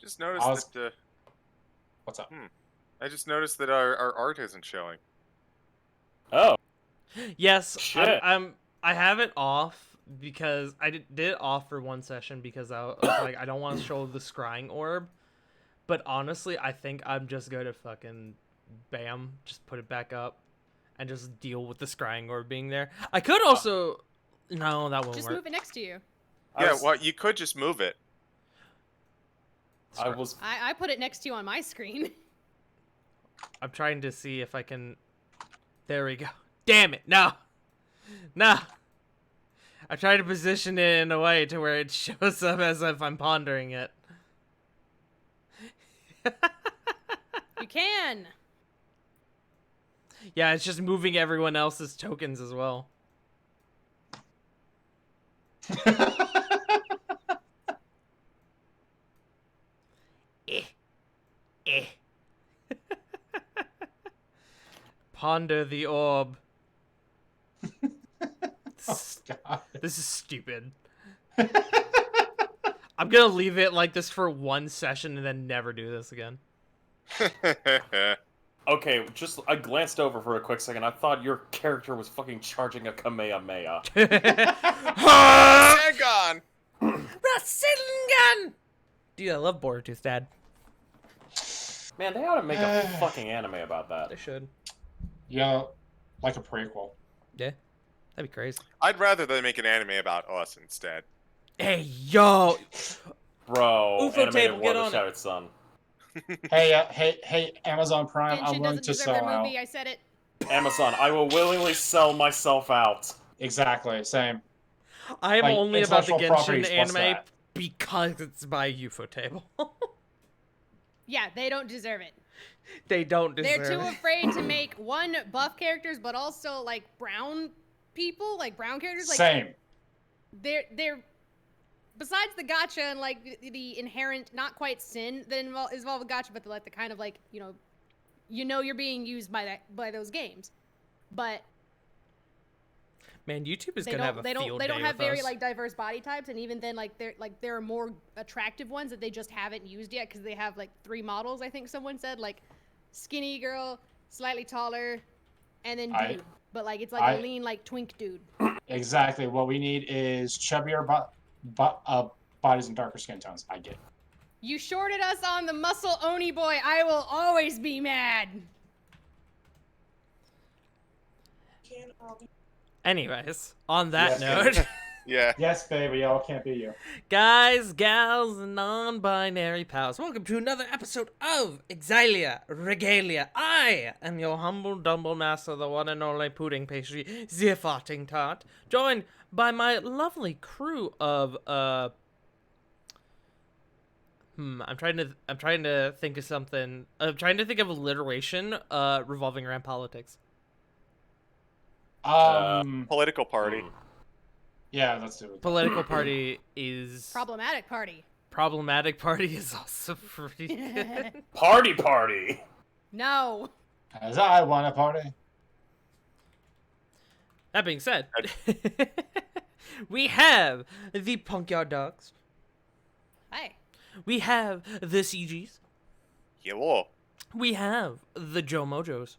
just noticed that. What's up? I just noticed that our art isn't showing. Oh. Yes, Shit. I have it off because I did it off for one session because I was like, I don't want to show the scrying orb. But honestly, I think I'm just going to fucking just put it back up and just deal with the scrying orb being there. I could also no, that won't Just work. move it next to you. Yeah, well, you could just move it. I put it next to you on my screen. I'm trying to see if I can. There we go. Damn it! No, no. I try to position it in a way to where it shows up as if I'm pondering it. You can. Yeah, it's just moving everyone else's tokens as well. Ponder the orb. Oh, God. This is stupid. I'm gonna leave it like this for one session and then never do this again. Okay, I glanced over for a quick second. I thought your character was fucking charging a Kamehameha. Rasengan! Rasengan! Dude, I love Boruto's dad. Man, they ought to make a fucking anime about that. They should. Yeah, like a prequel. Yeah, that'd be crazy. I'd rather they make an anime about us instead. Hey, yo! Bro, UFO animated table, War get of the on it. Shattered Sun. Hey, Amazon Prime, I'm Genshin willing doesn't to deserve sell their out. movie. I said it. Amazon, I will willingly sell myself out. Exactly, same. I am Like, only about the intellectual Genshin properties, what's anime that? because it's by UFO table. Yeah, they don't deserve it. They don't deserve They're too it. afraid to make one buff characters, but also like brown people, like brown characters. Like Same. they're besides the gacha and like the inherent not quite sin that is involved with gacha, but the kind of like you know you're being used by those games, but Man, YouTube is they gonna have don't a they field don't they day don't have with very us. like diverse body types, and even then like there are more attractive ones that they just haven't used yet because they have like 3 models. I think someone said like skinny girl, slightly taller, and then dude. But like it's like a lean like twink dude. Exactly. What we need is chubbier bodies and darker skin tones. I get it. You shorted us on the muscle Oni boy. I will always be mad. Anyways, on that Yes, note, Yeah. Yes, baby, y'all can't be you. guys, gals, and non-binary pals, welcome to another episode of Exilia Regalia. I am your humble dumble master, the one and only pudding pastry, the farting tart, joined by my lovely crew of I'm trying to think of something. I'm trying to think of alliteration revolving around politics. Political party. Yeah, let's do it. Political party is Problematic party. problematic. Party is also pretty good. Party! No. As I want a party. That being said, we have the Punkyard Dogs. Hi. We have the CGs. Hello. We have the Joe Mojos.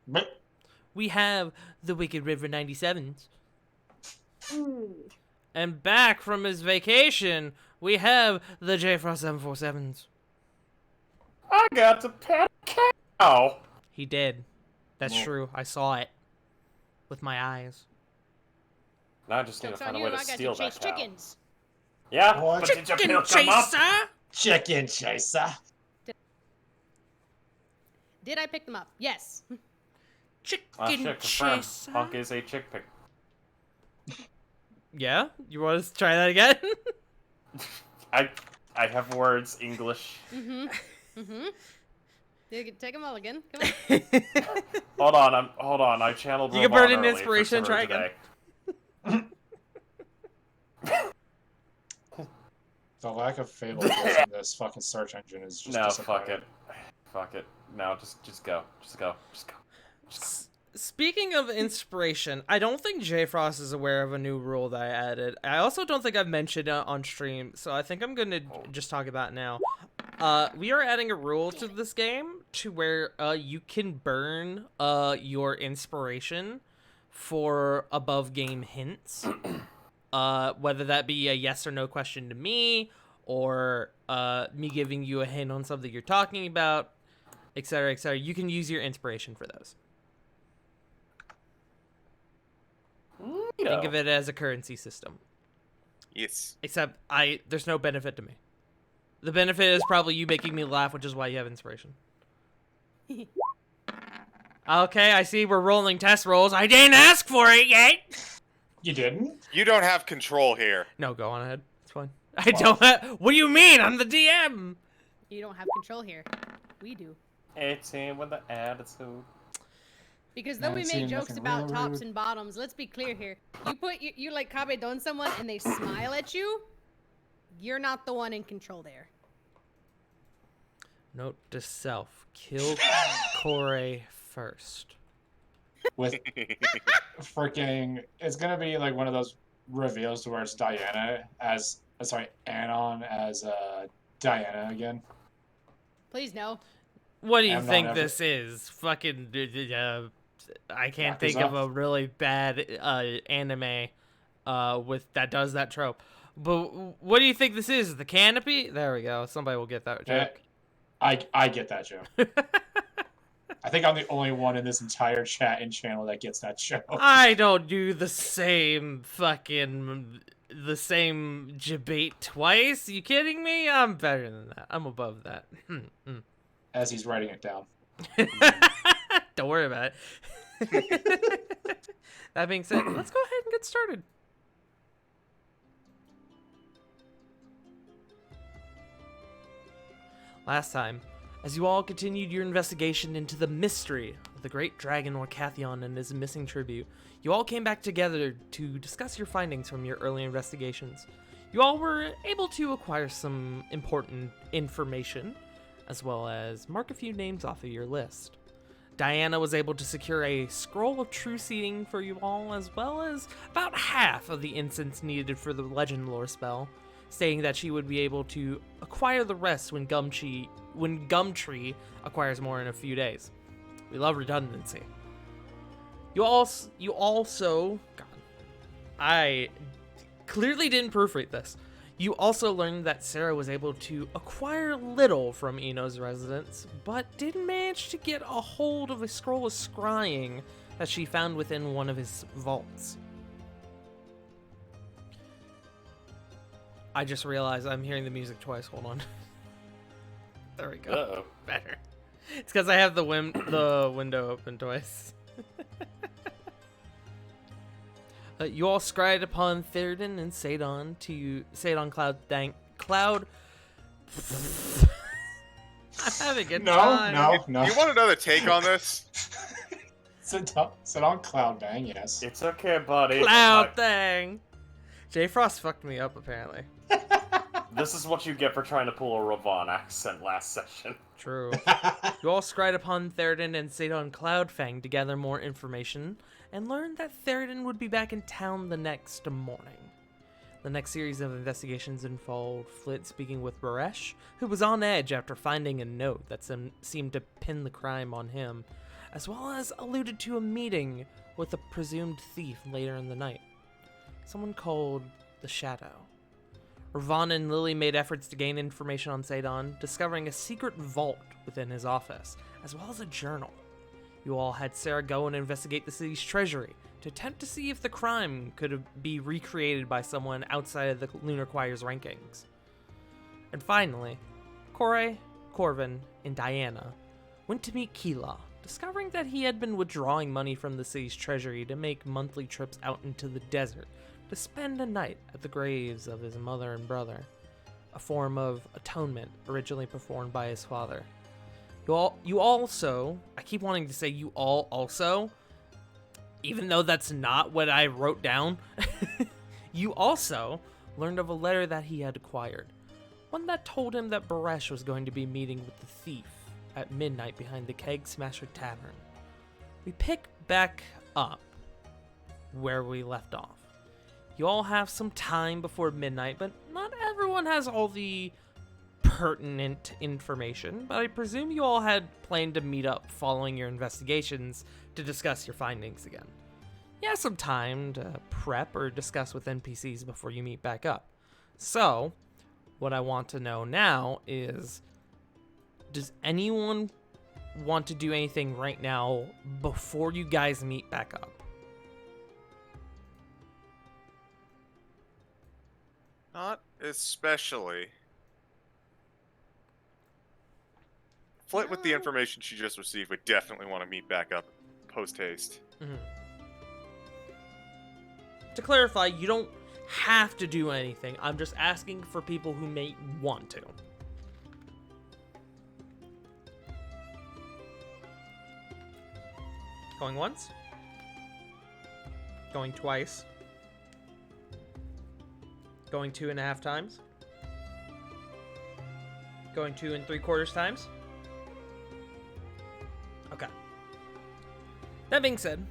But We have the Wicked River 97s. And back from his vacation, we have the J Frost 747s. I got to pet a cow! He did. That's Whoa. true. I saw it with my eyes. Now I just need to Joke's find on a you. way to I got steal to chase that cow. chickens. Yeah? What? But did you Chicken pick them up? chaser! chicken chaser. Did I pick them up? Yes. Chicken Shit, confirm. chaser. Punk is a chick pick. Yeah? You want us to try that again? I have words, English. Take them all again. Come on. Hold on, I channeled You can burn Ravon an early inspiration, for try today. The lack of favoritism in this fucking search engine is just No, disappointing. fuck it. No, just go. Just go. Speaking of inspiration, I don't think J Frost is aware of a new rule that I added. I also don't think I've mentioned it on stream, so I think I'm going to just talk about it now. We are adding a rule to this game to where you can burn your inspiration for above game hints. Whether that be a yes or no question to me, or me giving you a hint on something you're talking about, etc., etc. You can use your inspiration for those. Think of it as a currency system. Yes. Except there's no benefit to me. The benefit is probably you making me laugh, which is why you have inspiration. Okay, I see we're rolling test rolls. I didn't ask for it yet. You didn't? You don't have control here. No, go on ahead. It's fine. I don't have... What do you mean? I'm the DM. You don't have control here. We do. 18 with the attitude. Because though we make jokes about tops and bottoms, let's be clear here. You put you like kabedon someone and they smile at you, you're not the one in control there. Note to self: kill Corey first. With freaking, it's gonna be like one of those reveals to where it's Diana as, Anon as Diana again. Please no. What do you I'm not think ever- this is? Fucking, I can't think of a really bad anime with that does that trope. But what do you think this is? The Canopy? There we go. Somebody will get that joke. I get that joke. I think I'm the only one in this entire chat and channel that gets that joke. I don't do the same debate twice. You kidding me? I'm better than that. I'm above that. As he's writing it down. Don't worry about it. That being said, let's go ahead and get started. Last time, as you all continued your investigation into the mystery of the great dragon Orcathion and his missing tribute, you all came back together to discuss your findings from your early investigations. You all were able to acquire some important information, as well as mark a few names off of your list. Diana was able to secure a scroll of true seeding for you all, as well as about half of the incense needed for the legend lore spell, stating that she would be able to acquire the rest when Gumtree acquires more in a few days. We love redundancy. You also, God, I clearly didn't proofread this. You also learned that Sarah was able to acquire little from Eno's residence, but did manage to get a hold of a scroll of scrying that she found within one of his vaults. I just realized I'm hearing the music twice. Hold on. There we go. Uh-oh. Better. It's because I have the window open twice. You all scryed upon Theoden and Sadon Cloud. I'm having a time. No. You want another take on this? Sit on Cloud Bang, yes. It's okay, buddy. Cloud thing. J Frost fucked me up apparently. This is what you get for trying to pull a Ravon accent last session. True. You all scryed upon Theoden and Sadon Cloudfang to gather more information, and learned that Theoden would be back in town the next morning. The next series of investigations involved Flit speaking with Baresh, who was on edge after finding a note that seemed to pin the crime on him, as well as alluded to a meeting with a presumed thief later in the night. Someone called the Shadow. Ravon and Lily made efforts to gain information on Sadon, discovering a secret vault within his office, as well as a journal. You all had Sarah go and investigate the city's treasury to attempt to see if the crime could be recreated by someone outside of the Lunar Choir's rankings. And finally, Corey, Corvin, and Diana went to meet Kila, discovering that he had been withdrawing money from the city's treasury to make monthly trips out into the desert to spend a night at the graves of his mother and brother, a form of atonement originally performed by his father. You also, I keep wanting to say you all also, even though that's not what I wrote down, you also learned of a letter that he had acquired, one that told him that Baresh was going to be meeting with the thief at midnight behind the Keg Smasher Tavern. We pick back up where we left off. You all have some time before midnight, but not everyone has all the pertinent information, but I presume you all had planned to meet up following your investigations to discuss your findings again. You have some time to prep or discuss with NPCs before you meet back up. So, what I want to know now is, does anyone want to do anything right now before you guys meet back up? Not especially. Flit, with the information she just received, would definitely want to meet back up post haste. Mm-hmm. To clarify, you don't have to do anything. I'm just asking for people who may want to. Going once. Going twice. Going 2.5 times. Going 2 3/4 times. Okay. That being said,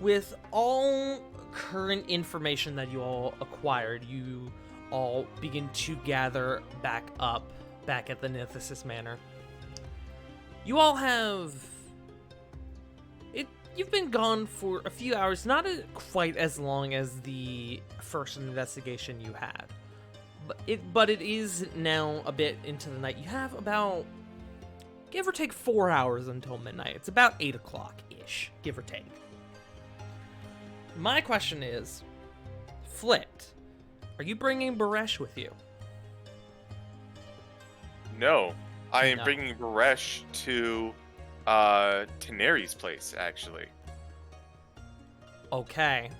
with all current information that you all acquired, you all begin to gather back at the Nithis Manor. You all have... You've been gone for a few hours, not quite as long as the first investigation you had. But it is now a bit into the night. You have about, give or take, 4 hours until midnight. It's about 8 o'clock-ish, give or take. My question is, Flit, are you bringing Baresh with you? No, I am No. bringing Baresh to Teneri's place, actually. Okay.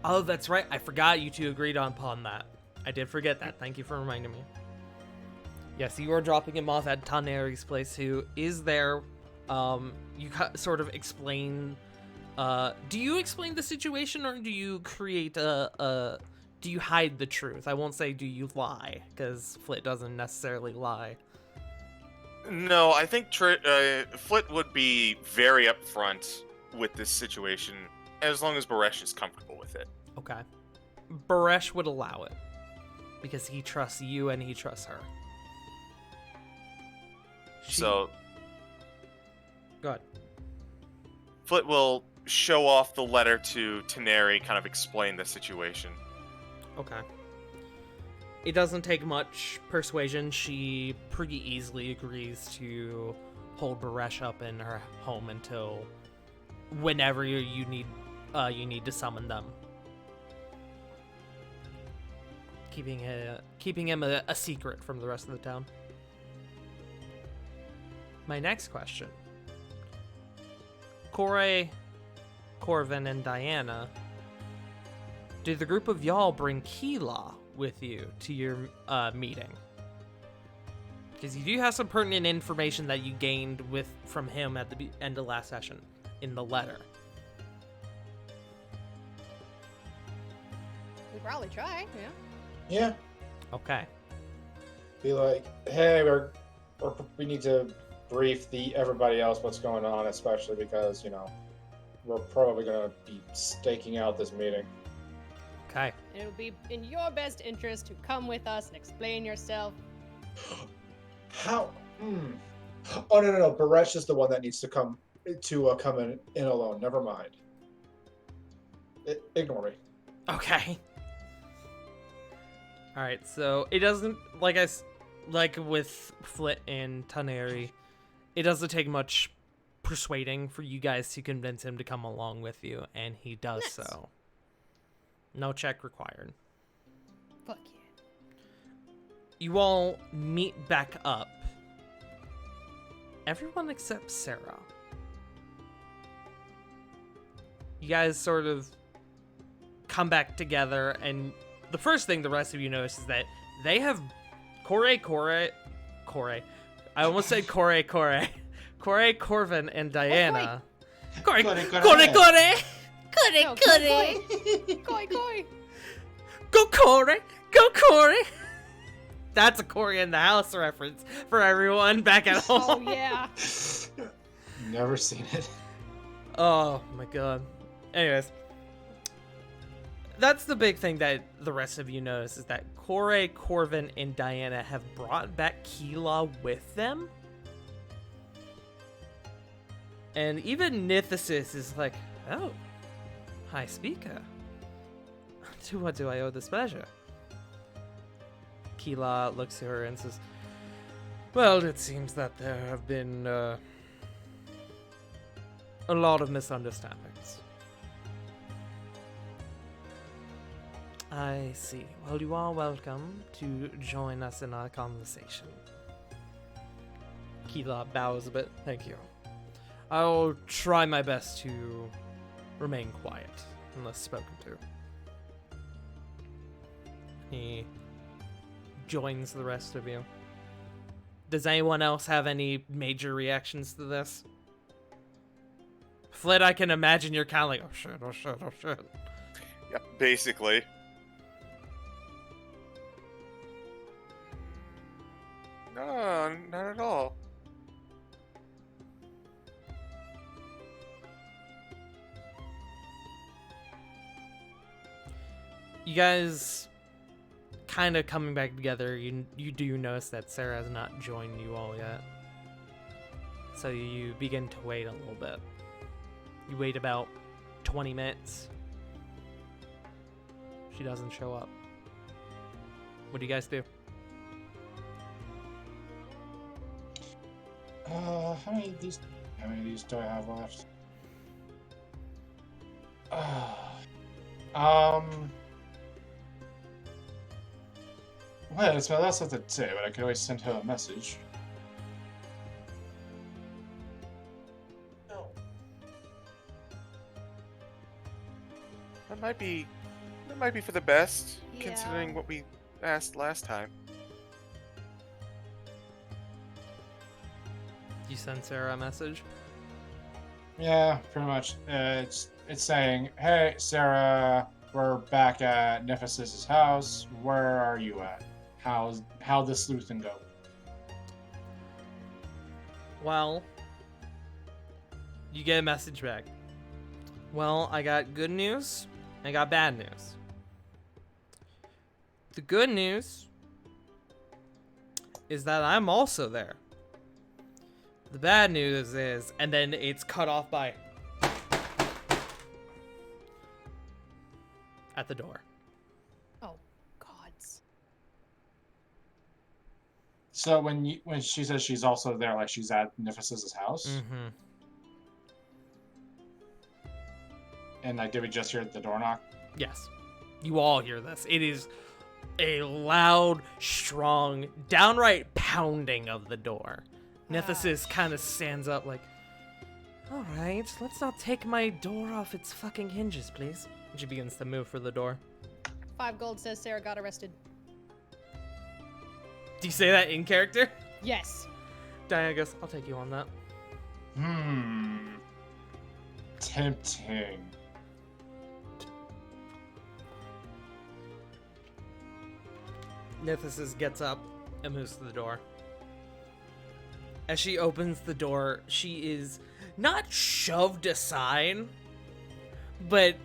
Oh, that's right. I forgot you two agreed upon that. I did forget that. Thank you for reminding me. Yes, you are dropping him off at Taneri's place, who is there. You sort of explain... do you explain the situation, or do you create do you hide the truth? I won't say do you lie, because Flit doesn't necessarily lie. No, I think Flit would be very upfront with this situation, as long as Baresh is comfortable with it. Okay. Baresh would allow it, because he trusts you and he trusts her. So, Go ahead. Flit will show off the letter to Teneri, kind of explain the situation. Okay. It doesn't take much persuasion. She pretty easily agrees to hold Baresh up in her home until whenever you need to summon them. Keeping him a secret from the rest of the town. My next question. Corey, Corvin, and Diana, did the group of y'all bring Keela with you to your meeting? Because you do have some pertinent information that you gained from him at the end of last session in the letter. We probably try, yeah. Yeah. Okay. Be like, hey, we need to brief everybody else what's going on, especially because, we're probably going to be staking out this meeting. Okay. And it'll be in your best interest to come with us and explain yourself. How? Oh, no. Baresh is the one that needs to come in alone. Never mind. Ignore me. Okay. All right. So it doesn't like with Flit and Taneri, it doesn't take much persuading for you guys to convince him to come along with you, and he does Nice. so. No check required. Fuck yeah. You all meet back up. Everyone except Sarah. You guys sort of come back together, and the first thing the rest of you notice is that they have Corey. I almost said Corey, Corvin, and Diana. Corey. No, Koi. Go Corey. That's a Corey in the House reference for everyone back at home. Oh yeah. Never seen it. Oh my god. Anyways, that's the big thing that the rest of you notice is that Corey, Corvin, and Diana have brought back Keela with them. And even Nithis is like, oh, hi, speaker. To what do I owe this pleasure? Keela looks at her and says, well, it seems that there have been a lot of misunderstandings. I see. Well, you are welcome to join us in our conversation. Keela bows a bit. Thank you. I'll try my best to remain quiet unless spoken to. He joins the rest of you. Does anyone else have any major reactions to this? Flit, I can imagine you're kind of like, oh shit, oh shit, oh shit. Yep, basically. No, not at all. You guys kind of coming back together, you do notice that Sarah has not joined you all yet. So you begin to wait a little bit. You wait about 20 minutes. She doesn't show up. What do you guys do? How many of these do I have left? Well, that's what to say, but I could always send her a message. No. That might be for the best, Yeah. considering what we asked last time. You send Sarah a message? Yeah, pretty much. It's saying, "Hey, Sarah, we're back at Nephthys' house. Where are you at? How'd the sleuthing go?" Well, you get a message back. Well, I got good news. I got bad news. The good news is that I'm also there. The bad news is, and then it's cut off by at the door. Oh, gods. So when she says she's also there, like she's at Nephthys' house, Mm-hmm. and like, did we just hear the door knock? Yes. You all hear this. It is a loud, strong, downright pounding of the door. Nephthys kind of stands up like, all right, let's not take my door off its fucking hinges, please. And she begins to move for the door. 5 gold says Sarah got arrested. Do you say that in character? Yes. Diana goes, I'll take you on that. Tempting. Nephthys gets up and moves to the door. As she opens the door, she is not shoved aside, but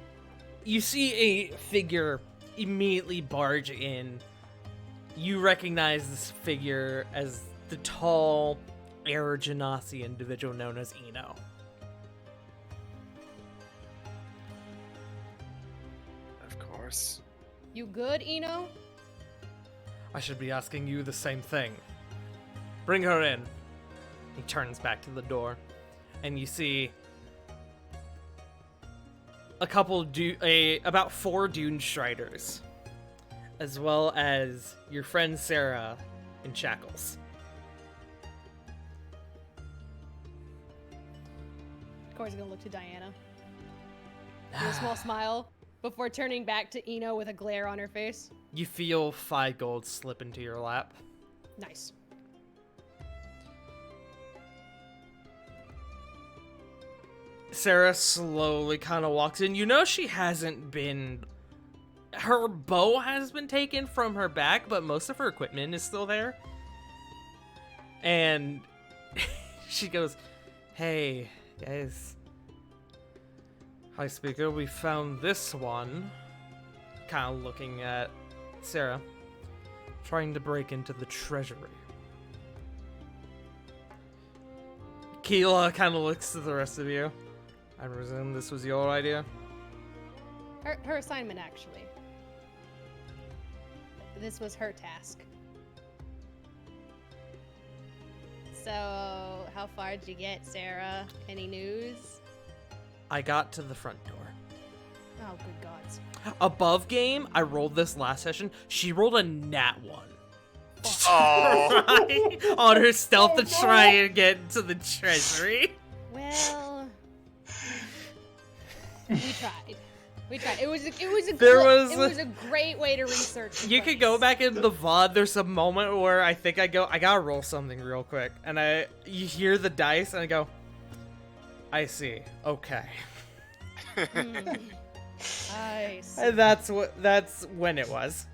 you see a figure immediately barge in. You recognize this figure as the tall, Air Genasi individual known as Eno. Of course. You good, Eno? I should be asking you the same thing. Bring her in. He turns back to the door, and you see about 4 Dune Striders, as well as your friend Sarah in shackles. Corey's gonna look to Diana. With a small smile before turning back to Eno with a glare on her face. You feel 5 gold slip into your lap. Nice. Sarah slowly kind of walks in. You know she hasn't been... Her bow has been taken from her back, but most of her equipment is still there. And she goes, hey, guys. Hi, speaker. We found this one. kind of looking at Sarah, trying to break into the treasury. Keela kind of looks to the rest of you. I presume this was your idea? Her assignment, actually. This was her task. So, how far did you get, Sarah? Any news? I got to the front door. Oh, good gods. Above game, I rolled this last session. She rolled a nat 1. Oh. On her stealth to try and get into the treasury. Well, we tried. We tried. It was a great way to research. the You could go place. back into the VOD. There's a moment where I think I gotta roll something real quick, and you hear the dice, and I go, I see. Okay. I see. And that's when it was.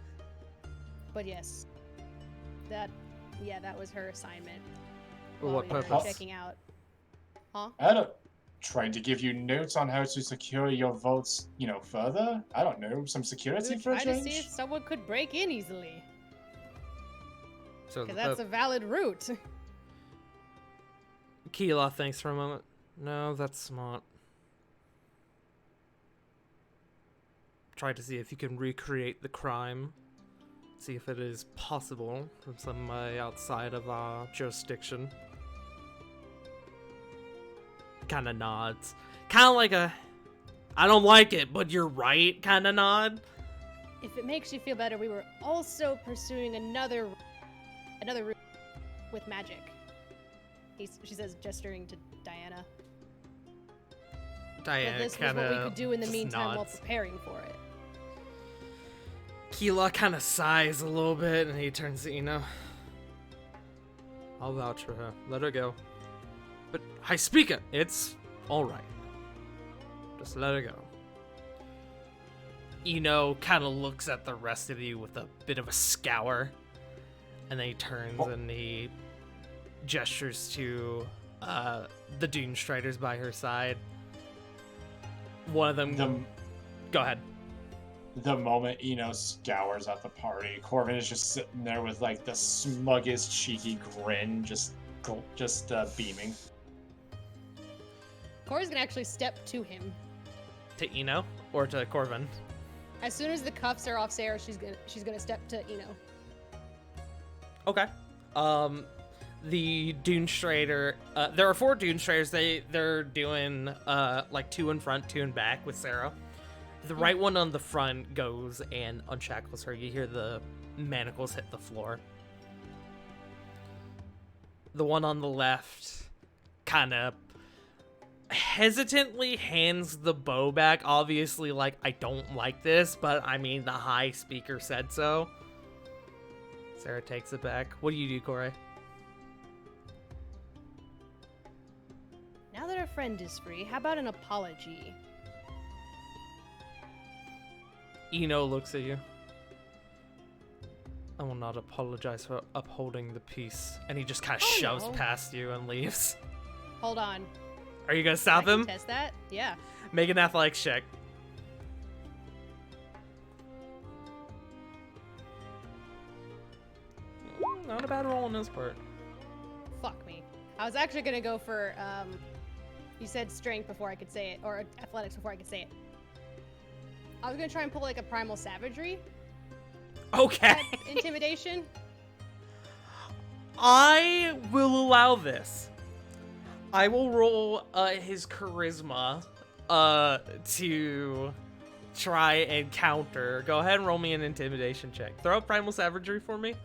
But yes, that was her assignment. For while what we were purpose? Checking out. Huh? I don't. Trying to give you notes on how to secure your votes, further? I don't know, some We security were for a trying to see change? if someone could break in easily, So because that's a valid route. Keela thinks for a moment. No, that's smart. Try to see if you can recreate the crime. See if it is possible from somebody outside of our jurisdiction. Kind of nods. Kind of like a, I don't like it, but you're right kind of nod. If it makes you feel better, we were also pursuing another route with magic. She says, gesturing to Diana. But Diana this was kind what we could of do in the meantime while nods. preparing for it. Keela kind of sighs a little bit, and he turns to Eno. I'll vouch for her. Let her go. But I speak it. It's all right. Just let her go. Eno kind of looks at the rest of you with a bit of a scour, and then he turns and he gestures to the Dune Striders by her side. One of them. Go ahead. The moment scours at the party, Corbin is just sitting there with like the smuggest cheeky grin, just beaming. Cora's gonna actually step to him. To Eno or to Corvin? As soon as the cuffs are off Sarah, she's gonna step to Eno. Okay. The Dune Strider. There are 4 Dune Striders. They're doing like 2 in front, 2 in back with Sarah. The right one on the front goes and unshackles her. You hear the manacles hit the floor. The one on the left kind of hesitantly hands the bow back. Obviously, like, I don't like this, but I mean, the high speaker said so. Sarah takes it back. What do you do, Corey? Now that our friend is free, how about an apology? Eno looks at you. I will not apologize for upholding the peace. And he just kind of shoves no. past you and leaves. Hold on. Are you gonna stop I can him? test that? Yeah. Make an athletics check. Not a bad roll on his part. Fuck me. I was actually gonna go for you said strength before I could say it, or athletics before I could say it. I was gonna try and pull like a primal savagery Okay. type intimidation. I will allow this. I will roll his charisma to try and counter. Go ahead and roll me an intimidation check. Throw up primal savagery for me.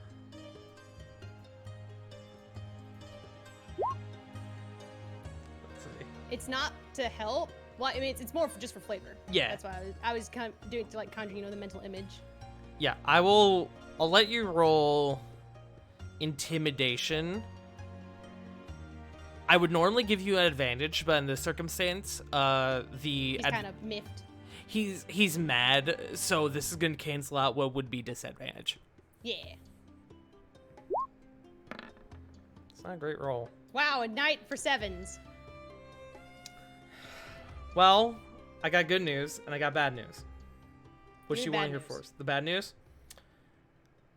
Let's see. It's not to help. Well, I mean, it's more just for flavor. Yeah. That's why I was kind of doing it to like conjure, the mental image. Yeah, I'll let you roll intimidation. I would normally give you an advantage, but in this circumstance, He's kind of miffed. he's mad, so this is gonna cancel out what would be disadvantage. Yeah. It's not a great roll. Wow, a knight for 7s. Well, I got good news and I got bad news. What Give you me want to bad hear news. first? The bad news?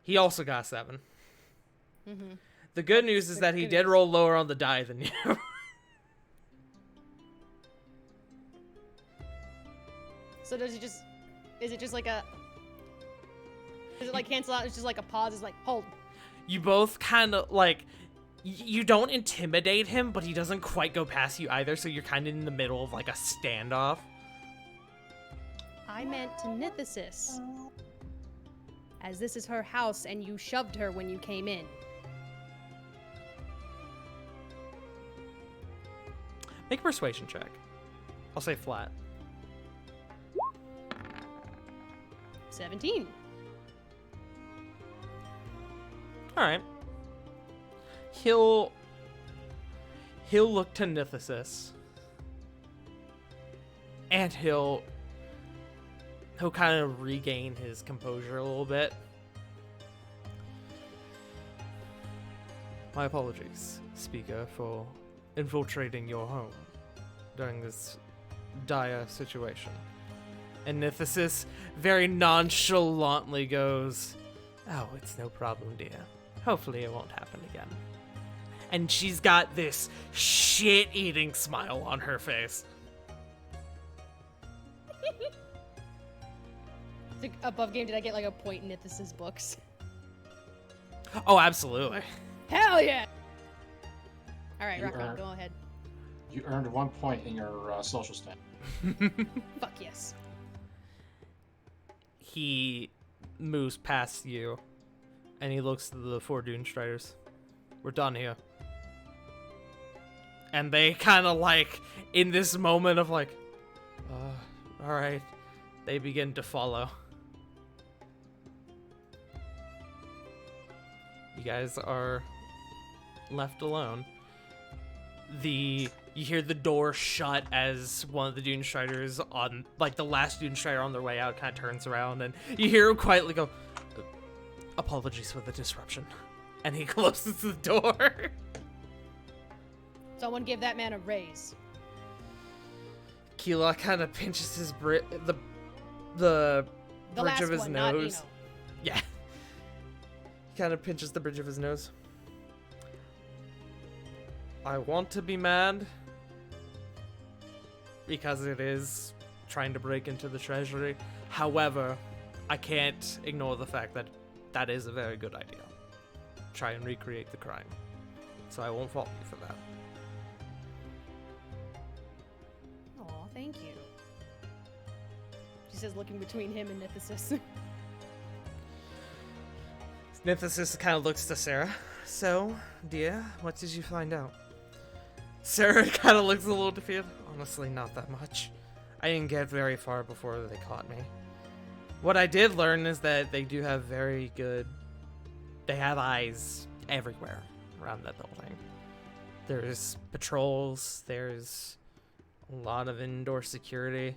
He also got 7. Mm-hmm. The good news is the that he good did news? roll lower on the die than you. So does he just? Is it just like a? Does it like cancel out? It's just like a pause. It's like hold. You both kind of like you don't intimidate him, but he doesn't quite go past you either, so you're kind of in the middle of like a standoff. I meant to Nithis. As this is her house, and you shoved her when you came in. Make a persuasion check. I'll say flat. 17. All right. He'll look to Nithis, and he'll kind of regain his composure a little bit. My apologies, Speaker, for infiltrating your home during this dire situation. And Nithis very nonchalantly goes, "Oh, it's no problem, dear. Hopefully it won't happen again." And she's got this shit-eating smile on her face. So above game, did I get like a point in Nithis' books? Oh, absolutely. Hell yeah! All right, You Rockman, earned- go ahead. You earned 1 point in your social stat. Fuck yes. He moves past you, and he looks to the 4 Dune Striders. We're done here. And they kind of like, in this moment of like, alright, they begin to follow. You guys are left alone. You hear the door shut as one of the Dune Striders on, like the last Dune Strider on their way out kind of turns around, and you hear him quietly go, "Apologies for the disruption." And he closes the door. Someone give that man a raise. Keela kind of pinches his the The bridge last of his one, nose. not Eno. Yeah. He kind of pinches the bridge of his nose. I want to be mad because it is trying to break into the treasury. However, I can't ignore the fact that that is a very good idea. Try and recreate the crime. So I won't fault you for that. Aw, thank you. She says, looking between him and Nithis. Nithis kind of looks to Sarah. So, dear, what did you find out? Sarah kind of looks a little defeated. Honestly, not that much. I didn't get very far before they caught me. What I did learn is that they do have very good... They have eyes everywhere around that building. There's patrols, there's a lot of indoor security.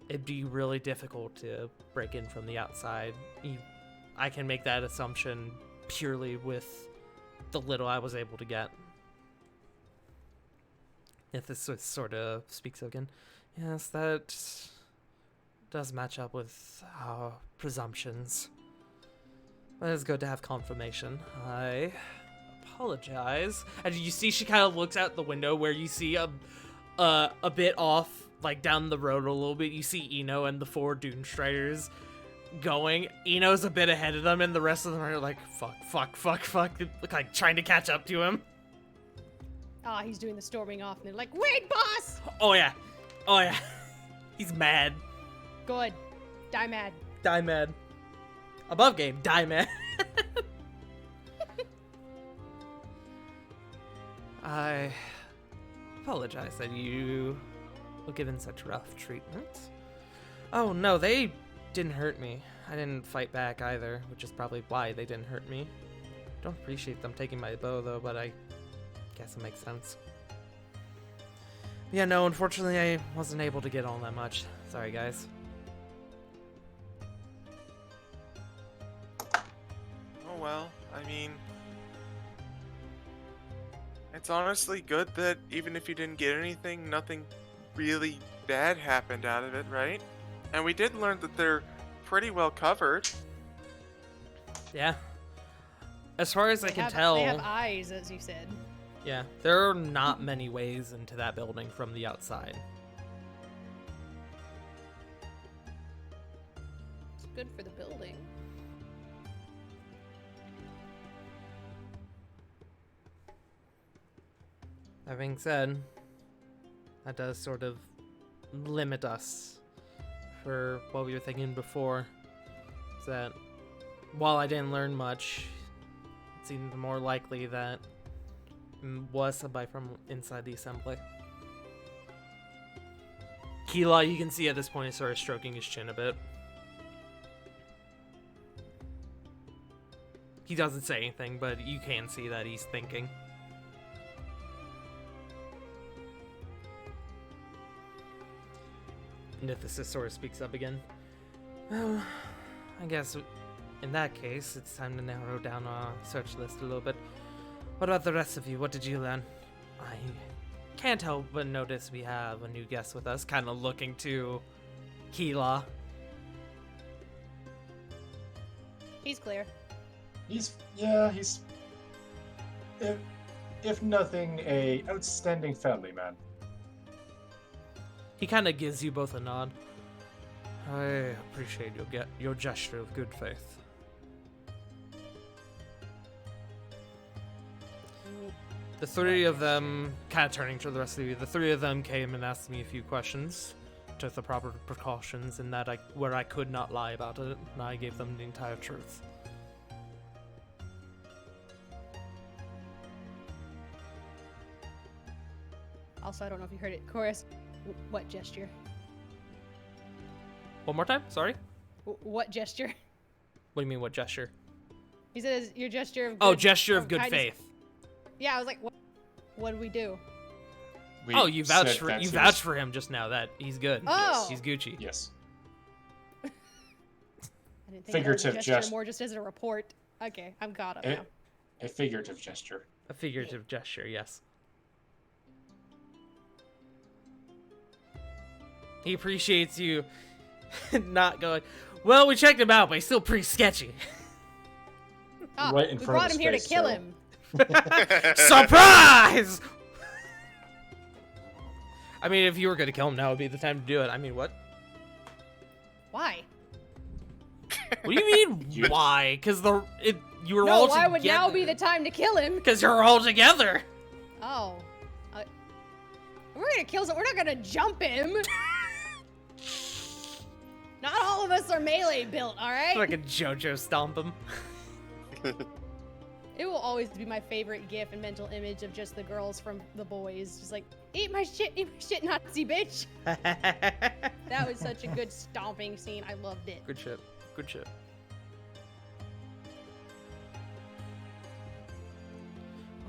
It'd be really difficult to break in from the outside. I can make that assumption purely with the little I was able to get. If this sort of speaks again. Yes, that does match up with our presumptions. But it's good to have confirmation. I apologize. And you see she kind of looks out the window where you see a bit off, like down the road a little bit, you see Eno and the 4 Dune Striders going. Eno's a bit ahead of them, and the rest of them are like, fuck, like trying to catch up to him. Ah, he's doing the storming off, and they're like, wait, boss! Oh yeah. He's mad. Good. Die mad. Die mad. Above game, die mad. I apologize that you were given such rough treatment. Oh no, they didn't hurt me. I didn't fight back either, which is probably why they didn't hurt me. Don't appreciate them taking my bow though, but I guess it makes sense. Yeah, no, unfortunately I wasn't able to get all that much. Sorry guys. Oh well, I mean, it's honestly good that even if you didn't get anything, nothing really bad happened out of it, right? And we did learn that they're pretty well covered. Yeah. As far as I can tell, They have eyes, as you said. yeah, there are not many ways into that building from the outside. It's good for the building. That being said, that does sort of limit us for what we were thinking before. Is that while I didn't learn much, it seemed more likely that it was somebody from inside the assembly. Kila, you can see at this point, is sort of stroking his chin a bit. He doesn't say anything, but you can see that he's thinking. Nithis sort of speaks up again. Well, I guess in that case, it's time to narrow down our search list a little bit. What about the rest of you? What did you learn? I can't help but notice we have a new guest with us, kind of looking to Kila. He's clear. He's if nothing, a outstanding family man. He kind of gives you both a nod. I appreciate your gesture of good faith. The three of them, kind of turning to the rest of you, the three of them came and asked me a few questions, took the proper precautions, and where I could not lie about it, and I gave them the entire truth. Also, I don't know if you heard it. Chorus, what gesture? One more time? Sorry? What gesture? What do you mean, what gesture? He says your gesture of Oh, good, gesture of good kindness. faith. Yeah, I was like, what did we do? You vouched for him just now that he's good. Oh. He's Gucci. Yes. I didn't think Figurative of a gesture. more just as a report. Okay, I'm caught up now. A figurative gesture. A figurative gesture, yes. He appreciates you not going, well, we checked him out, but he's still pretty sketchy. Oh, Right in we front of brought his him here to face, kill so- him. Surprise! I mean, if you were going to kill him, now would be the time to do it. I mean, what? Why? What do you mean, why? Because you were No, all why together. would now be the time to kill him? Because you're all together. Oh. We're gonna kill someone. We're not gonna jump him. Not all of us are melee built, alright? Like a JoJo stomp him. It will always be my favorite gif and mental image of just the girls from the boys. Just like, eat my shit, Nazi bitch. That was such a good stomping scene. I loved it. Good shit. Good shit.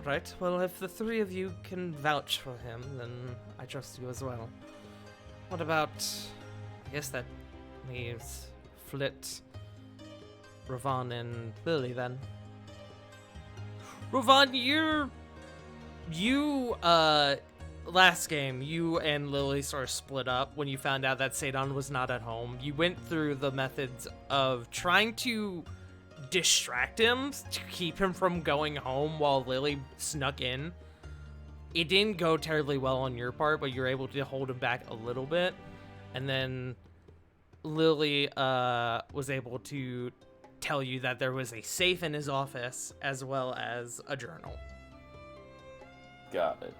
Right, well, if the three of you can vouch for him, then I trust you as well. What about... I guess that leaves Flit, Ravan, and Lily, then. Ravan, last game, you and Lily sort of split up when you found out that Sadon was not at home. You went through the methods of trying to distract him to keep him from going home while Lily snuck in. It didn't go terribly well on your part, but you were able to hold him back a little bit. And then Lily was able to tell you that there was a safe in his office as well as a journal. Got it.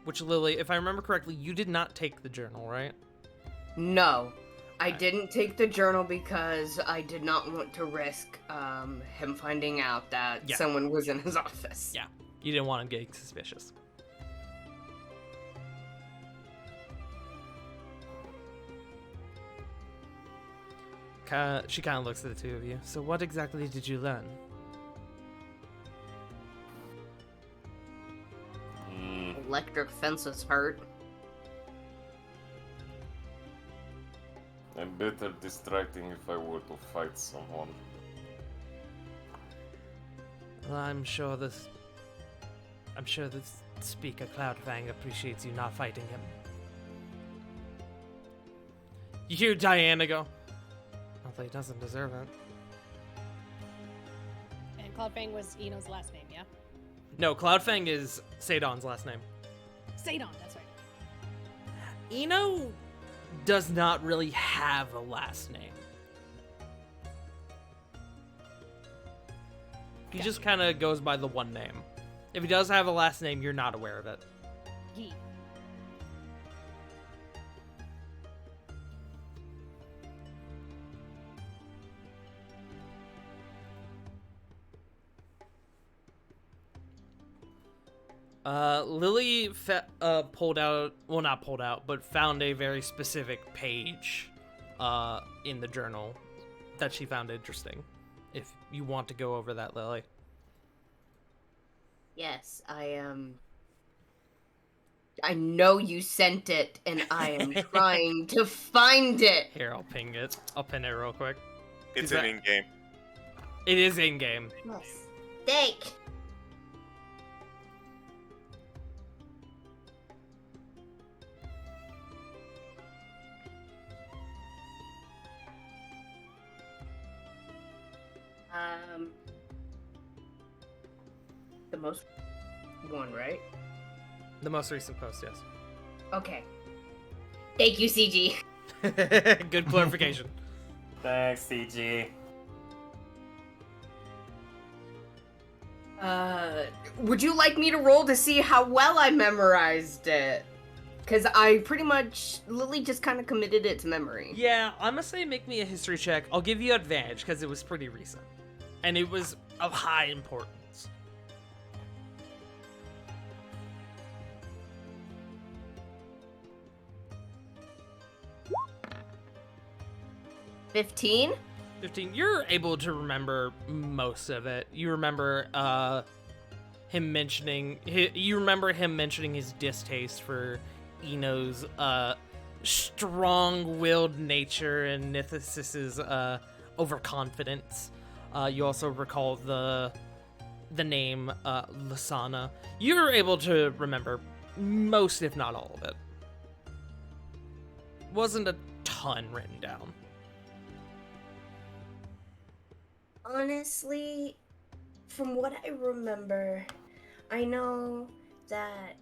Which, Lily, if I remember correctly, you did not take the journal, right? No, I didn't take the journal because I did not want to risk him finding out that someone was in his office. Yeah, you didn't want him getting suspicious. She kind of looks at the two of you. So what exactly did you learn? Electric fences hurt. I'm better distracting if I were to fight someone. Well, I'm sure Speaker Cloudfang appreciates you not fighting him. You hear Diana go, not that he doesn't deserve it. And Cloudfang was Eno's last name, yeah? No, Cloudfang is Sadon's last name. Sadon, that's right. Eno does not really have a last name. He just kind of goes by the one name. If he does have a last name, you're not aware of it. Ye. Lily pulled out, well, not pulled out, but found a very specific page in the journal that she found interesting. If you want to go over that, Lily. Yes, I know you sent it, and I am trying to find it. Here, I'll ping it. I'll pin it real quick. It's an in-game. It is in-game. Mistake. The most one, right? The most recent post, yes. Okay. Thank you, CG. Good clarification. Thanks, CG. Would you like me to roll to see how well I memorized it? Because I pretty much, Lily just kind of committed it to memory. Yeah, I'm gonna say make me a history check. I'll give you advantage because it was pretty recent. And it was of high importance. 15? 15. You're able to remember most of it. You remember him mentioning his distaste for Eno's strong-willed nature and Nithysis's overconfidence. You also recall the name Lasana. You're able to remember most, if not all of it. Wasn't a ton written down. Honestly, from what I remember, I know that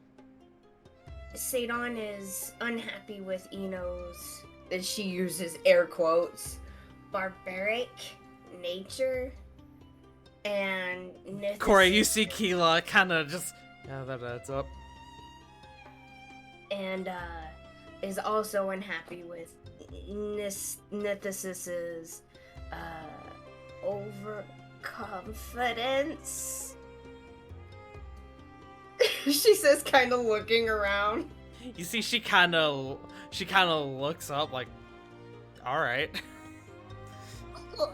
Sadon is unhappy with Eno's, as she uses air quotes, barbaric nature, and Corey, you see Keela kind of just, yeah, that adds up. And is also unhappy with Nithysis's overconfidence. She says, kind of looking around. You see, she kind of looks up like, all right. Look.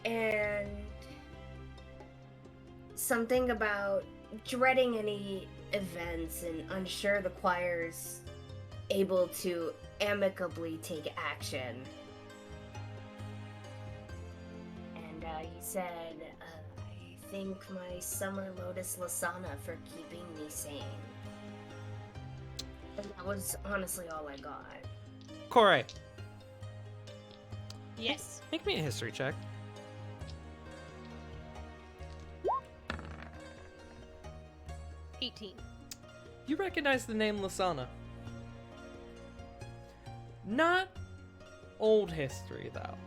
And something about dreading any events and unsure the choir's able to amicably take action. And he said, I thank my Summer Lotus Lasana for keeping me sane. And that was honestly all I got. Corey, Yes. make me a history check. $18. You recognize the name Lasana. Not old history, though.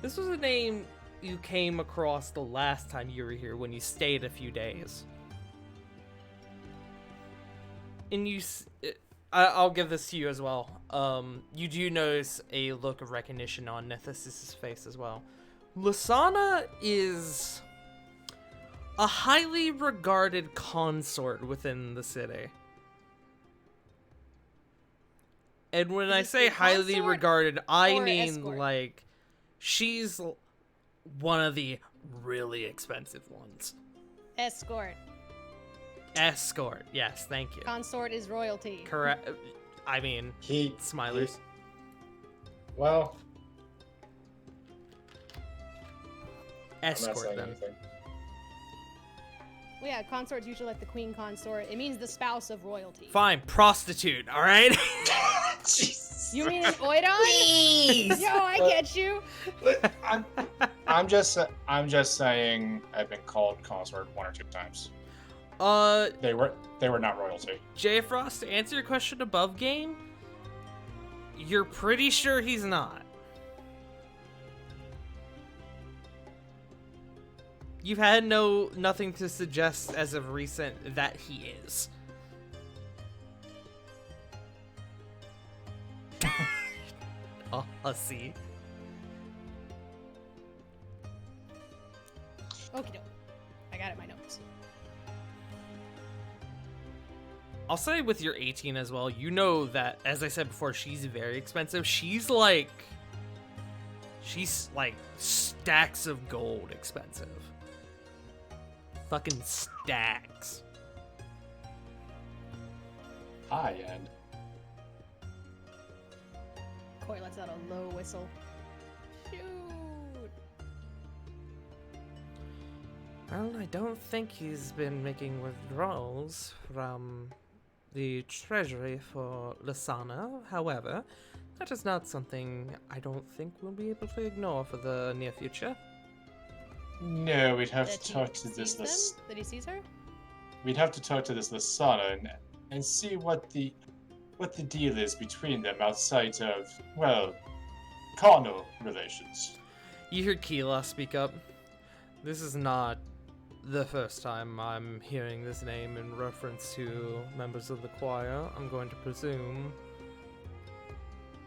This was a name you came across the last time you were here when you stayed a few days. And I'll give this to you as well. You do notice a look of recognition on Nithysis's face as well. Lasana is a highly regarded consort within the city. And when I say highly consort regarded, I or mean escort? like she's one of the really expensive ones. Escort. Escort, yes, thank you. Consort is royalty. Correct. I mean, Smilers. Well, I'm not Escort saying them. anything. Well, yeah, consort's usually like the queen consort. It means the spouse of royalty. Fine, prostitute, alright? Jesus. You mean an oidon? Please! Yo, I get you. I'm just saying I've been called consort 1 or 2 times. They were not royalty. J Frost, to answer your question above game, you're pretty sure he's not. You've had nothing to suggest as of recent that he is. Oh, let's see. Okie doke. I got it in my notes. I'll say with your 18 as well, you know that, as I said before, she's very expensive. She's like stacks of gold expensive. Fucking stacks. High end. Koi lets out a low whistle. Shoot. Well, I don't think he's been making withdrawals from the treasury for Lasana. However, that is not something I don't think we'll be able to ignore for the near future. No, we'd have That to he talk to sees this. them? That he sees her? We'd have to talk to this Lasana and see what the deal is between them outside of, well, carnal relations. You heard Keela speak up. This is not the first time I'm hearing this name in reference to members of the choir. I'm going to presume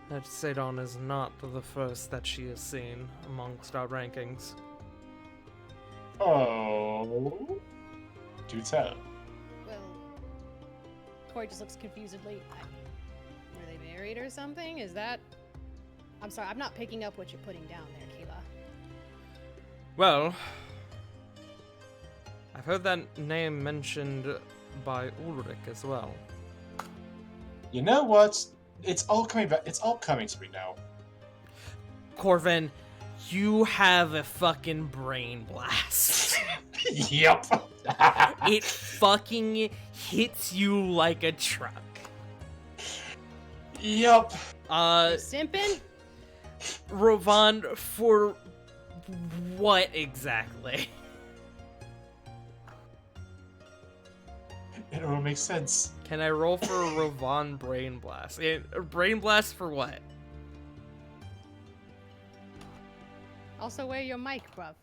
that Sadon is not the first that she has seen amongst our rankings. Oh, do tell. Well, Koi just looks confusedly. Were they married or something? Is that... I'm sorry, I'm not picking up what you're putting down there, Kayla. Well, I've heard that name mentioned by Ulrich as well. You know what? It's all coming back. It's all coming to me now. Corvin, you have a fucking brain blast. Yep. It fucking hits you like a truck. Yep. Simpin? Rovan, for what exactly? It all makes sense. Can I roll for a Rovan brain blast? Brain blast for what? Also wear your mic, bruv.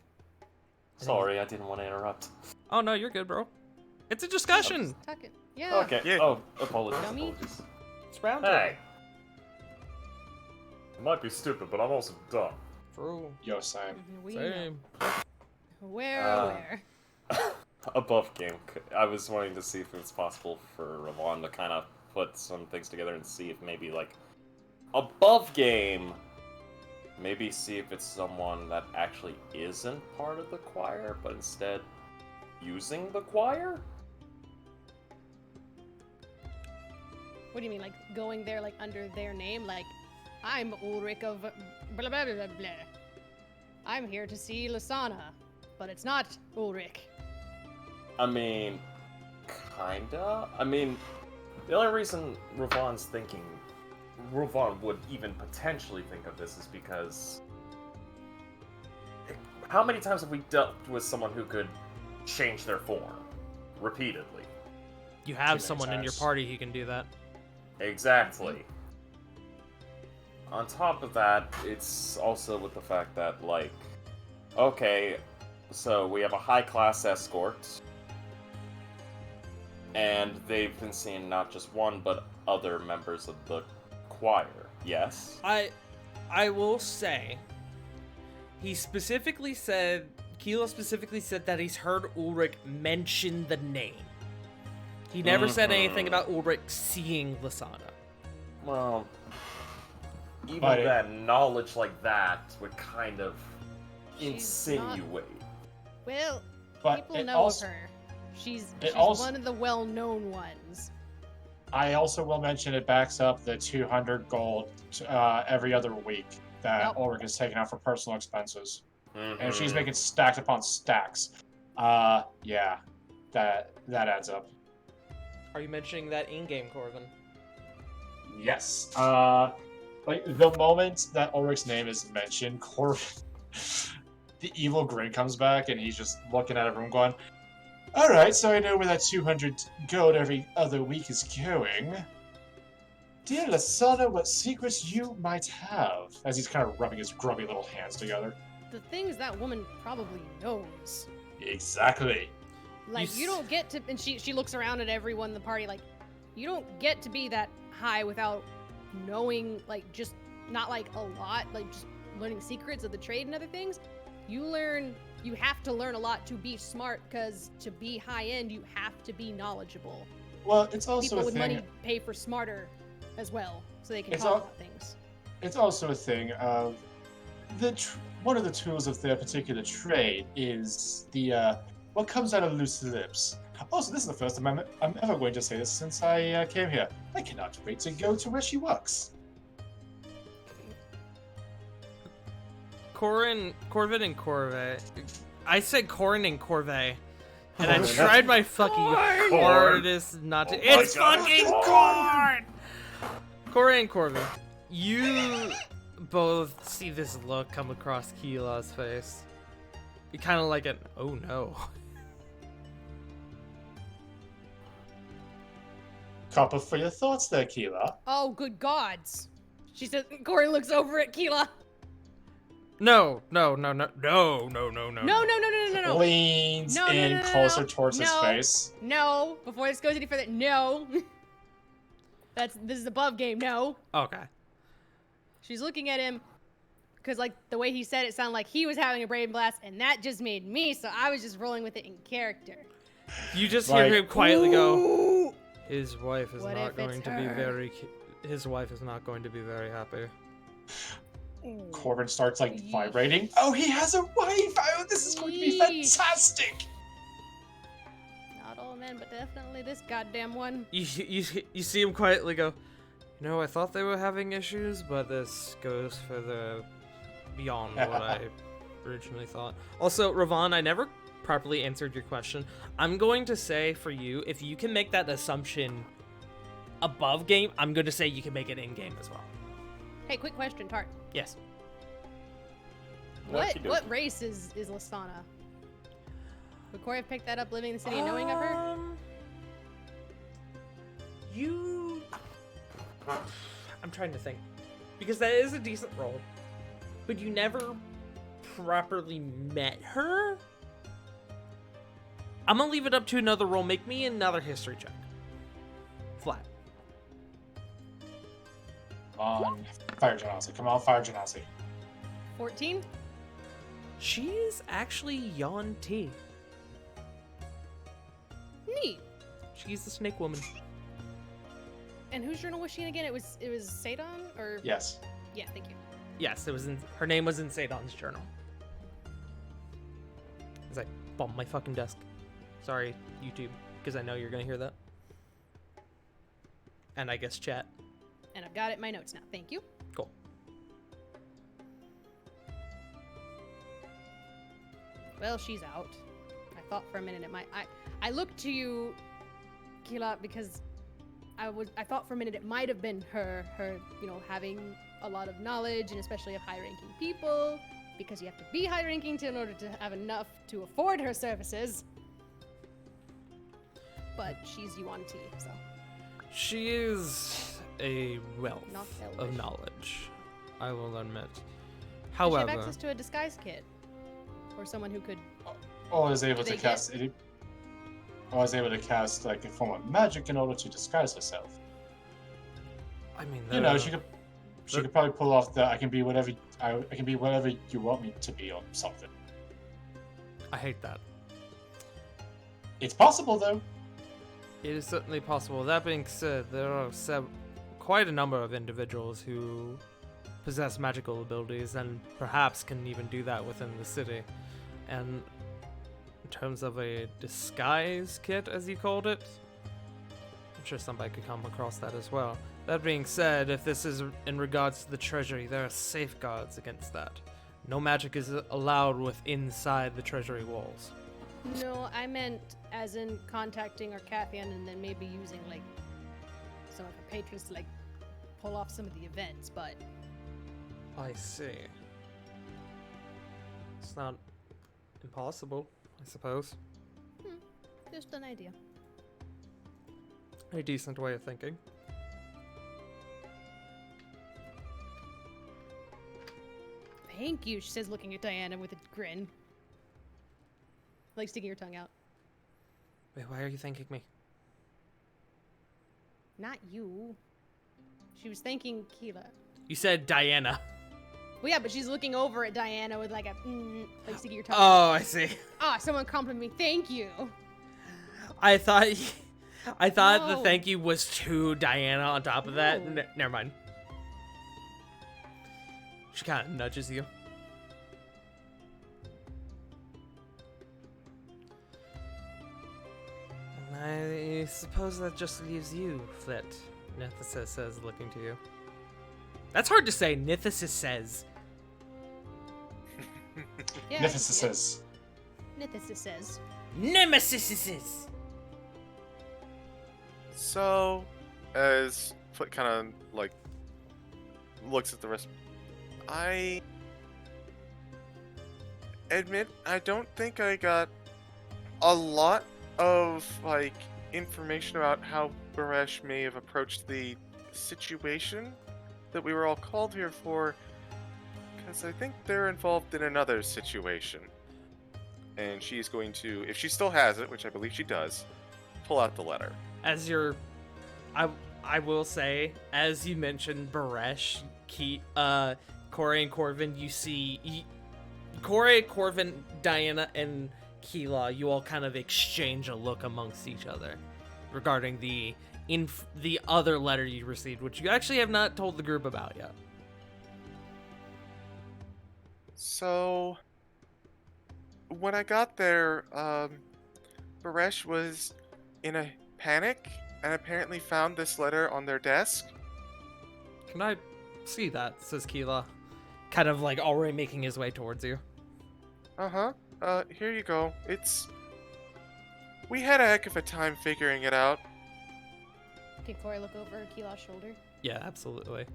Sorry, I didn't want to interrupt. Oh no, you're good, bro. It's a discussion. Tuck it. Yeah. Okay. Yeah. Oh, apologies. Dummy. Apologies. It's round Hey. I might be stupid, but I'm also dumb. True. Yo, Sam. We know. Same. Where? Above game, I was wanting to see if it's possible for Ravon to kind of put some things together and see if maybe, like, above game, maybe see if it's someone that actually isn't part of the choir, but instead using the choir? What do you mean, like going there, like under their name? Like, I'm Ulrich of blah blah blah blah blah. I'm here to see Lasana, but it's not Ulrich. I mean, kinda. I mean, the only reason Ravon would even potentially think of this is because how many times have we dealt with someone who could change their form repeatedly? You have Too many someone in your times. party who can do that. Exactly. On top of that, it's also with the fact that, like, okay, so we have a high-class escort, and they've been seeing not just one, but other members of the choir. Yes? I will say, he specifically said, Keela specifically said that he's heard Ulrich mention the name. He never said anything about Ulrich seeing Lasana. Well, even But that knowledge like that would kind of She's not- insinuate. Well, But people it know also, of her. She's it also- one of the well-known ones. I also will mention it backs up the 200 gold every other week that Yep. Ulrich is taking out for personal expenses. And Mhm. she's making stacked upon stacks. Yeah. that adds up. Are you mentioning that in-game Corvin? Yes. Like the moment that Ulrich's name is mentioned, the evil grin comes back, and he's just looking at everyone, going, "All right, so I know where that 200 gold every other week is going. Dear Lasana, what secrets you might have?" As he's kind of rubbing his grubby little hands together. The things that woman probably knows. Exactly. Like, you don't get to, and she looks around at everyone in the party, like, you don't get to be that high without knowing, like, just not like a lot, like just learning secrets of the trade and other things. You have to learn a lot to be smart, because to be high end, you have to be knowledgeable. Well, it's also People a with thing. money pay for smarter as well, so they can It's talk all- about things. It's also a thing of one of the tools of their particular trade is the what comes out of loose lips. Also, this is the first time I'm ever going to say this since I came here. I cannot wait to go to where she works. Corvin and Corvette. I said Corn and Corvette. And I Corvette. tried my fucking hardest not to. Oh my It's God. fucking corn! Corn and Corvette. You both see this look come across Keela's face. You kind of like an, oh no. Copper for your thoughts there, Keela. Oh, good gods. She says, Corey looks over at Keela. No. No. Leans No, no, in no, no, closer no. towards his No. face. No, before this goes any further, no. This is above game, no. Okay. She's looking at him, because, like, the way he said it sounded like he was having a brain blast, and that just made me, so I was just rolling with it in character. You just Like, hear him quietly go, his wife is What not if it's going to be her? his wife is not going to be very happy. Corbin starts like Yeesh. vibrating. Oh, he has a wife! Oh, this is going to be Yeesh. fantastic! Not all men, but definitely this goddamn one. You see him quietly go, you know, I thought they were having issues, but this goes further beyond what I originally thought. Also, Ravon, I never properly answered your question. I'm going to say for you, if you can make that assumption above game, I'm going to say you can make it in game as well. Hey, quick question, Tart. Yes. What Okey-dokey. race is Listana? Would Corey have picked that up living in the city and knowing of her? I'm trying to think. Because that is a decent role. But you never properly met her? I'm gonna leave it up to another roll. Make me another history check. Flat. On Fire Genasi. Come on, Fire Genasi. 14? She's actually Yon T. Neat. She's the snake woman. And whose journal was she in again? It was Sadon, or Yes. yeah, thank you. Yes, it was in her name was in Sadon's journal. As I bump my fucking desk. Sorry, YouTube, because I know you're gonna hear that. And I guess chat. And I've got it in my notes now. Thank you. Cool. Well, she's out. I thought for a minute it might. I looked to you, Keela, because I thought for a minute it might have been her, you know, having a lot of knowledge, and especially of high-ranking people, because you have to be high-ranking in order to have enough to afford her services. But she's Yuan T, so. She is a wealth Not of elvish. knowledge, I will admit. Does she However, have access to a disguise kit? Or someone who could. Or is able Do to they cast it. Or is able to cast like a form of magic in order to disguise herself. I mean, You know, she there- could probably pull off the I can be whatever you want me to be or something. I hate that. It's possible though. It is certainly possible. That being said, there are quite a number of individuals who possess magical abilities and perhaps can even do that within the city. And in terms of a disguise kit, as you called it, I'm sure somebody could come across that as well. That being said, if this is in regards to the treasury, there are safeguards against that. No magic is allowed inside the treasury walls. No, I meant as in contacting Arcathian and then maybe using like some of her patrons to like pull off some of the events, but I see. It's not impossible, I suppose. just an idea. A decent way of thinking. Thank you, she says, looking at Diana with a grin. Like sticking her tongue out. Wait, why are you thanking me? Not you. She was thanking Keela. You said Diana. Well, yeah, but she's looking over at Diana with like a like sticking your tongue. Oh, I see. Ah, someone complimented me. Thank you. I thought the No. thank you was to Diana on top of that. No. Never mind. She kind of nudges you. And I suppose that just leaves you, Flit. Nithis says, looking to you. That's hard to say. Nithis says. Yeah, Nithis says. Nithis says. Nemesis. So, as Flick kind of like looks at the rest, I admit I don't think I got a lot of like information about how Baresh may have approached the situation that we were all called here for, because I think they're involved in another situation. And she's going to, if she still has it, which I believe she does, pull out the letter. As you're, I will say, as you mentioned Baresh, Corey and Corvin, you see, Corey, Corvin, Diana, and Keela, you all kind of exchange a look amongst each other regarding the other letter you received, which you actually have not told the group about yet. So, when I got there, Baresh was in a panic and apparently found this letter on their desk. Can I see that? Says Keela, kind of like already making his way towards you. Uh-huh. Here you go. We had a heck of a time figuring it out. Can Corey look over Keela's shoulder? Yeah, absolutely.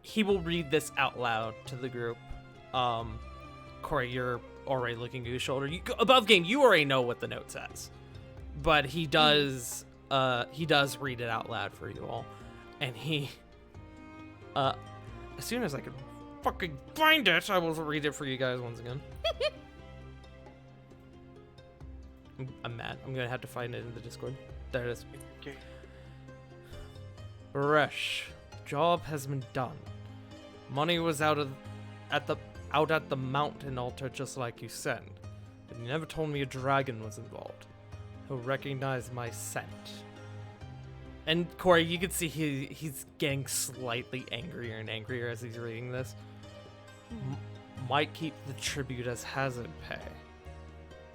He will read this out loud to the group. Corey, you're already looking at his shoulder. Above game, you already know what the note says. But he does read it out loud for you all. And he, as soon as I can fucking find it, I will read it for you guys once again. I'm mad. I'm gonna have to find it in the Discord. There it is. Okay. Baresh, job has been done. Money was out at the mountain altar just like you said. But you never told me a dragon was involved. He'll recognize my scent. And Corey, you can see he's getting slightly angrier and angrier as he's reading this. Might keep the tribute as hazard pay.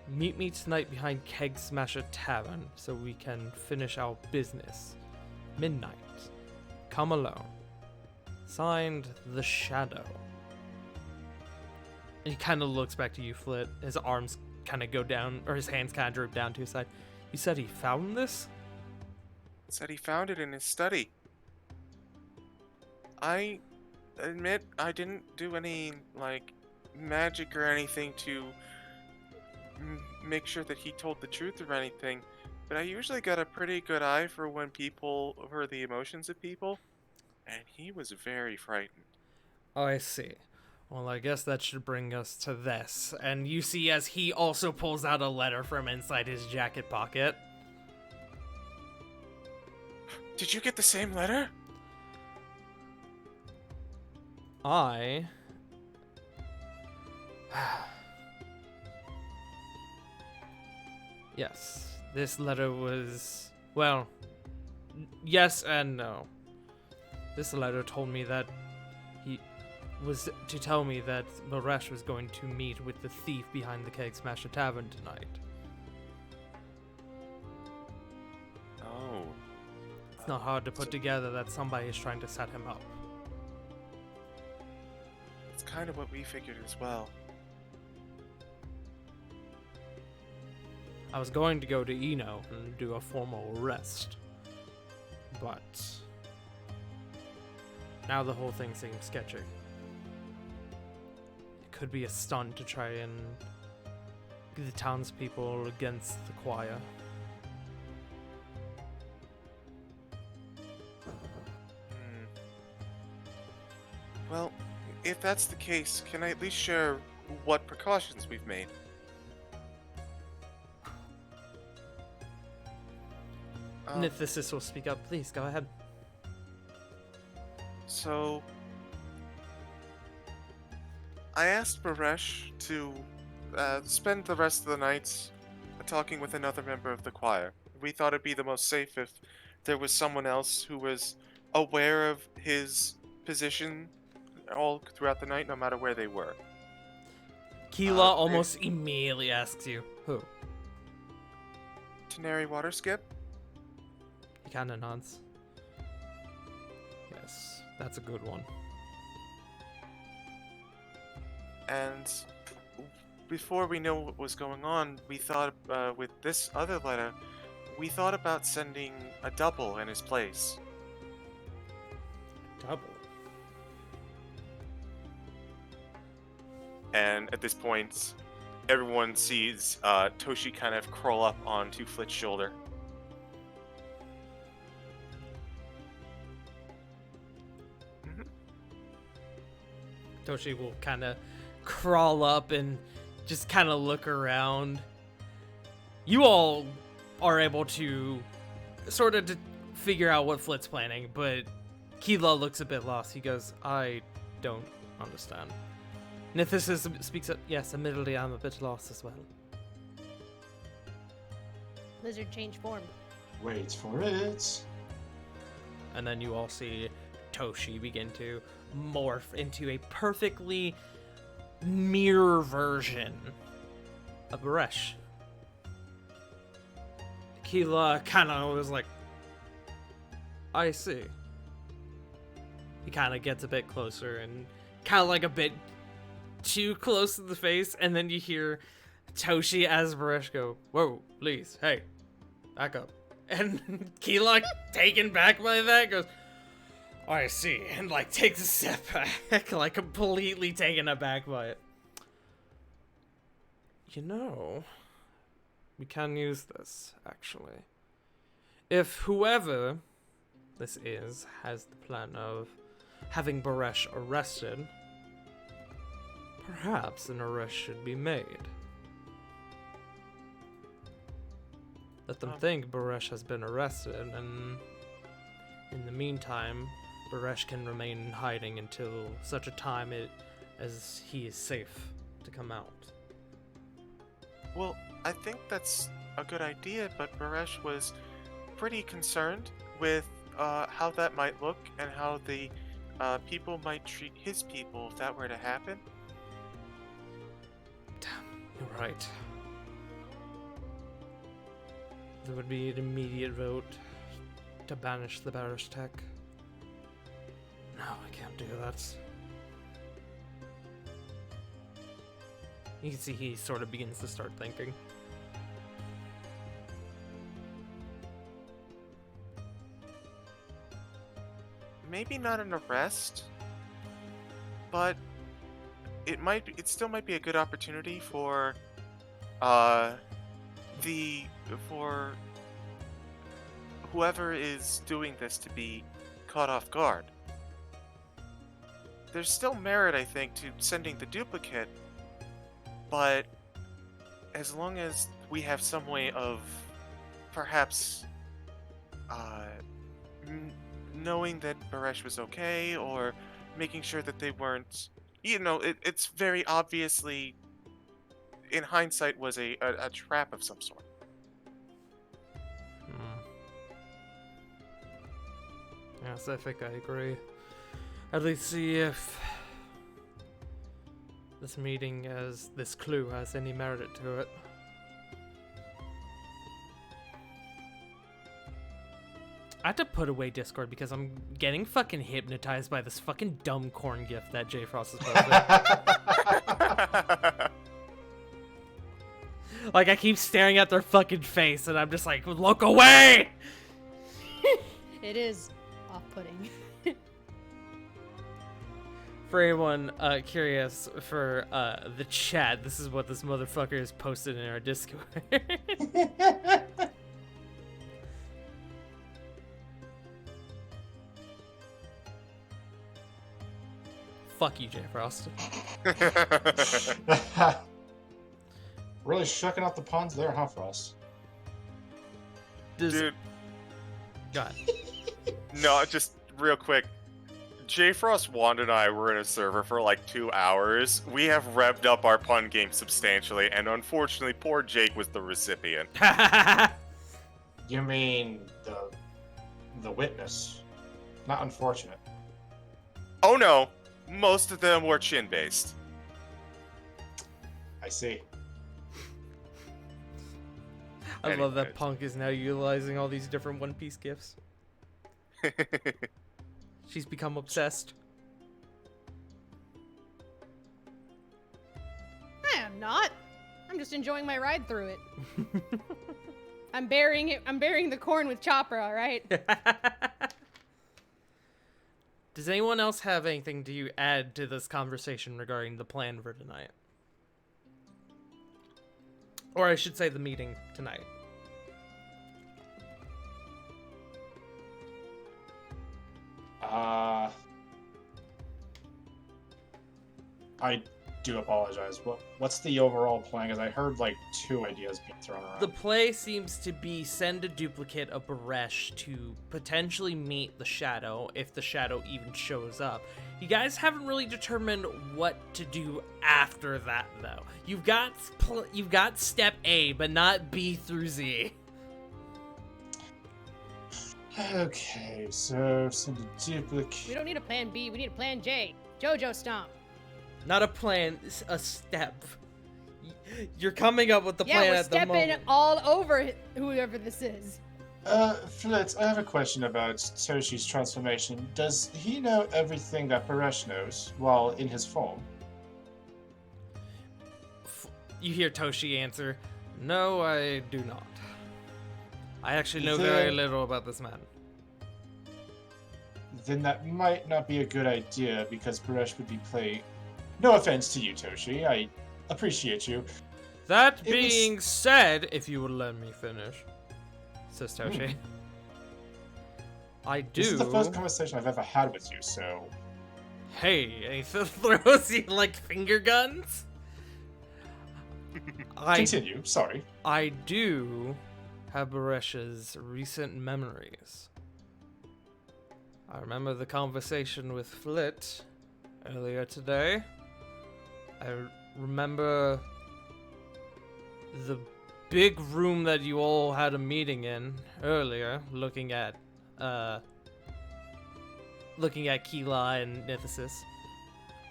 Meet me tonight behind Keg Smasher Tavern so we can finish our business. Midnight. Come alone. Signed, The Shadow. And he kind of looks back to you, Flit. His arms kind of go down, or his hands kind of droop down to his side. You said he found this? Said he found it in his study. I admit I didn't do any, like, magic or anything to make sure that he told the truth or anything, but I usually got a pretty good eye for when the emotions of people, and he was very frightened. Oh, I see. Well, I guess that should bring us to this. And you see as he also pulls out a letter from inside his jacket pocket. Did you get the same letter? Yes, this letter was, well, yes and no. This letter told me that he was to tell me that Baresh was going to meet with the thief behind the Keg Smasher Tavern tonight. Oh. It's not hard to put together that somebody is trying to set him up. It's kind of what we figured as well. I was going to go to Eno and do a formal arrest, but now the whole thing seems sketchy. It could be a stunt to try and get the townspeople against the choir. Well, if that's the case, can I at least share what precautions we've made? Nithis will speak up. Please, go ahead. So, I asked Baresh to spend the rest of the night talking with another member of the choir. We thought it'd be the most safe if there was someone else who was aware of his position all throughout the night, no matter where they were. Keela almost immediately asks you, who? Teneri Waterskip? He kind of nods. Yes, that's a good one. And before we knew what was going on, we thought, with this other letter, we thought about sending a double in his place. Double? And at this point, everyone sees Toshi kind of crawl up onto Flit's shoulder. Toshi will kind of crawl up and just kind of look around. You all are able to sort of figure out what Flit's planning, but Keela looks a bit lost. He goes, I don't understand. Nithis speaks up. Yes, admittedly, I'm a bit lost as well. Lizard change form. Wait for it. And then you all see Toshi begin to morph into a perfectly mirror version of Baresh. Keela kind of was like, I see. He kind of gets a bit closer and kind of like a bit too close to the face, and then you hear Toshi as Baresh go, whoa, please, hey, back up. And Keela, taken back by that, goes, I see, and like takes a step back, like completely taken aback by it. You know, we can use this, actually. If whoever this is has the plan of having Baresh arrested, perhaps an arrest should be made. Let them think Baresh has been arrested, and in the meantime, Baresh can remain in hiding until such a time as he is safe to come out. Well, I think that's a good idea, but Baresh was pretty concerned with how that might look and how the people might treat his people if that were to happen. You're right. There would be an immediate vote to banish the Barish Tech. No, I can't do that. You can see he sort of begins to start thinking. Maybe not an arrest, but it still might be a good opportunity for for whoever is doing this to be caught off guard. There's still merit, I think, to sending the duplicate, but as long as we have some way of perhaps knowing that Baresh was okay, or making sure that they weren't, it's very obviously, in hindsight, was a trap of some sort. Yes, I think I agree. At least see if this meeting, as this clue, has any merit to it. I had to put away Discord because I'm getting fucking hypnotized by this fucking dumb corn gift that J Frost is posting. Like, I keep staring at their fucking face, and I'm just like, look away! It is off-putting. For anyone curious for the chat, this is what this motherfucker has posted in our Discord. Fuck you, J Frost. Really shucking out the ponds there, huh, Frost? Dude, God. no, just real quick. J Frost, Wanda, and I were in a server for like 2 hours. We have revved up our pun game substantially, and unfortunately, poor Jake was the recipient. You mean the witness? Not unfortunate. Oh no, most of them were chin-based. I see. I love that Anyways. Punk is now utilizing all these different One Piece gifs. She's become obsessed. I am not. I'm just enjoying my ride through it. I'm burying it. I'm burying the corn with Chopper. All right. Does anyone else have anything to add to this conversation regarding the plan for tonight? Or I should say the meeting tonight. I do apologize. What's the overall plan? Because I heard like 2 ideas being thrown around. The play seems to be send a duplicate of Baresh to potentially meet the Shadow, if the Shadow even shows up. You guys haven't really determined what to do after that, though. You've got step A, but not B through Z. Okay, so send a duplicate. We don't need a plan B. We need a plan J. Jojo Stomp. Not a plan, a step. You're coming up with the Yeah, plan we're at the moment. stepping all over whoever this is. Flit, I have a question about Toshi's transformation. Does he know everything that Paresh knows while in his form? You hear Toshi answer, "No, I do not. I actually know Then- very little about this man." Then that might not be a good idea because Paresh would be playing. No offense to you, Toshi. I appreciate you. That It was- being said, if you would let me finish, says Toshi. I do. This is the first conversation I've ever had with you, so. Hey, and he throws you like finger guns. Continue, sorry. I do have Baresh's recent memories. I remember the conversation with Flit earlier today. I remember the big room that you all had a meeting in earlier, looking at Kila and Nithis.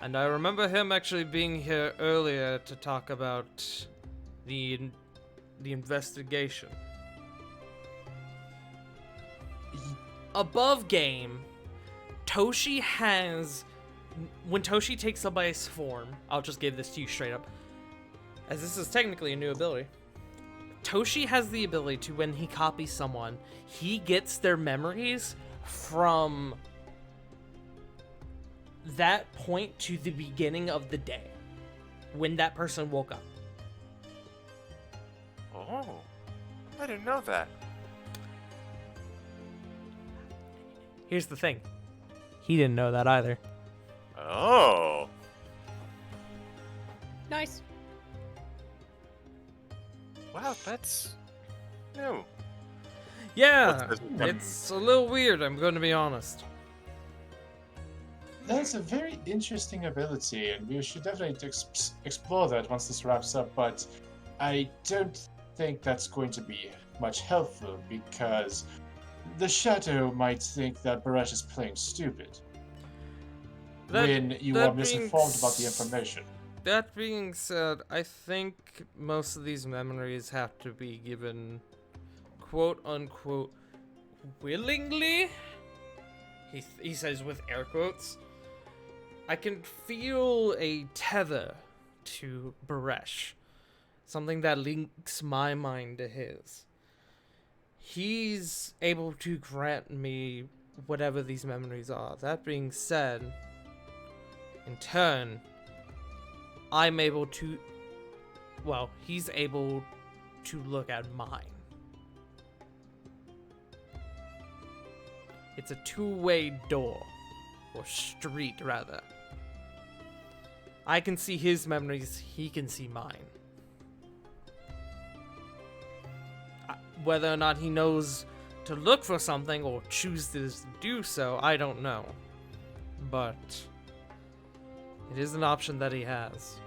And I remember him actually being here earlier to talk about the investigation. Above game, Toshi has... When Toshi takes somebody's form, I'll just give this to you straight up, as this is technically a new ability. Toshi has the ability to, when he copies someone, he gets their memories from that point to the beginning of the day, when that person woke up. Oh, I didn't know that. Here's the thing. He didn't know that either. Oh. Nice. Wow, that's new. Yeah, What's this? it's a little weird, I'm going to be honest. That's a very interesting ability, and we should definitely explore that once this wraps up, but I don't think that's going to be much helpful because the Shadow might think that Baresh is playing stupid when you that are misinformed about the information. That being said, I think most of these memories have to be given quote-unquote willingly. He says with air quotes. I can feel a tether to Baresh. something that links my mind to his. He's able to grant me whatever these memories are. That being said, in turn, I'm able to. Well, he's able to look at mine. It's a two-way door. Or street, rather. I can see his memories, he can see mine. Whether or not he knows to look for something or chooses to do so, I don't know. But it is an option that he has.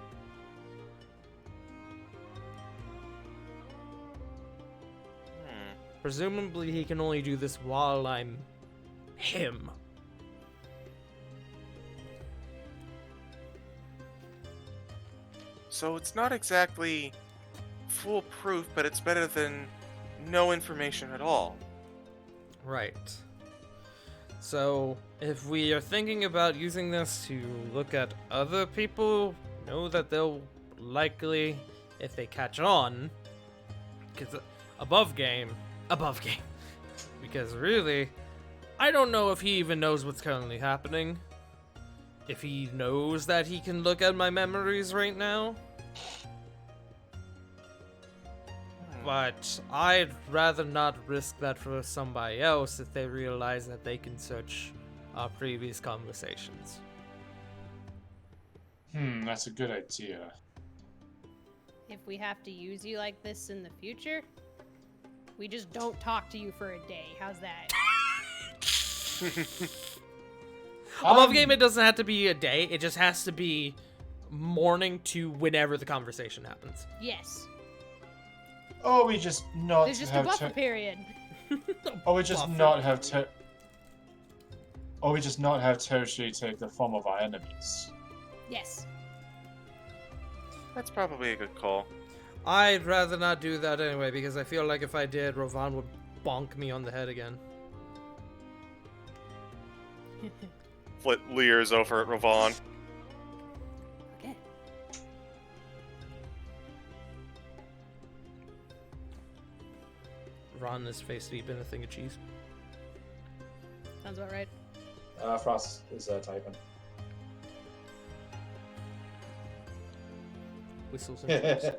Presumably he can only do this while I'm him. So it's not exactly foolproof, but it's better than no information at all. Right. So, if we are thinking about using this to look at other people, know that they'll likely, if they catch on, because above game. Because really, I don't know if he even knows what's currently happening. If he knows that he can look at my memories right now. But I'd rather not risk that for somebody else if they realize that they can search our previous conversations. That's a good idea. If we have to use you like this in the future, we just don't talk to you for a day. How's that? Above game, it doesn't have to be a day. It just has to be morning to whenever the conversation happens. Yes. Or we just not There's just a have buffer period. Or we just not have Or we just not have Toshi take the form of our enemies. Yes. That's probably a good call. I'd rather not do that anyway, because I feel like if I did, Rovan would bonk me on the head again. Flit leers over at Ravon. Okay. Ron is face deep in a thing of cheese. Sounds about right. Frost is typing. Whistles and cheese.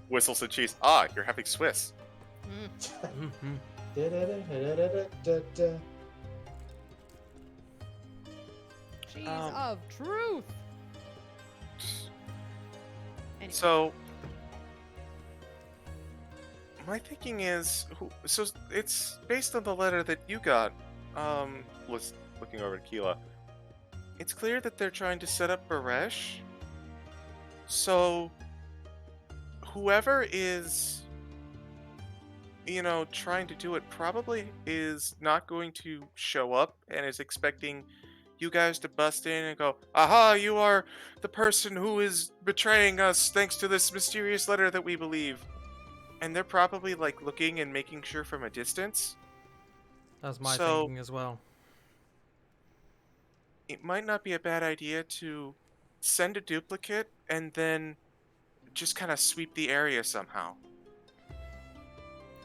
Whistles and cheese. Ah, you're having Swiss. Mhm. Cheese of truth. Anyway. So, my thinking is, so it's based on the letter that you got. Looking over to Keela. It's clear that they're trying to set up Baresh. So, whoever is, trying to do it probably is not going to show up and is expecting you guys to bust in and go, aha, you are the person who is betraying us thanks to this mysterious letter that we believe. And they're probably looking and making sure from a distance. That's my So- thinking as well. It might not be a bad idea to send a duplicate and then just kind of sweep the area somehow.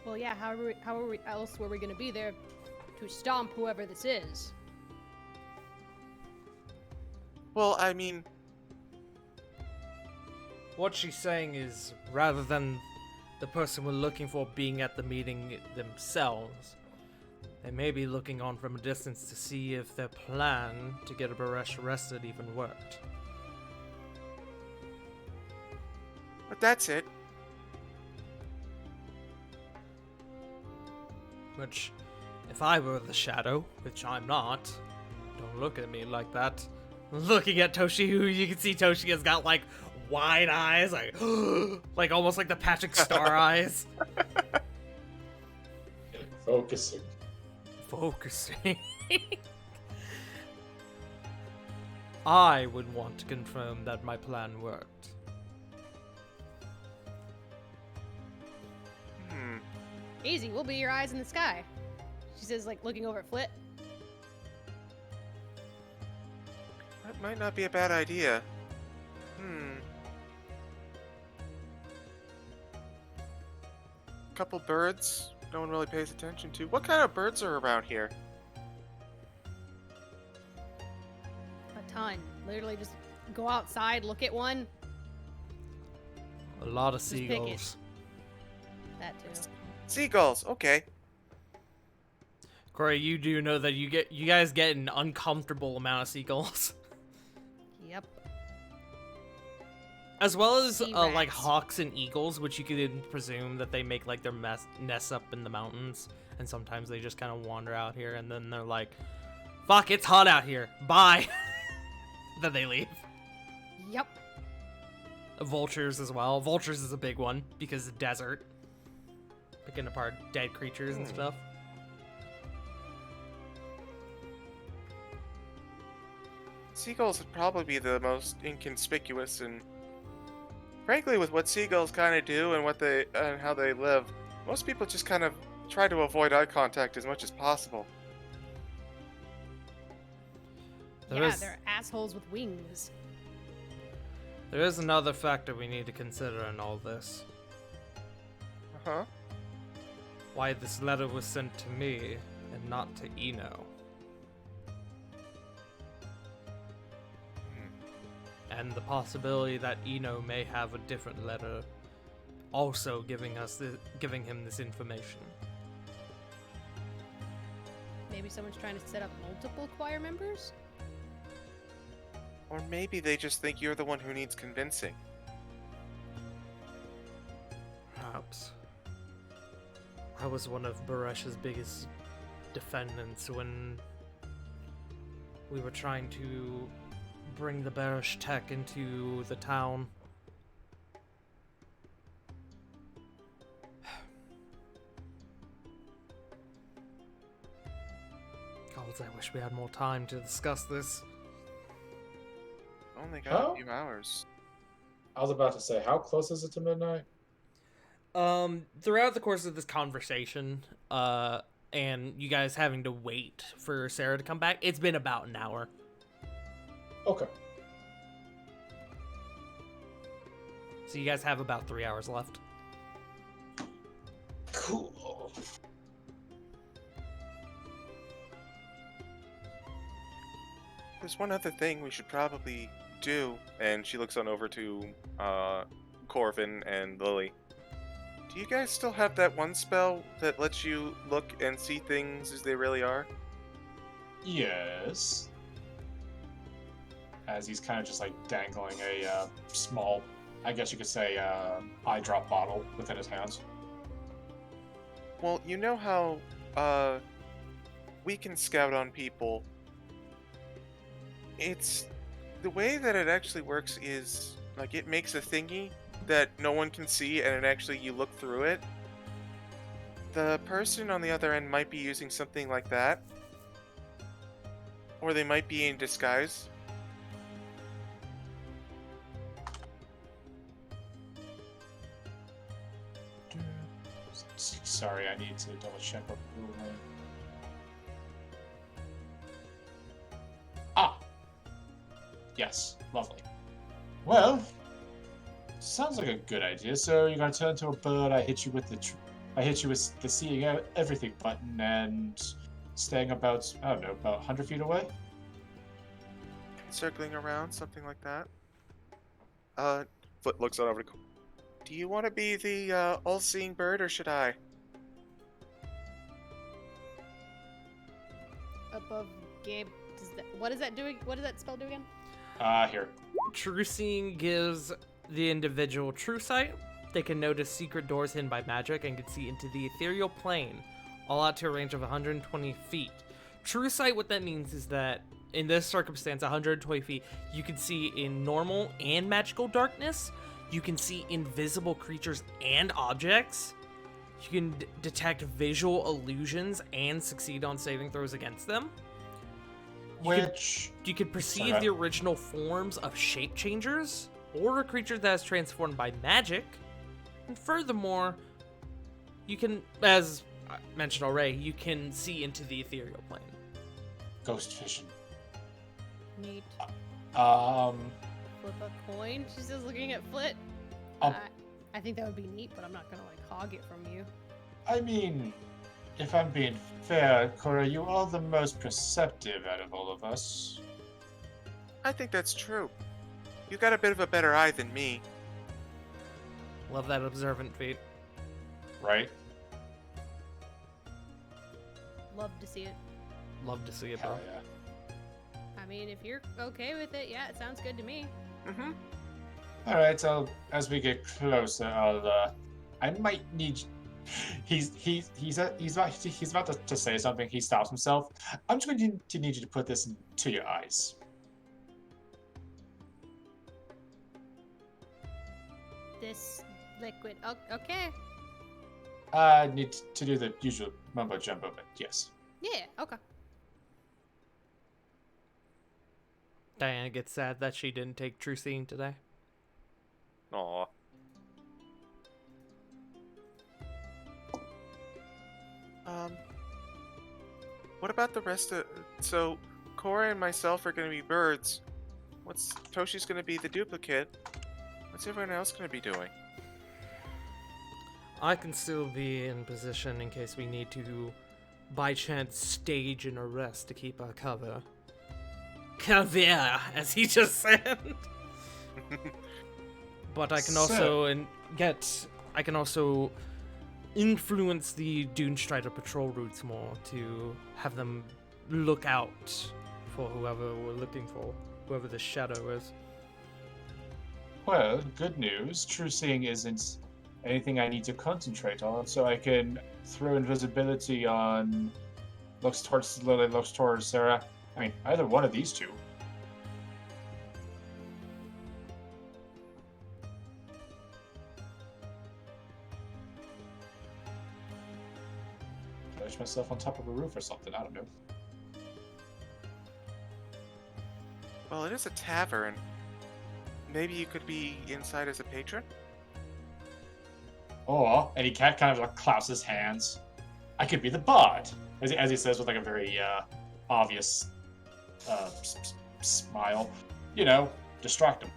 Well, yeah. How else were we gonna be there to stomp whoever this is? Well, I mean, What she's saying is, rather than the person we're looking for being at the meeting themselves, they may be looking on from a distance to see if their plan to get Baresh arrested even worked. but that's it. Which, if I were the Shadow, which I'm not, don't look at me like that. Looking at Toshi, who you can see Toshi has got wide eyes, like almost like the Patrick Star eyes. Focusing. Focusing. I would want to confirm that my plan worked. Easy. We'll be your eyes in the sky. She says, looking over at Flit. That might not be a bad idea. couple birds no one really pays attention to. What kind of birds are around here? A ton. Literally just go outside, look at one. A lot of Just pick it. seagulls. That too. Seagulls, okay. Corey, you do know that you guys get an uncomfortable amount of seagulls. Yep. As well as Sea like rats. hawks and eagles, which you could presume that they make like their nests up in the mountains, and sometimes they just kind of wander out here, and then they're like, "Fuck, it's hot out here. Bye." Then they leave. Yep. Vultures as well. Vultures is a big one because the desert, picking apart dead creatures and stuff. Seagulls would probably be the most inconspicuous, and frankly, with what seagulls kind of do and what they and how they live, most people just kind of try to avoid eye contact as much as possible. Yeah, they're assholes with wings. There is another factor we need to consider in all this. Uh-huh. Why this letter was sent to me and not to Eno. And the possibility that Eno may have a different letter also giving him this information. Maybe someone's trying to set up multiple choir members? Or maybe they just think you're the one who needs convincing. Perhaps. I was one of Baresh's biggest defendants when we were trying to bring the Barish tech into the town. God, I wish we had more time to discuss this. Only got Oh. a few hours. I was about to say, how close is it to midnight? Throughout the course of this conversation, and you guys having to wait for Sarah to come back, it's been about an hour. Okay. So you guys have about 3 hours left. Cool. There's one other thing we should probably do, and she looks on over to Corvin and Lily. Do you guys still have that one spell that lets you look and see things as they really are? Yes. As he's kind of just like dangling a small, I guess you could say, eye drop bottle within his hands. Well, you know how we can scout on people. It's the way that it actually works is like it makes a thingy that no one can see, and it actually you look through it. The person on the other end might be using something like that, or they might be in disguise. Sorry, I need to double check what ruling. Ah! Yes, lovely. Well, sounds like a good idea. So you're gonna turn into a bird. I hit you with the seeing everything button and staying about, I don't know, about 100 feet away. Circling around, something like that. Foot looks on over to. Do you want to be the all-seeing bird, or should I? Above Gabe. What is that doing? What does that spell do again? Here. True Seeing gives the individual true sight. They can notice secret doors hidden by magic and can see into the ethereal plane, all out to a range of 120 feet. True sight, what that means is that in this circumstance, 120 feet, you can see in normal and magical darkness. You can see invisible creatures and objects. You can detect visual illusions and succeed on saving throws against them. You could perceive Sorry. the original forms of shape changers or a creature that is transformed by magic. And furthermore, you can, as I mentioned already, you can see into the ethereal plane. Ghost vision. Neat. Um, Flip a coin. She's just looking at Flit. Um, I think that would be neat, but I'm not gonna like hog it from you. I mean, if I'm being fair, Cora, you are the most perceptive out of all of us. I think that's true. You got a bit of a better eye than me. Love that observant feat. Right? Love to see it. Love to see it, bro. Hell yeah. I mean, if you're okay with it, yeah, it sounds good to me. Mm-hmm. Alright, as we get closer, I might need... He's about to say something. He stops himself. I'm just going to need you to put this into your eyes. This liquid. Oh, okay. I need to do the usual mumbo jumbo, but yes. Yeah, okay. Diana gets sad that she didn't take True Seeing today. Aw. What about the rest of... So, Cora and myself are going to be birds. Toshi's going to be the duplicate. What's everyone else going to be doing? I can still be in position in case we need to, by chance, stage an arrest to keep our cover. Cover, as he just said. But I can also I can also influence the Dune Strider patrol routes more to have them look out for whoever we're looking for, whoever the shadow is. Well, good news. True Seeing isn't anything I need to concentrate on, so I can throw invisibility on... looks towards Lily, looks towards Sarah. I mean, either one of these two. Place myself on top of a roof or something, I don't know. Well, it is a tavern. Maybe you could be inside as a patron? Oh, and he kind of like claps his hands. I could be the bard, as he says with like a very obvious smile. You know, distract him.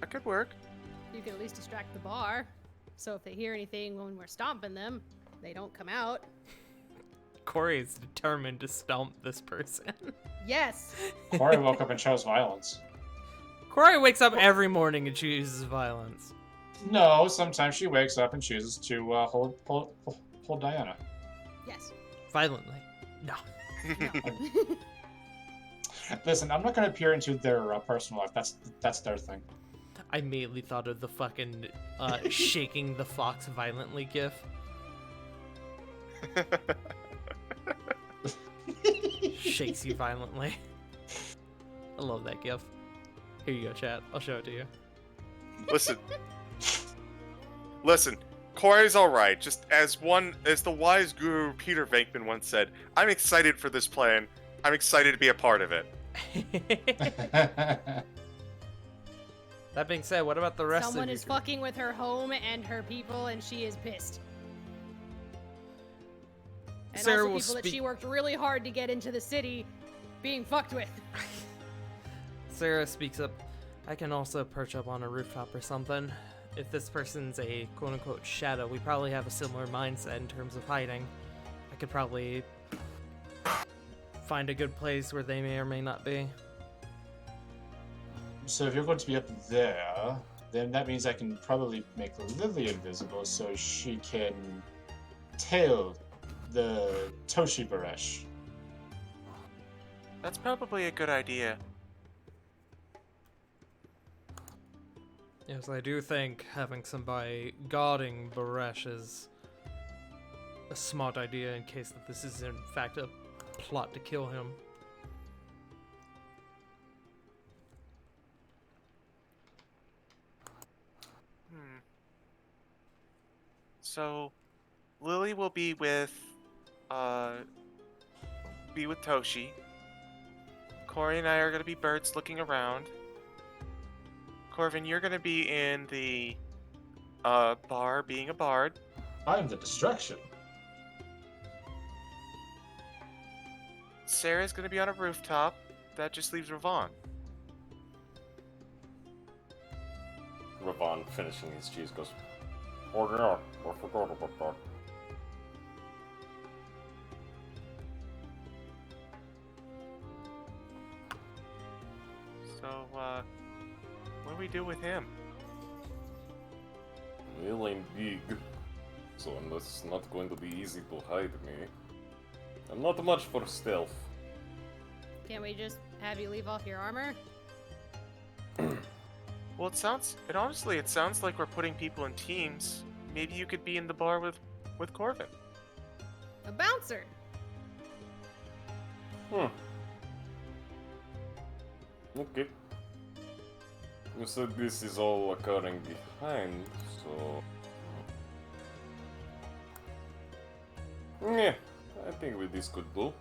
That could work. You can at least distract the bar. So if they hear anything when we're stomping them, they don't come out. Corey is determined to stomp this person. Yes. Corey woke up and chose violence. Corey wakes up every morning and chooses violence. No, sometimes she wakes up and chooses to hold Diana. Yes. Violently. No. Listen, I'm not going to peer into their personal life. That's their thing. I immediately thought of the fucking shaking the fox violently gif. Shakes you violently. I love that gif. Here you go, chat. I'll show it to you. Listen. Corey's alright. Just as the wise guru Peter Venkman once said, I'm excited for this plan. I'm excited to be a part of it. That being said, what about the rest Someone of you? is fucking with her home and her people, and she is pissed. And Sarah also will people that she worked really hard to get into the city being fucked with. Sarah speaks up. I can also perch up on a rooftop or something. If this person's a quote-unquote shadow, we probably have a similar mindset in terms of hiding. I could probably find a good place where they may or may not be. So if you're going to be up there, then that means I can probably make Lily invisible so she can tail the Toshi Baresh. That's probably a good idea. Yes, I do think having somebody guarding Baresh is a smart idea in case that this is in fact a plot to kill him. So, Lily will be with Toshi. Corey and I are gonna be birds looking around. Corvin, you're gonna be in the bar being a bard. I'm the distraction. Sarah's gonna be on a rooftop. That just leaves Ravon. Ravon, finishing his cheese, goes, "Oh yeah, I forgot about that." So, what do we do with him? Well, I'm big, so unless it's not going to be easy to hide me, I'm not much for stealth. Can't we just have you leave off your armor? Well, it sounds like we're putting people in teams. Maybe you could be in the bar with Corvin. A bouncer. Okay. You said this is all occurring behind, so... Yeah, I think with this could do.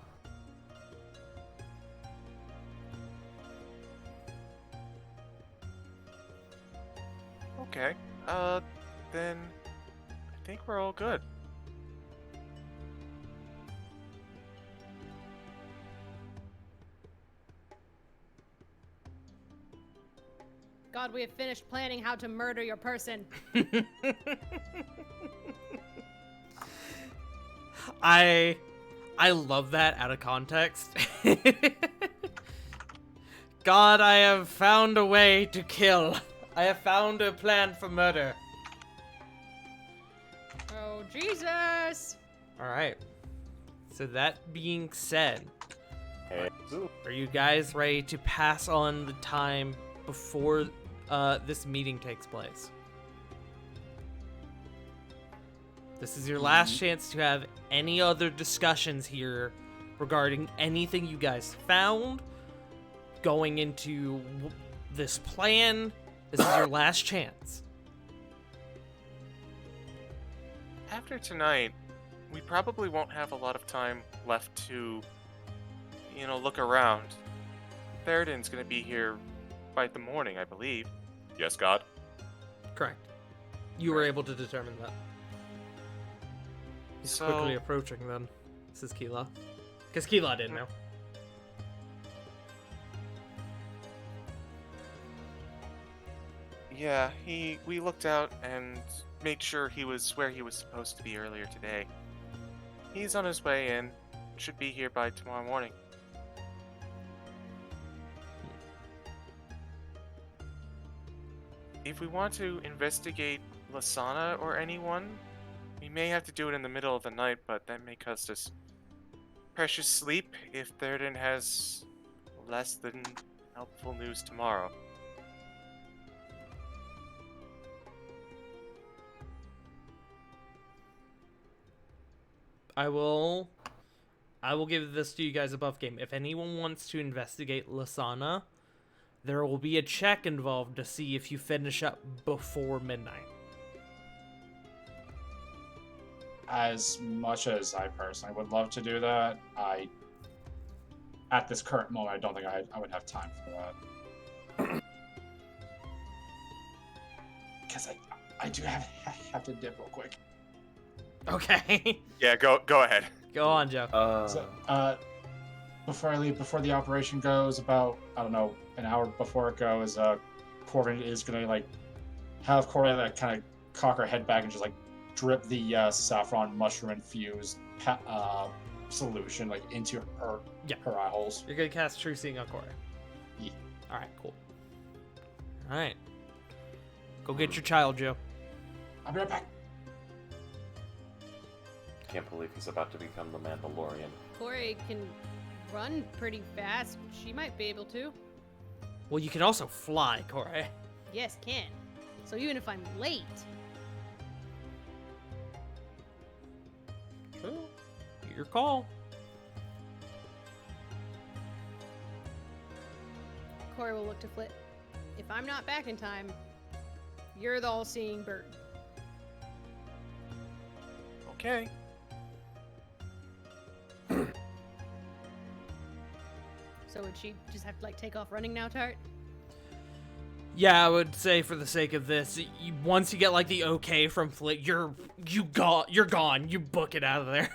Okay. Then I think we're all good. God, we have finished planning how to murder your person. I love that out of context. God, I have found a way to kill. I have found a plan for murder. Oh, Jesus! Alright. So that being said, Hey, are you guys ready to pass on the time before this meeting takes place? This is your last chance to have any other discussions here regarding anything you guys found going into this plan. This is your last chance. After tonight, we probably won't have a lot of time left to, look around. Theridon's gonna be here by the morning, I believe. Yes, God? Correct. You were able to determine that. He's So- quickly approaching then. This is Keela. Because Keela didn't know. Yeah, we looked out and made sure he was where he was supposed to be earlier today. He's on his way in. Should be here by tomorrow morning. If we want to investigate Lasana or anyone, we may have to do it in the middle of the night, but that may cost us precious sleep if Theridon has less than helpful news tomorrow. I will give this to you guys above game. If anyone wants to investigate Lasana, there will be a check involved to see if you finish up before midnight. As much as I personally would love to do that, at this current moment, I don't think I would have time for that. Because I do have to dip real quick. Okay. Yeah, go ahead. Go on, Joe. So, before I leave, before the operation goes, about, I don't know, an hour before it goes, Corbin is gonna have Corey kind of cock her head back and just drip the saffron mushroom infused solution into her eye holes. You're gonna cast True Seeing on Corey. Yeah. Alright, cool. Alright. Go get your child, Joe. I'll be right back. Can't believe he's about to become the Mandalorian. Corey can run pretty fast. She might be able to. Well, you can also fly, Corey. Yes, can. So even if I'm late, True. Your call. Corey will look to Flit. If I'm not back in time, you're the all-seeing bird. Okay. So would she just have to take off running now, Tart? Yeah, I would say for the sake of this, once you get the okay from Flit, you're gone. You book it out of there.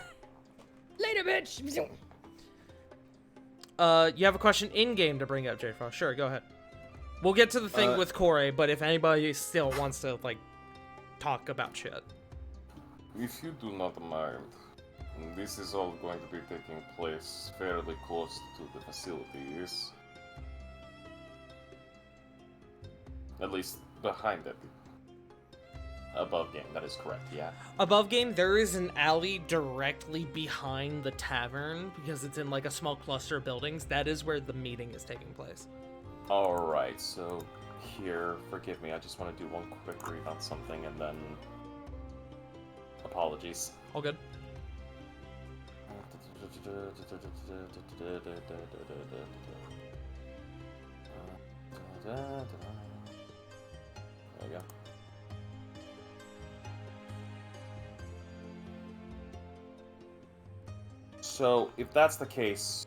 Later, bitch. You have a question in game to bring up, J Frost. Sure, go ahead. We'll get to the thing Uh, with Corey, but if anybody still wants to, like, talk about shit. If you do not mind, this is all going to be taking place fairly close to the facilities. At least behind it. Above game, that is correct, yeah. Above game, there is an alley directly behind the tavern, because it's in, like, a small cluster of buildings. That is where the meeting is taking place. Alright, so here, forgive me, I just want to do one quick read on something and then... Apologies. All good. There we go. So, if that's the case,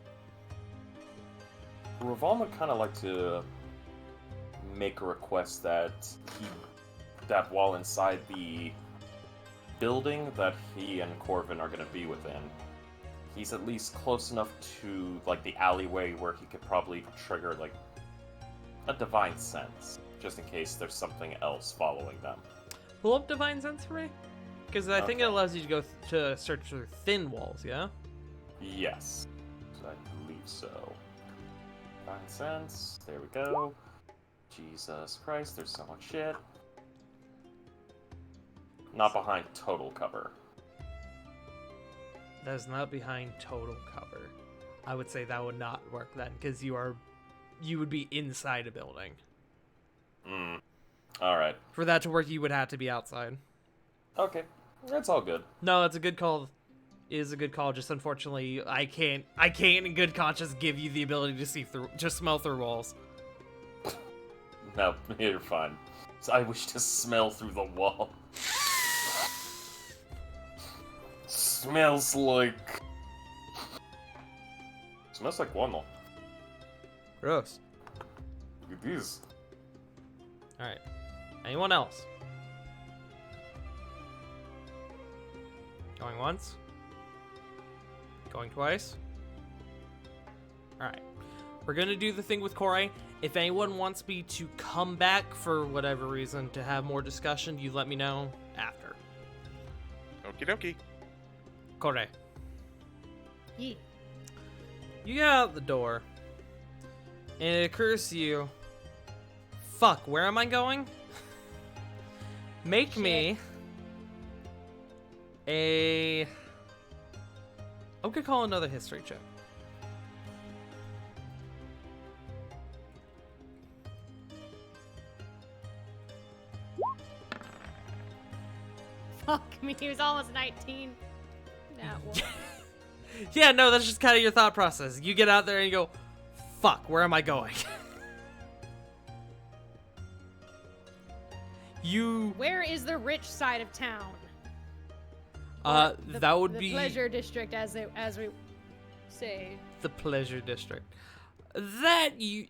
Raval would kind of like to make a request that while inside the building that he and Corvin are going to be within, he's at least close enough to, like, the alleyway where he could probably trigger, like, a divine sense, just in case there's something else following them. Pull up Divine Sense for me? Because I think it Okay. allows you to go to search for thin walls, yeah? Yes, I believe so. Divine sense, there we go. Jesus Christ, there's so much shit. Not behind total cover. That is not behind total cover. I would say that would not work then, because you would be inside a building. Alright. For that to work, you would have to be outside. Okay, that's all good. No, that's a good call. It is a good call. Just unfortunately, I can't in good conscience give you the ability to see through, just smell through walls. No, you're fine. So I wish to smell through the wall. Smells like guano. Gross. It is. All right. Anyone else? Going once? Going twice? Alright. We're gonna do the thing with Corey. If anyone wants me to come back for whatever reason to have more discussion, you let me know after. Okie dokie. Corey, Yeah. you get out the door, and it occurs to you, fuck, where am I going? Make me a... I'm gonna call another history check. Fuck me, he was almost 19. That one. Yeah, no, that's just kind of your thought process. You get out there and you go, fuck, where am I going? Where is the rich side of town? That would the be pleasure district, as we say. the pleasure district. That you...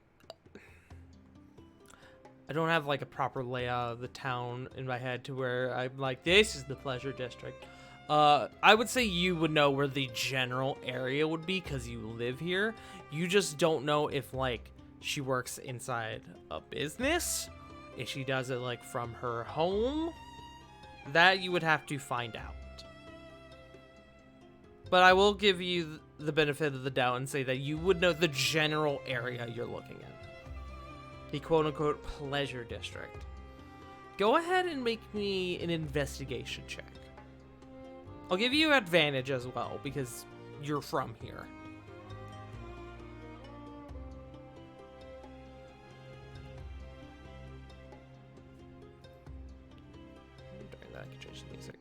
I don't have like a proper layout of the town in my head to where I'm like, this is the pleasure district. I would say you would know where the general area would be because you live here. You just don't know if like she works inside a business, if she does it like from her home. That you would have to find out. But I will give you the benefit of the doubt and say that you would know the general area you're looking at. The quote-unquote pleasure district. Go ahead and make me an investigation check. I'll give you advantage as well, because you're from here. During that, I can change the music.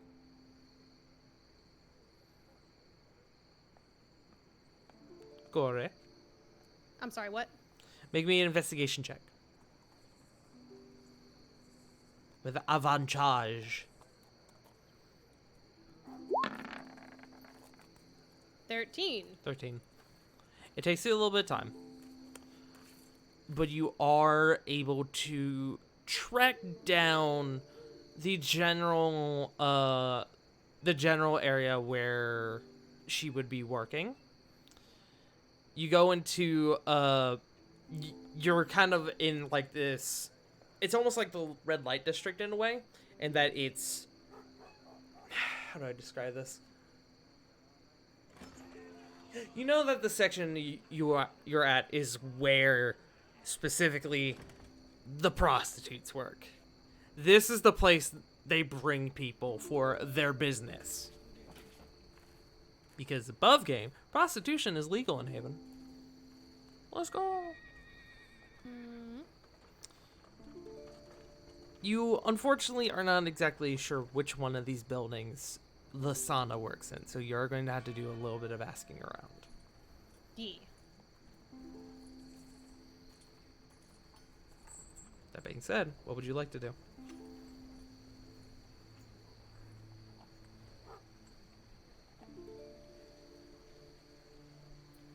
Gore. I'm sorry, what? Make me an investigation check. With avantage. 13. 13. It takes you a little bit of time. But you are able to track down the general area where she would be working. You go into you're kind of in like this. It's almost like the red light district in a way, and that it's. How do I describe this? You know that the section you're at is where specifically the prostitutes work. This is the place they bring people for their business. Because above game, prostitution is legal in Haven. Let's go. You unfortunately are not exactly sure which one of these buildings Lasana works in, so you're going to have to do a little bit of asking around. D. That being said, what would you like to do?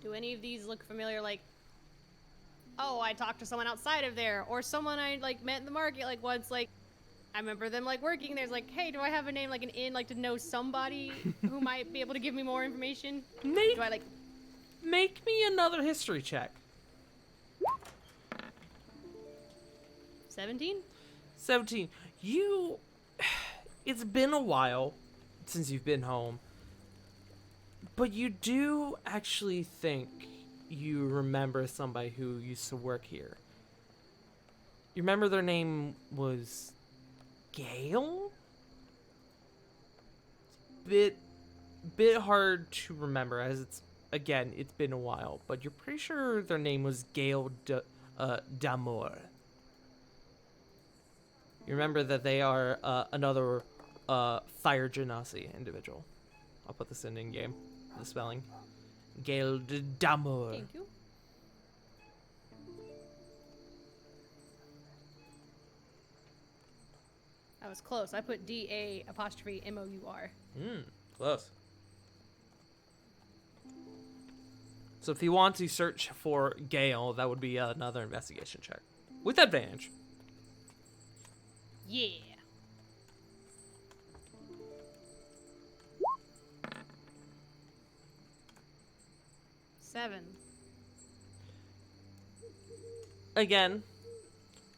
Do any of these look familiar? Like, oh, I talked to someone outside of there, or someone I like met in the market like once. Like, I remember them like working. There's like, hey, do I have a name like an inn, like to know somebody who might be able to give me more information? Make, Do I like? make me another history check. 17? 17. You. It's been a while since you've been home, but you do actually think you remember somebody who used to work here. You remember their name was Gale? Bit hard to remember as it's been a while, but you're pretty sure their name was Gale Damour. You remember that they are another Fire Genasi individual. I'll put this in game, the spelling. Gale Damour. Thank you. I was close. I put DA''Mour. Close. So if you want to search for Gale, that would be another investigation check. With advantage. Yeah. Seven. Again,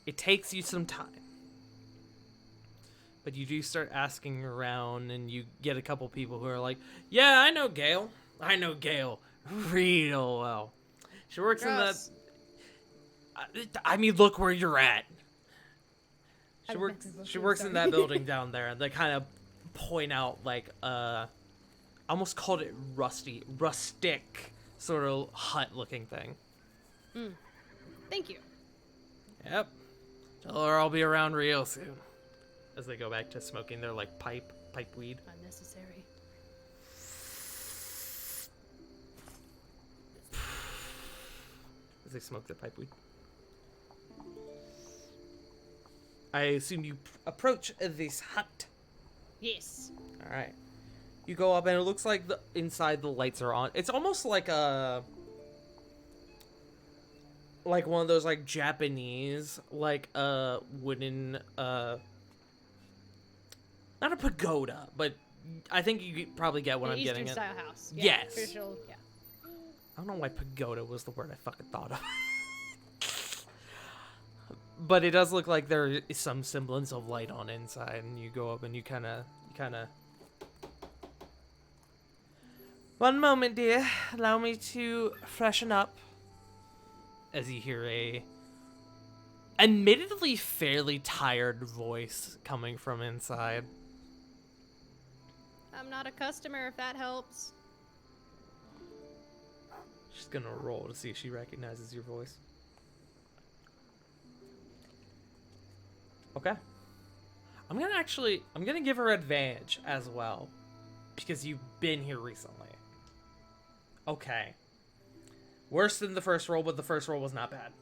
it takes you some time. But you do start asking around, and you get a couple people who are like, yeah, I know Gale. I know Gale real well. She works Gross. in the... I mean, look where you're at. I She don't works. think so, She I'm works in sorry. that building down there, and they kind of point out like I almost called it rustic sort of hut-looking thing. Thank you. Yep. Tell her I'll be around real soon. As they go back to smoking their like pipe weed. Unnecessary. As they smoke their pipe weed. I assume you approach this hut. Yes. All right. You go up, and it looks like the inside the lights are on. It's almost like one of those like Japanese like wooden not a pagoda, but I think you probably get what An I'm getting Eastern at. style house. Yeah, Yes. Traditional. Yeah. I don't know why pagoda was the word I fucking thought of. But it does look like there is some semblance of light on inside, and you go up and you kind of. One moment, dear. Allow me to freshen up. As you hear a admittedly fairly tired voice coming from inside. I'm not a customer, if that helps. She's gonna roll to see if she recognizes your voice. Okay. I'm gonna give her advantage as well. Because you've been here recently. Okay. Worse than the first roll, but the first roll was not bad.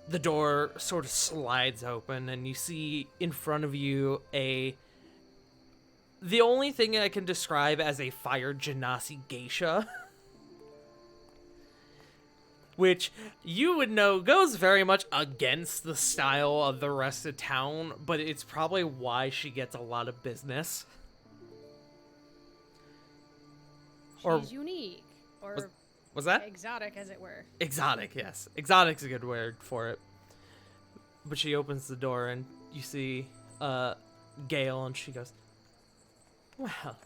The door sort of slides open, and you see in front of you the only thing I can describe as a Fire Genasi geisha. Which you would know goes very much against the style of the rest of town, but it's probably why she gets a lot of business. She's Or- unique. Or was- Was that? Exotic, as it were. Exotic, yes. Exotic's a good word for it. But she opens the door and you see Gale, and she goes, "Well,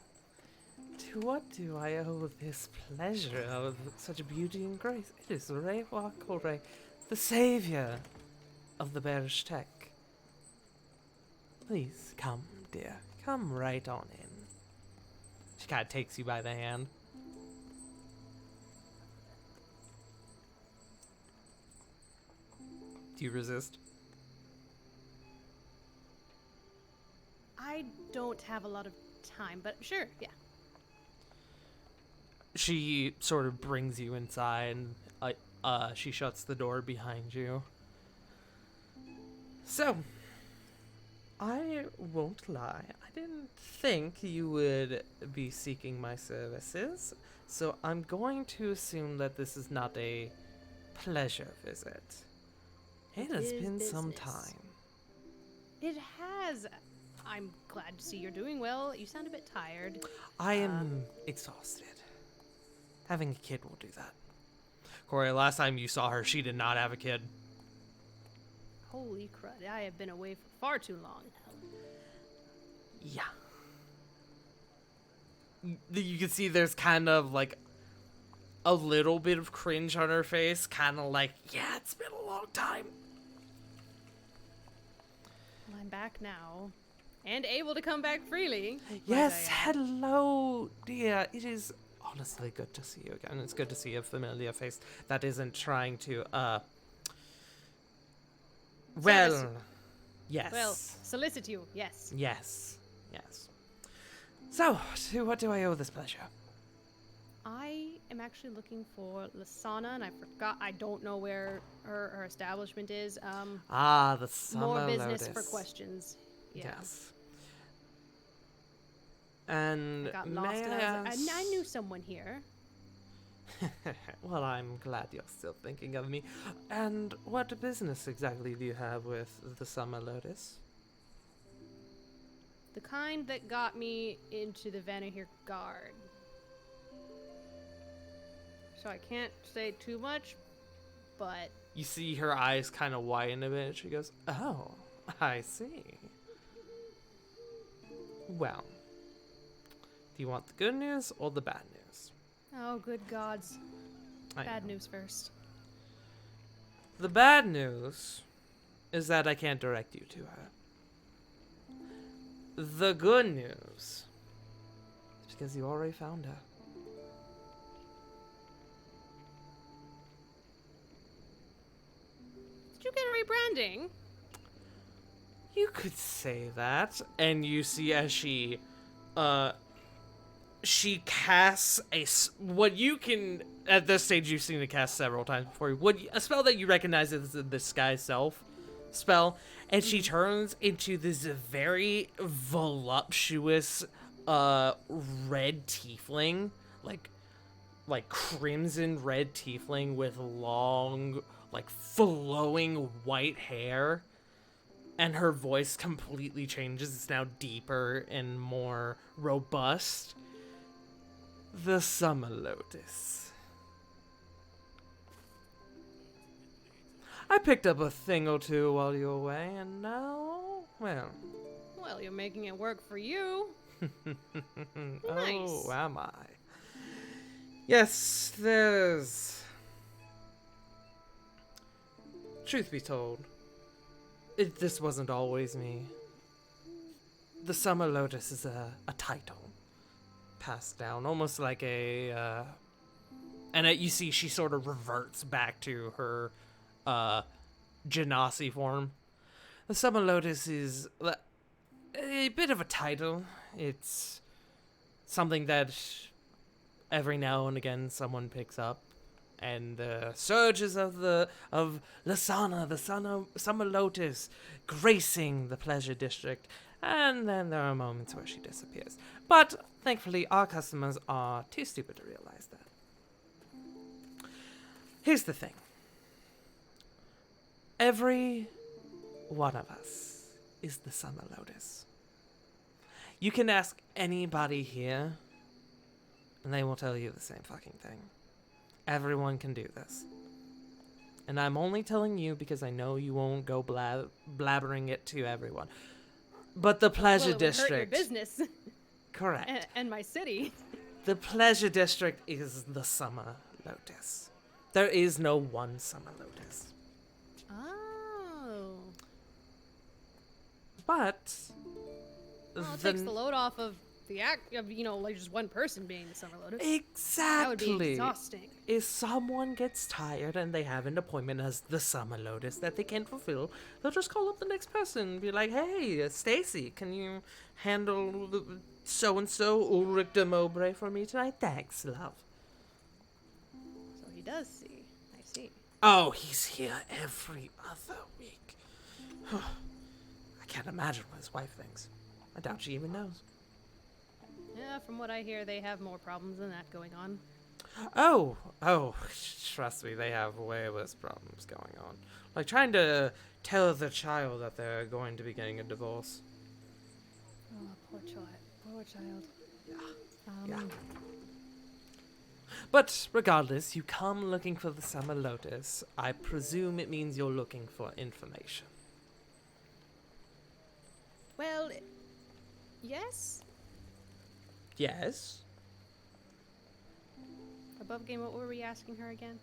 to what do I owe this pleasure of such beauty and grace? It is Ray Wakore, the savior of the Bearish Tech. Please come, dear. Come right on in." She kind of takes you by the hand. Do you resist? I don't have a lot of time, but sure, yeah. She sort of brings you inside, and she shuts the door behind you. So, I won't lie, I didn't think you would be seeking my services, so I'm going to assume that this is not a pleasure visit. It has is been some business. time. It has. I'm glad to see you're doing well. You sound a bit tired. I am exhausted. Having a kid will do that. Corey, last time you saw her, she did not have a kid. Holy crud, I have been away for far too long. Yeah. You can see there's kind of like a little bit of cringe on her face, kind of like, yeah, it's been a long time. Well, I'm back now. And able to come back freely. Yes, might I add. hello, dear. It is honestly good to see you again. It's good to see a familiar face that isn't trying to, well, Service. yes. Well, solicit you, yes. Yes, yes. So, to what do I owe this pleasure? I am actually looking for Lasana, and I don't know where her establishment is. The summer More business lotus. for questions. Yeah. Yes. And I got may lost and I I knew someone here. Well, I'm glad you're still thinking of me. And what business exactly do you have with the Summer Lotus? The kind that got me into the Vanahir Guard. So I can't say too much, but You see her eyes kind of widen a bit. She goes, "Oh, I see. Well, do you want the good news or the bad news?" oh, good gods. I Bad know. news first. The bad news is that I can't direct you to her. The good news is because you already found her. Did you get a rebranding? You could say that. And you see as she casts what you can, at this stage you've seen it cast several times before. A spell that you recognize as the Disguise Self spell, and she turns into this very voluptuous red tiefling, like crimson red tiefling with long, like flowing white hair. And her voice completely changes. It's now deeper and more robust. The Summer Lotus. I picked up a thing or two while you were away, and now, well. Well, you're making it work for you. Oh, Nice. am I? Yes, there's. Truth be told, this wasn't always me. The Summer Lotus is a title passed down, almost like a. You see she sort of reverts back to her Genasi form. The Summer Lotus is a bit of a title. It's something that every now and again someone picks up. And the surges of Lasana, the Summer Lotus, gracing the Pleasure District, and then there are moments where she disappears. But thankfully, our customers are too stupid to realize that. Here's the thing. Every one of us is the Summer Lotus. You can ask anybody here, and they will tell you the same fucking thing. Everyone can do this. And I'm only telling you because I know you won't go blabbering it to everyone. But the Pleasure Well, it would hurt your District... business Correct. and my city. The Pleasure District is the Summer Lotus. There is no one Summer Lotus. Oh. But... Well, it takes the load off of the act of, like just one person being the Summer Lotus. Exactly. That would be exhausting. If someone gets tired and they have an appointment as the Summer Lotus that they can't fulfill, they'll just call up the next person and be like, hey, Stacy, can you handle the so-and-so Ulrich de Mowbray for me tonight? Thanks, love. So he does see. I see. Oh, he's here every other week. I can't imagine what his wife thinks. I doubt she even knows. Yeah, from what I hear, they have more problems than that going on. Oh, trust me, they have way worse problems going on. Like trying to tell the child that they're going to be getting a divorce. Oh, poor child. Poor child. Yeah. But regardless, you come looking for the Summer Lotus. I presume it means you're looking for information. Well, yes. Yes? Above game, what were we asking her again?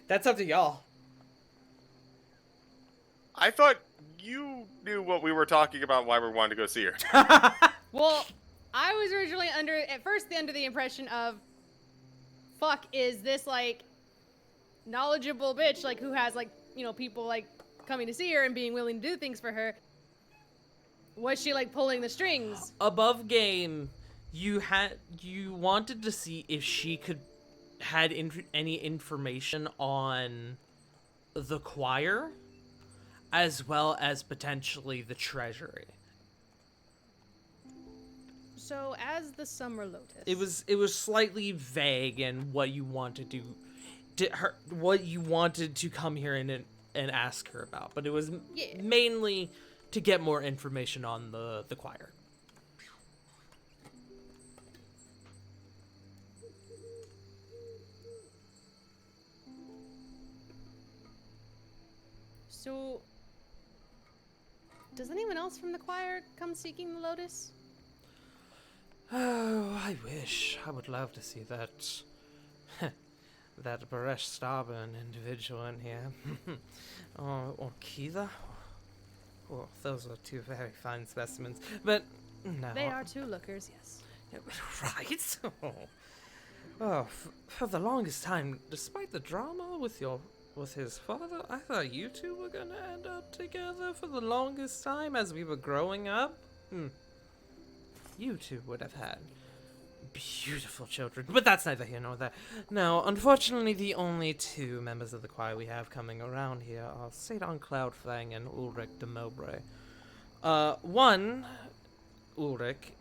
That's up to y'all. I thought you knew what we were talking about, why we wanted to go see her. Well, I was originally under the impression of, fuck, is this like knowledgeable bitch like who has like people like coming to see her and being willing to do things for her? Was she like pulling the strings? Above game, you wanted to see if she had any information on the choir, as well as potentially the treasury. So as the Summer Lotus, It was slightly vague in what you wanted to come here and ask her about, but it was mainly to get more information on the choir. So, does anyone else from the choir come seeking the Lotus? Oh, I wish. I would love to see that. That Baresh Starburn individual in here. or Kiva. Oh, those are two very fine specimens. But, no. They are two lookers, yes. Right? Oh, for the longest time, despite the drama with his father, I thought you two were gonna end up together for the longest time as we were growing up. You two would have had beautiful children, but that's neither here nor there. Now, unfortunately, the only two members of the choir we have coming around here are Sadon Cloudfang and Ulrich de Mowbray. One, Ulrich,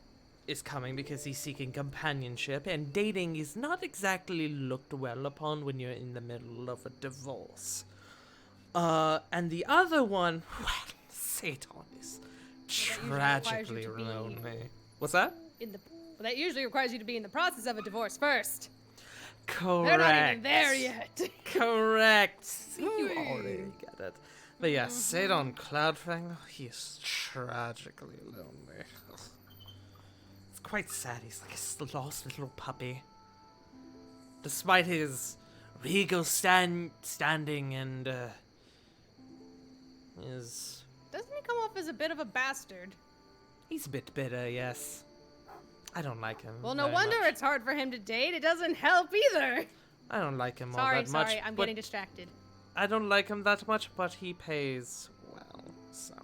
is coming because he's seeking companionship, and dating is not exactly looked well upon when you're in the middle of a divorce. And the other one, well, Sadon is tragically lonely. What's that? That usually requires you to be in the process of a divorce first. Correct. They're not even there yet. Correct. See, you already get it. But yes, Sadon Cloudfang, he is tragically lonely. It's quite sad. He's like a lost little puppy. Despite his regal standing and his... Doesn't he come off as a bit of a bastard? He's a bit bitter, yes. I don't like him. Well, no very wonder much. it's hard for him to date. It doesn't help either. I don't like him all Sorry, that much. I'm but getting distracted. I don't like him that much, but he pays well, so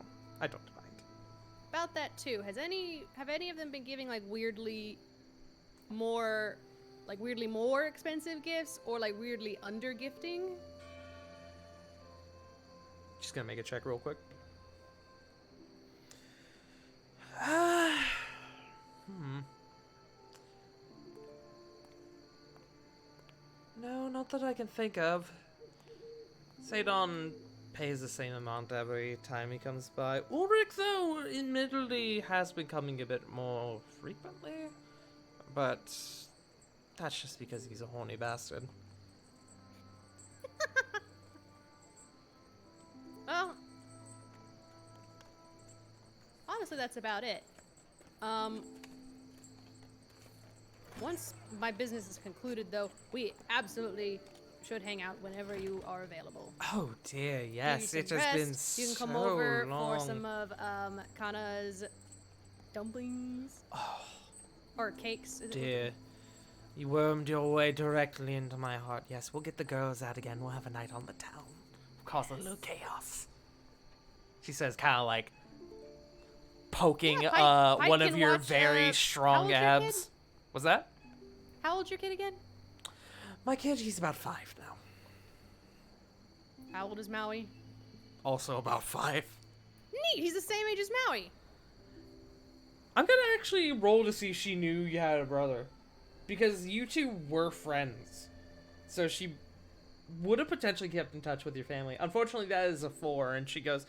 I don't mind. About that too, have any of them been giving like weirdly more expensive gifts or like weirdly under gifting? Just gonna make a check real quick. No, not that I can think of. Sadon pays the same amount every time he comes by. Ulrich, though, admittedly has been coming a bit more frequently. But That's just because he's a horny bastard. Well, honestly, that's about it. Once my business is concluded, though, we absolutely should hang out whenever you are available. Oh dear, Give you yes, some it has been rest. You can so come over long. for some of Kana's dumplings or cakes. Is it- Dear, you wormed your way directly into my heart. Yes, we'll get the girls out again. We'll have a night on the town. Cause a little chaos. She says, kind of like poking Yeah, Pike one can of your watch, very how strong old's your kid? abs. What's that? How old's your kid again? My kid, he's about 5 now. How old is Maui? Also about 5. Neat. He's the same age as Maui. I'm gonna actually roll to see if she knew you had a brother. Because you two were friends. So she would have potentially kept in touch with your family. Unfortunately, that is a 4, and she goes,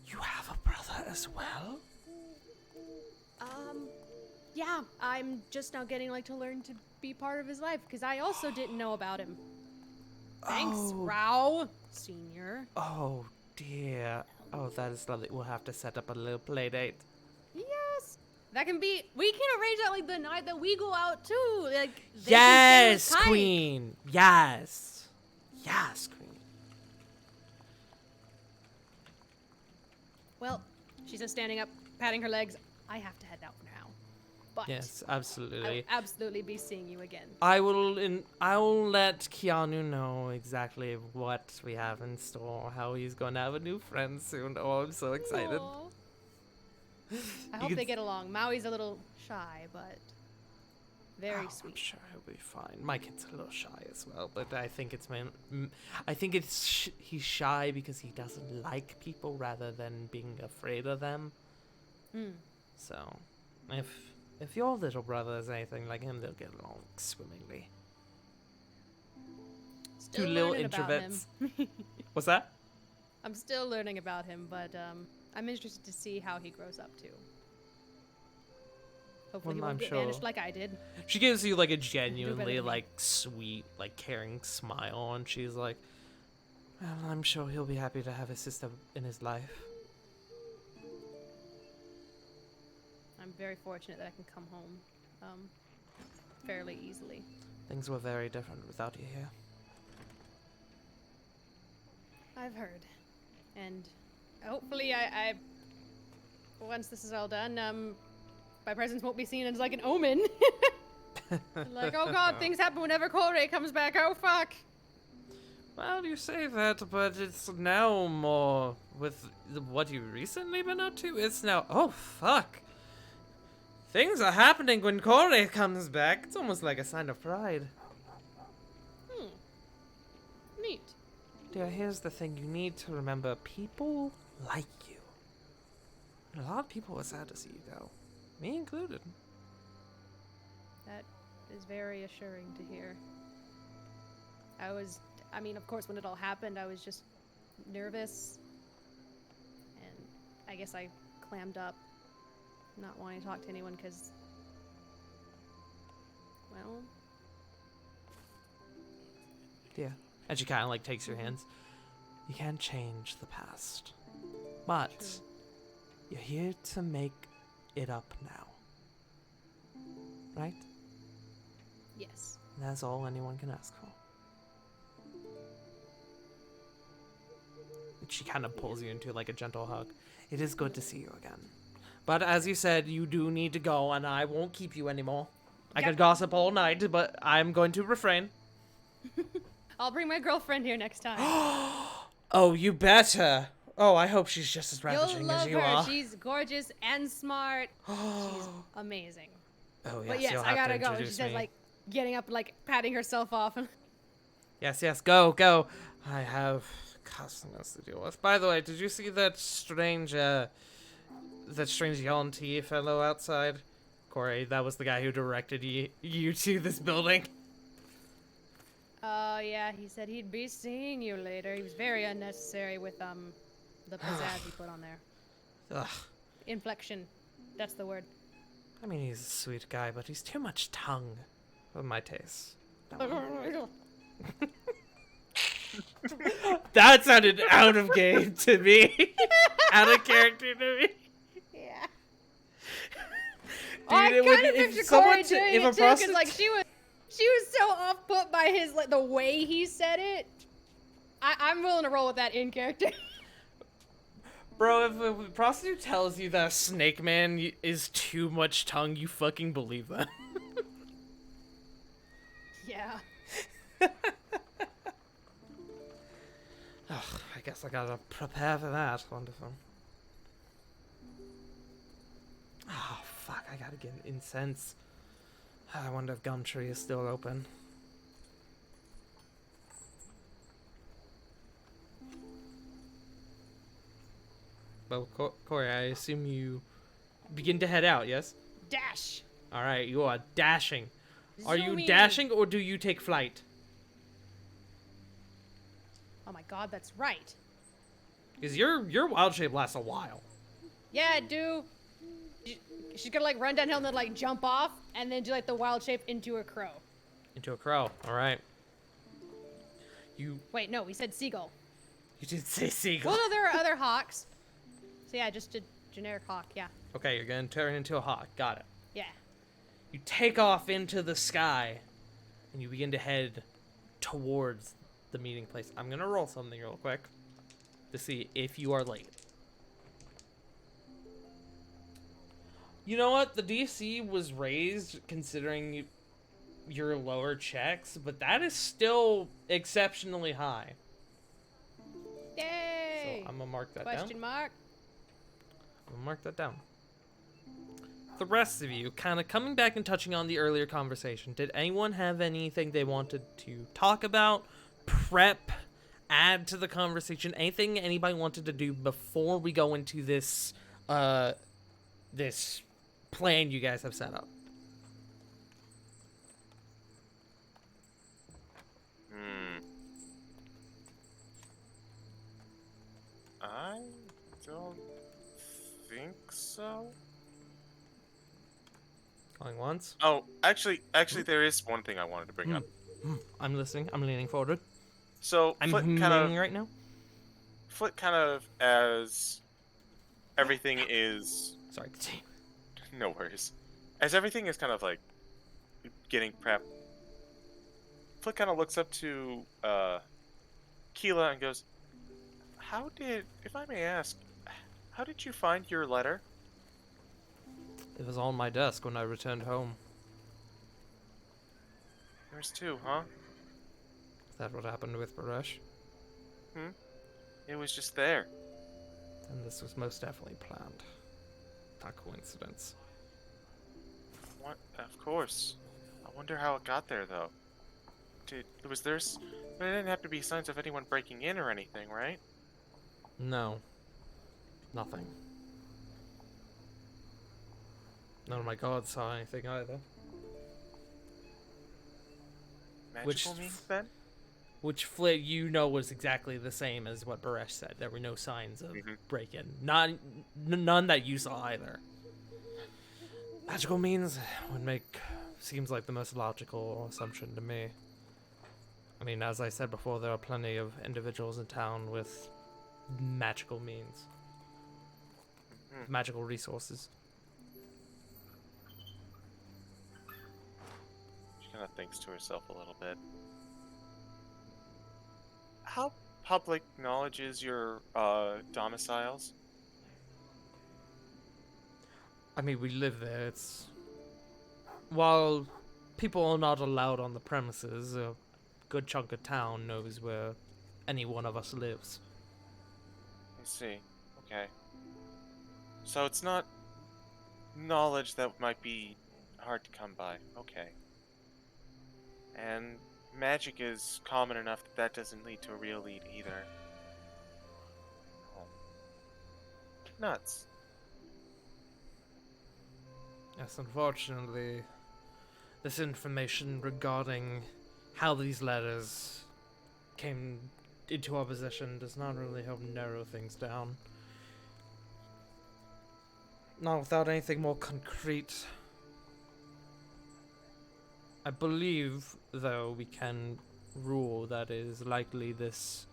"You have a brother as well?" Yeah, I'm just now getting to learn to be part of his life because I also didn't know about him. Thanks, Oh. Rao Senior. Oh, dear. Oh, that is lovely. We'll have to set up a little play date. Yes, that can be. We can arrange that the night that we go out too. They can stay Yes, with Pike. Queen. Yes. Yes, Queen. Well, she's just standing up, patting her legs. I have to head out now, but Yes, I will absolutely. absolutely be seeing you again. I will let Keanu know exactly what we have in store, how he's going to have a new friend soon. Oh, I'm so excited. Aw. I You hope can they get along. Maui's a little shy, but very I'm sweet. sure he'll be fine. My kid's a little shy as well, but I think it's he's shy because he doesn't like people rather than being afraid of them. Hmm. So, if your little brother is anything like him, they'll get along swimmingly. Still Two little learning about him. introverts. What's that? I'm still learning about him, but I'm interested to see how he grows up too. Hopefully he Well, won't I'm get sure. banished like I did. She gives you like a better genuinely than me. like sweet, like caring smile, and she's like, "Well, I'm sure he'll be happy to have his sister in his life." I'm very fortunate that I can come home fairly easily. Things were very different without you here. I've heard. And hopefully I once this is all done, my presence won't be seen as like an omen. Like, oh god, things happen whenever Corey comes back. Oh fuck. Well, you say that, but it's now more with what you've recently been up to. It's now, oh fuck. Things are happening when Corey comes back. It's almost like a sign of pride. Neat. Dear, here's the thing. You need to remember, people like you. And a lot of people are sad to see you go. Me included. That is very assuring to hear. I mean, of course, when it all happened, I was just nervous. And I guess I clammed up, not wanting to talk to anyone because, well, Yeah. And she kind of like takes your hands. You can't change the past. But True. you're here to make it up now. Right? yes. And that's all anyone can ask for. And she kind of pulls you into like a gentle hug. It is good to see you again. But as you said, you do need to go, and I won't keep you anymore. I Yep. could gossip all night, but I'm going to refrain. I'll bring my girlfriend here next time. Oh, you better. Oh, I hope she's just as You'll ravishing love as you her. are. She's gorgeous and smart. She's amazing. Oh, yes, But yes, you'll I have gotta to go. She introduce says, me. like, getting up, like, patting herself off. Yes, go, go. I have customers to deal with. By the way, did you see that strange Yonti fellow outside? Corey, that was the guy who directed you to this building. Oh, yeah, he said he'd be seeing you later. He was very unnecessary with, the pizzazz he put on there. Ugh. Inflection. That's the word. I mean, he's a sweet guy, but he's too much tongue. for my taste. That sounded out of game to me. Out of character to me. Yeah. Dude, I it would, kind of if picture someone Corey doing if it a too, because prostitute, like she was so off put by his like the way he said it. I'm willing to roll with that in character. bro, if a prostitute tells you that Snake Man is too much tongue, you fucking believe that. Yeah. Ugh, I guess I gotta prepare for that. Wonderful. Oh, fuck, I gotta get incense. I wonder if Gumtree is still open. Well, Corey, I assume you begin to head out, yes? Dash. Alright, you are dashing. Are you Zooming. dashing or do you take flight? Oh my god, that's right. Because your wild shape lasts a while. Yeah, I do. She's gonna like run downhill and then like jump off and then do like the wild shape into a crow. Into a crow. Alright. You Wait, no, we said seagull. did say seagull. Well, no, there are other hawks. So yeah, just a generic hawk, yeah. Okay, you're gonna turn into a hawk. Got it. Yeah. You take off into the sky and you begin to head towards the meeting place. I'm gonna roll something real quick to see if you are late. You know what? The DC was raised considering your lower checks, but that is still exceptionally high. Yay! So I'm gonna mark that Question down. mark. I'm gonna mark that down. The rest of you, kind of coming back and touching on the earlier conversation, did anyone have anything they wanted to talk about, prep, add to the conversation? Anything anybody wanted to do before we go into this, this plan you guys have set up? I don't think so. Going once? Oh, actually, there is one thing I wanted to bring up. I'm listening. I'm leaning forward. So, I'm Flit kind leaning of, right now. as everything is, Sorry, continue. no worries, as everything is kind of like getting prepped, Flit kind of looks up to Keela and goes, if I may ask, how did you find your letter? It was on my desk when I returned home. There's two, huh? Is that what happened with Baresh? It was just there. And this was most definitely planned. Not coincidence. What? Of course. I wonder how it got there, though. There didn't have to be signs of anyone breaking in or anything, right? No. Nothing. None of my guards saw anything either. Magical means then? Which Flit, you know, was exactly the same as what Baresh said. There were no signs of break-in. None that you saw either. Magical means seems like the most logical assumption to me. I mean, as I said before, there are plenty of individuals in town with magical means. Magical resources. She kind of thinks to herself a little bit. How public knowledge is your domiciles? I mean, we live there. While people are not allowed on the premises, a good chunk of town knows where any one of us lives. I see. Okay. So it's not knowledge that might be hard to come by. Okay. And magic is common enough that doesn't lead to a real lead either. Oh. Nuts. Yes, unfortunately, this information regarding how these letters came into our possession does not really help narrow things down. Not without anything more concrete. I believe, though, we can rule that it is likely this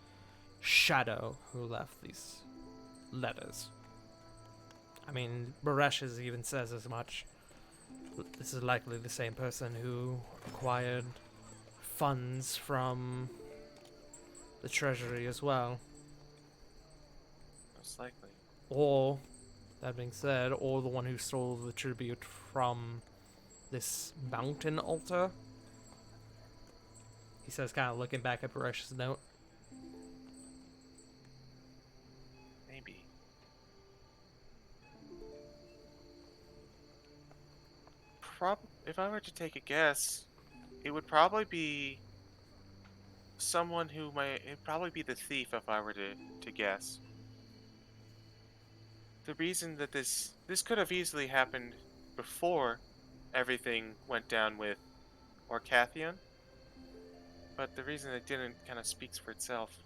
shadow who left these letters. I mean, Baresh even says as much. This is likely the same person who acquired funds from the treasury as well. Most likely. Or, that being said, or the one who stole the tribute from this mountain altar. He says, kind of looking back at Baresh's note. Maybe. If I were to take a guess, it would probably be someone who it'd probably be the thief if I were to guess. The reason that this could have easily happened before everything went down with Orcathian, but the reason it didn't kind of speaks for itself.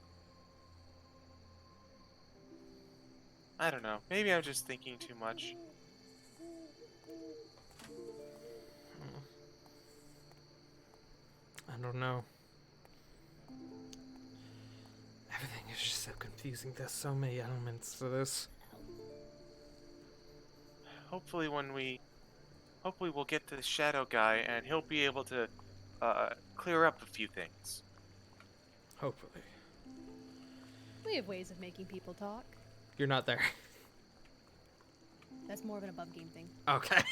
I don't know. Maybe I'm just thinking too much. I don't know. Everything is just so confusing. There's so many elements to this. Hopefully we'll get to the shadow guy and he'll be able to clear up a few things. Hopefully. We have ways of making people talk. You're not there. That's more of an above game thing. Okay.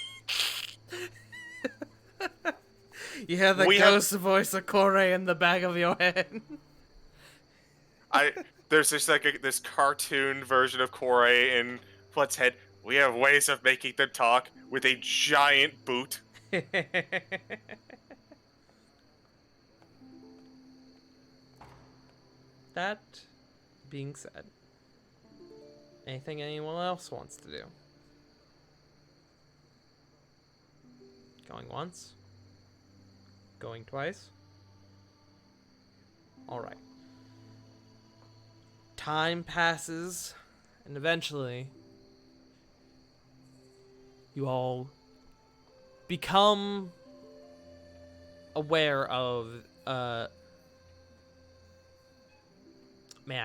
You hear the We ghost voice of Corey in the back of your head. There's just like this cartoon version of Corey in Flood's head. We have ways of making them talk with a giant boot. That being said, anything anyone else wants to do? Going once? Going twice? Alright. Time passes, and eventually, you all become aware of, man,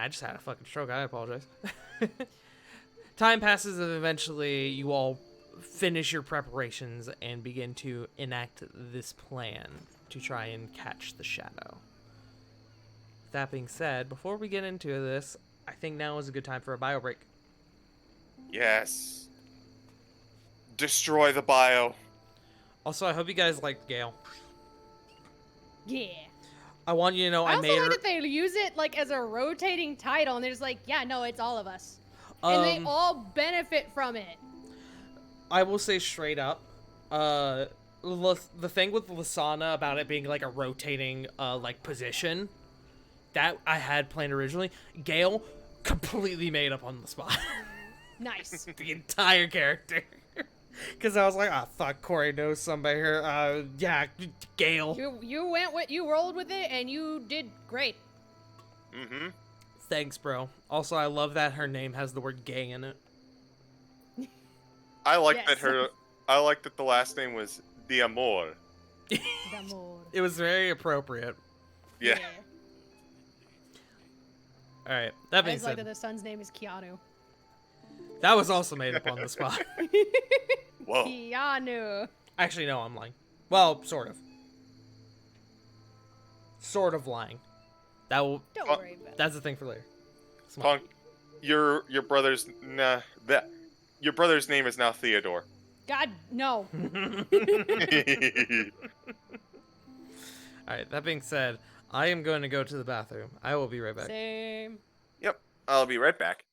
I just had a fucking stroke. I apologize. Time passes, and eventually you all finish your preparations and begin to enact this plan to try and catch the shadow. That being said, before we get into this, I think now is a good time for a bio break. Yes. Destroy the bio. Also, I hope you guys liked Gale. Yeah. I want you to know I also made like her. that they use it like as a rotating title, and they're just like, yeah, no, it's all of us, and they all benefit from it. I will say straight up, the thing with Lasana about it being like a rotating like position that I had planned originally, Gale completely made up on the spot. Nice. The entire character. Because I was like, ah, fuck, Corey knows somebody here. Yeah, Gale. You rolled with it, and you did great. Mm-hmm. Thanks, bro. Also, I love that her name has the word gay in it. I like Yes. I like that the last name was D'Amor. D'amor. It was very appropriate. Yeah. Alright, that I being just like said, that the son's name is Keanu. that was also made up on the spot. Whoa. Keanu. Actually, no, I'm lying. Well, sort of. Sort of lying. Don't worry about it. That's the thing for later. Small. Punk, your brother's your brother's name is now Theodore. God, no. Alright, that being said, I am going to go to the bathroom. I will be right back. Same. Yep, I'll be right back.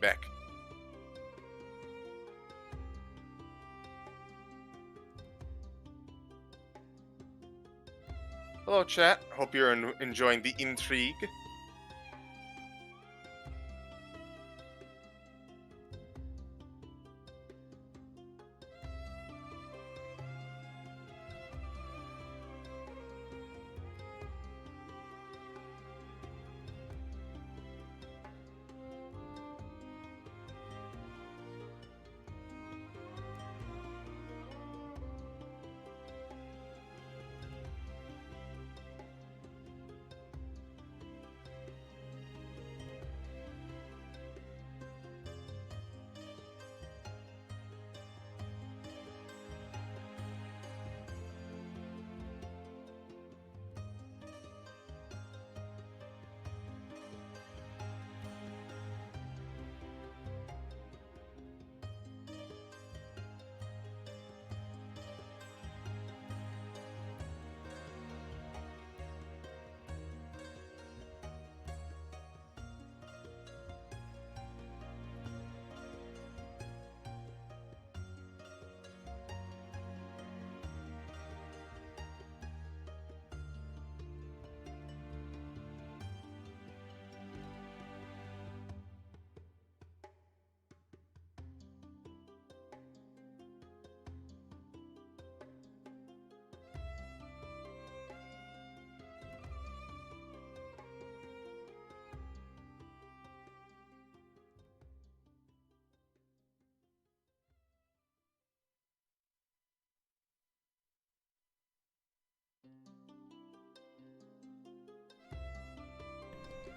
back. Hello, chat. Hope you're enjoying the intrigue.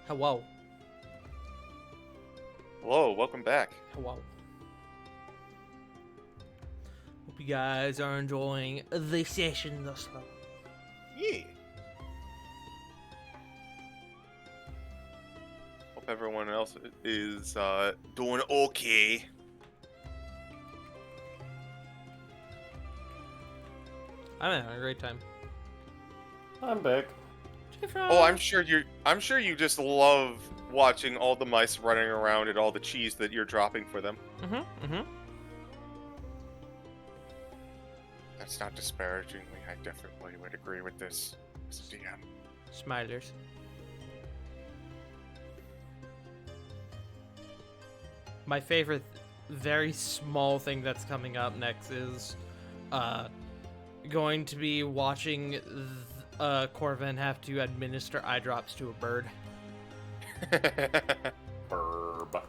Hello. Hello, welcome back. Hello. Hope you guys are enjoying the session thus far. Yeah. Hope everyone else is doing okay. I'm having a great time. I'm back. Oh, I'm sure you just love watching all the mice running around and all the cheese that you're dropping for them. That's not disparagingly. I definitely would agree with this, Mr. DM. Smilers. My favorite, very small thing that's coming up next is going to be watching Corvin have to administer eye drops to a bird. Burb.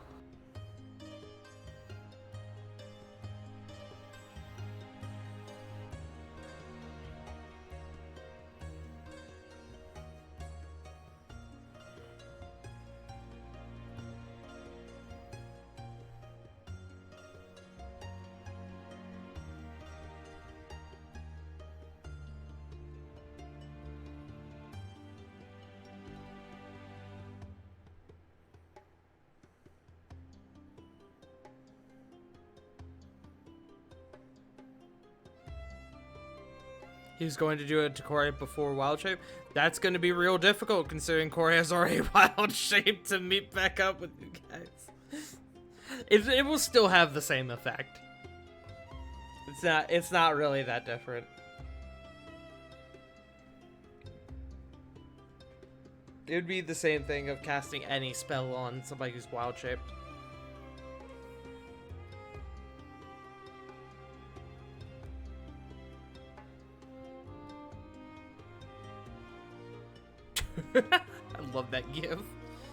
He's going to do it to Corey before Wild Shape. That's going to be real difficult considering Corey has already Wild Shape to meet back up with you guys. It will still have the same effect. It's not really that different. It would be the same thing of casting any spell on somebody who's Wild Shaped. I love that gif.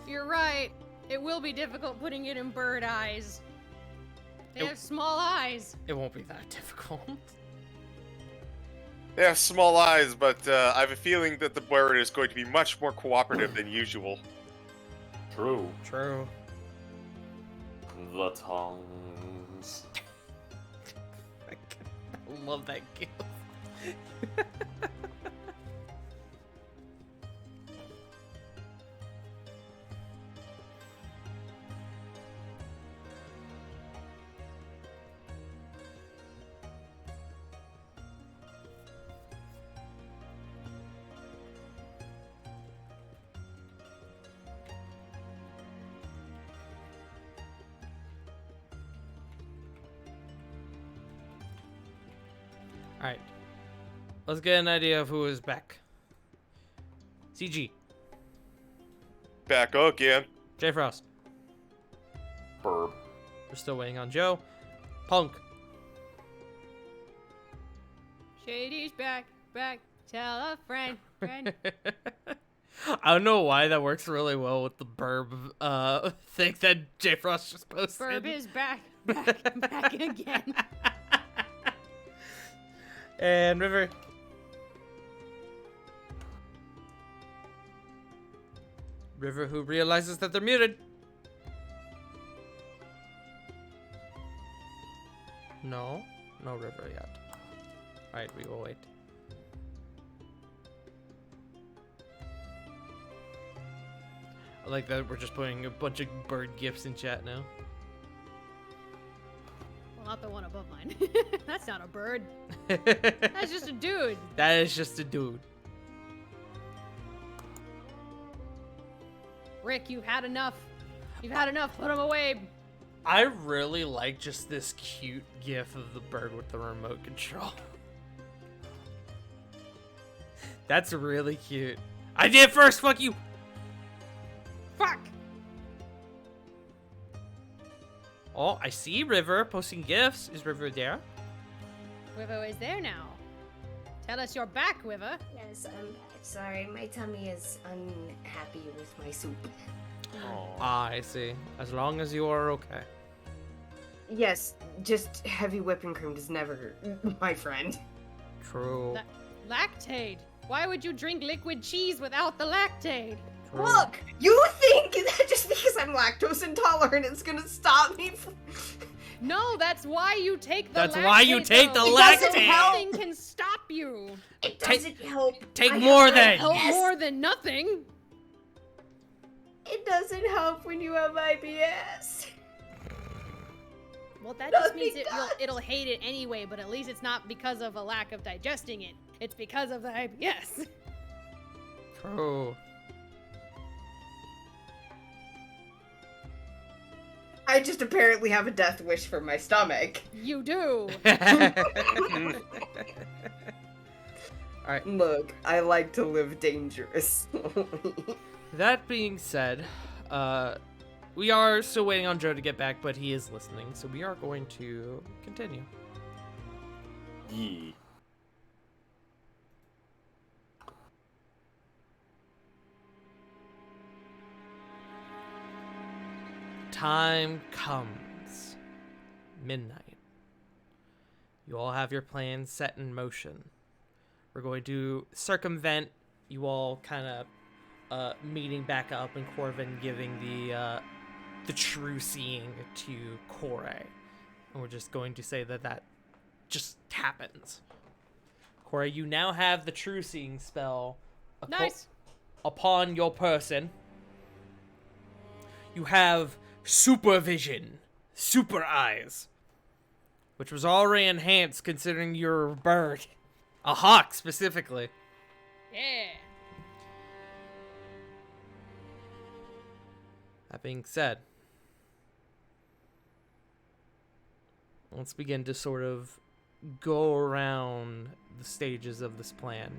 You're right. It will be difficult putting it in bird eyes. They have small eyes. It won't be that difficult. They have small eyes, but I have a feeling that the bird is going to be much more cooperative than usual. True. True. The tongues. I love that gif. Alright. Let's get an idea of who is back. CG. Back again. J Frost. Burb. We're still waiting on Joe. Punk. Shady's back. Tell a friend. I don't know why that works really well with the burb thing that J Frost just posted. Burb is back again. And River. River who realizes that they're muted. No River yet. Alright, we will wait. I like that we're just putting a bunch of bird gifs in chat now. Well, not the one above mine. That's not a bird. That's just a dude. That is just a dude. Rick, you've had enough. You've had enough. Put him away. I really like just this cute gif of the bird with the remote control. That's really cute. I did it first, fuck you! Fuck. Oh, I see River posting gifs. Is River there? Wivo is there now. Tell us you're back, Wivo. Yes, I'm back. Sorry, my tummy is unhappy with my soup. Ah, I see. As long as you are okay. Yes, just heavy whipping cream is never my friend. True. Lactate. Why would you drink liquid cheese without the lactate? True. Look, you think that just because I'm lactose intolerant it's gonna stop me from... No, that's why you take the That's lactate. why you take the though. lactate. Nothing can stop you. It doesn't help. Take I more have then. Help IBS. more than nothing. It doesn't help when you have IBS. Well, that just Nothing means does. it'll hate it anyway, but at least it's not because of a lack of digesting it. It's because of the IBS. True. I just apparently have a death wish for my stomach. You do. Alright. Look, I like to live dangerous. That being said, we are still waiting on Joe to get back, but he is listening, so we are going to continue. Yee. Time comes. Midnight. You all have your plans set in motion. We're going to circumvent you all kind of meeting back up and Corvin giving the true seeing to Kore. And we're just going to say that just happens. Kore, you now have the true seeing spell Nice. upon your person. You have supervision, super eyes, which was already enhanced considering you're a bird, a hawk specifically. Yeah. That being said, let's begin to sort of go around the stages of this plan.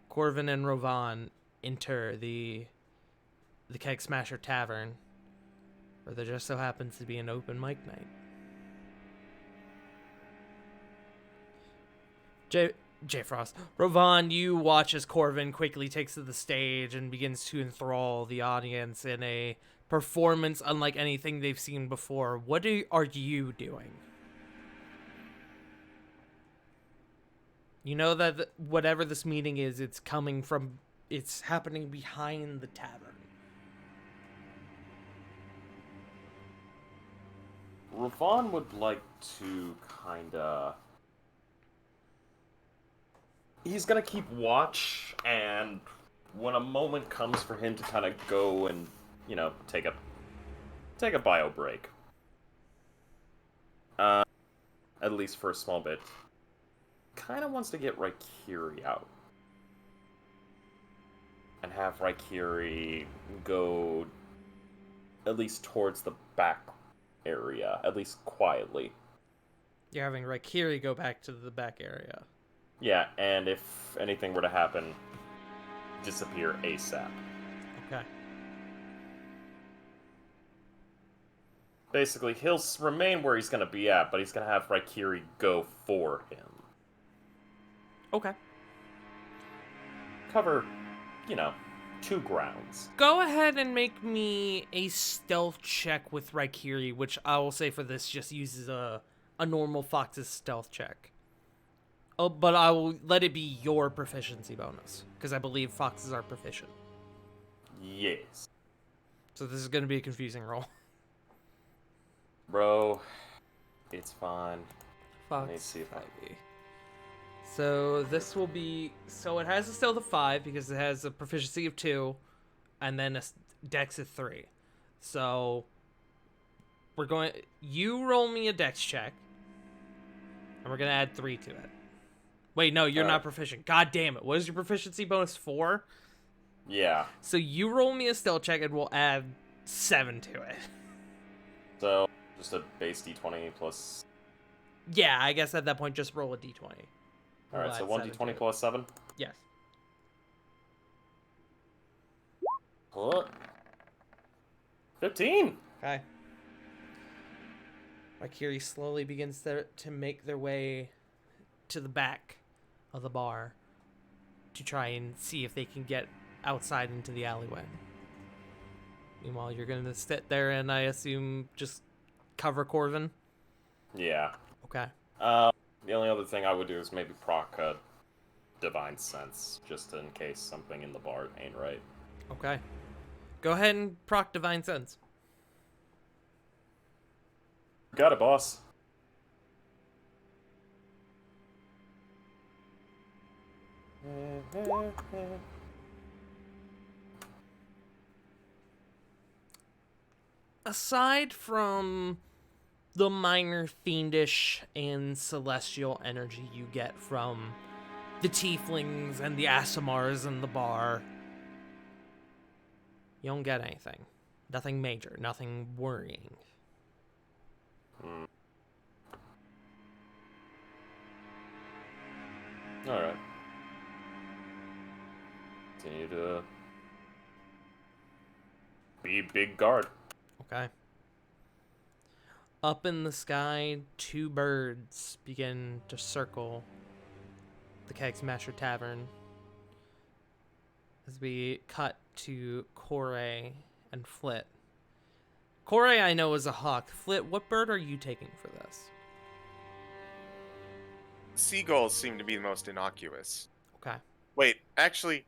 Corvin and Rovan enter the Keg Smasher Tavern, where there just so happens to be an open mic night. J Frost. Rovan, you watch as Corvin quickly takes to the stage and begins to enthrall the audience in a performance unlike anything they've seen before. What are you doing? You know that whatever this meeting is, it's happening behind the tavern. Ravon would like to kinda... He's gonna keep watch, and when a moment comes for him to kind of go and, you know, take a bio break. At least for a small bit. Kinda wants to get Raikiri out. And have Raikiri go at least towards the back area, at least quietly. You're having Raikiri go back to the back area. Yeah, and if anything were to happen, disappear ASAP. Okay. Basically, he'll remain where he's gonna be at, but he's gonna have Raikiri go for him. Okay. Cover, 2 grounds. Go ahead and make me a stealth check with Raikiri, which I will say for this just uses a normal Fox's stealth check. Oh, but I will let it be your proficiency bonus, because I believe foxes are proficient. Yes. So this is going to be a confusing roll. Bro, it's fine. Let me Fox see if I... 5e. So this will be... So it has a stealth of 5, because it has a proficiency of 2, and then a dex of 3. So we're going... You roll me a dex check, and we're going to add 3 to it. Wait, no, you're not proficient. God damn it. What is your proficiency bonus 4? Yeah. So you roll me a stealth check and we'll add 7 to it. So, just a base d20 plus... Yeah, I guess at that point just roll a d20. Alright, so 1d20 plus 7? Yes. What? 15! Okay. Valkyrie slowly begins to make their way to the back of the bar to try and see if they can get outside into the alleyway. Meanwhile, you're going to sit there and I assume just cover Corvin? Yeah. Okay. The only other thing I would do is maybe proc a Divine Sense, just in case something in the bar ain't right. Okay. Go ahead and proc Divine Sense. Got it, boss. Aside from the minor fiendish and celestial energy you get from the tieflings and the Asimars in the bar, you don't get anything. Nothing major, nothing worrying. Alright. Continue to be big guard. Okay. Up in the sky, 2 birds begin to circle the Keg Smasher Tavern as we cut to Corey and Flit. Corey, I know, is a hawk. Flit, what bird are you taking for this? Seagulls seem to be the most innocuous. Okay. Wait, actually,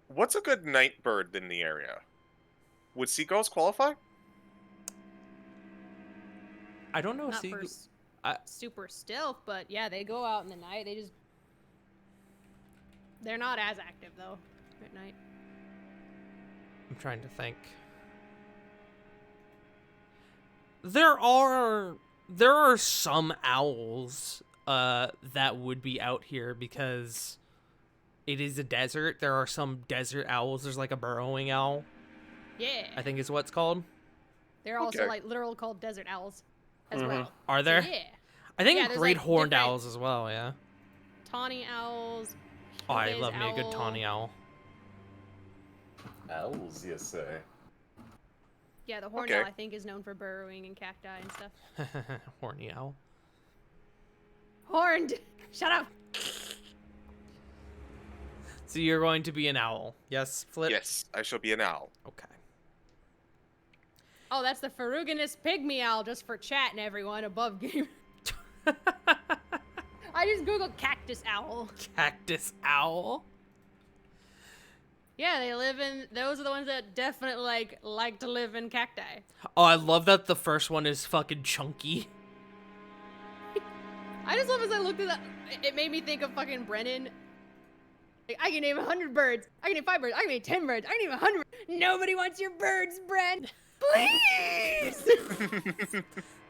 what's a good night bird in the area? Would seagulls qualify? I don't know. Not for super stealth, but yeah, they go out in the night. They're not as active though at night. I'm trying to think. There are some owls that would be out here because it is a desert. There are some desert owls. There's like a burrowing owl. Yeah. I think is what it's called. They're also like literal called desert owls as well. Are there? So, yeah. I think there's, great like, horned different owls as well, yeah. Tawny owls. Oh, I His love me a good owl. tawny owl. Owls, you say? Yeah, the horned owl I think is known for burrowing and cacti and stuff. Horny owl. Horned! Shut up! So you're going to be an owl. Yes, Flip? Yes, I shall be an owl. Okay. Oh, that's the ferruginous pygmy owl, just for chatting everyone above game. I just googled cactus owl. Cactus owl? Yeah, those are the ones that definitely like to live in cacti. Oh, I love that the first one is fucking chunky. I just love as I looked at that, it made me think of fucking Brennan. Like, I can name 100 birds. I can name 5 birds. I can name 10 birds. I can name 100. Nobody wants your birds, Bren. Please!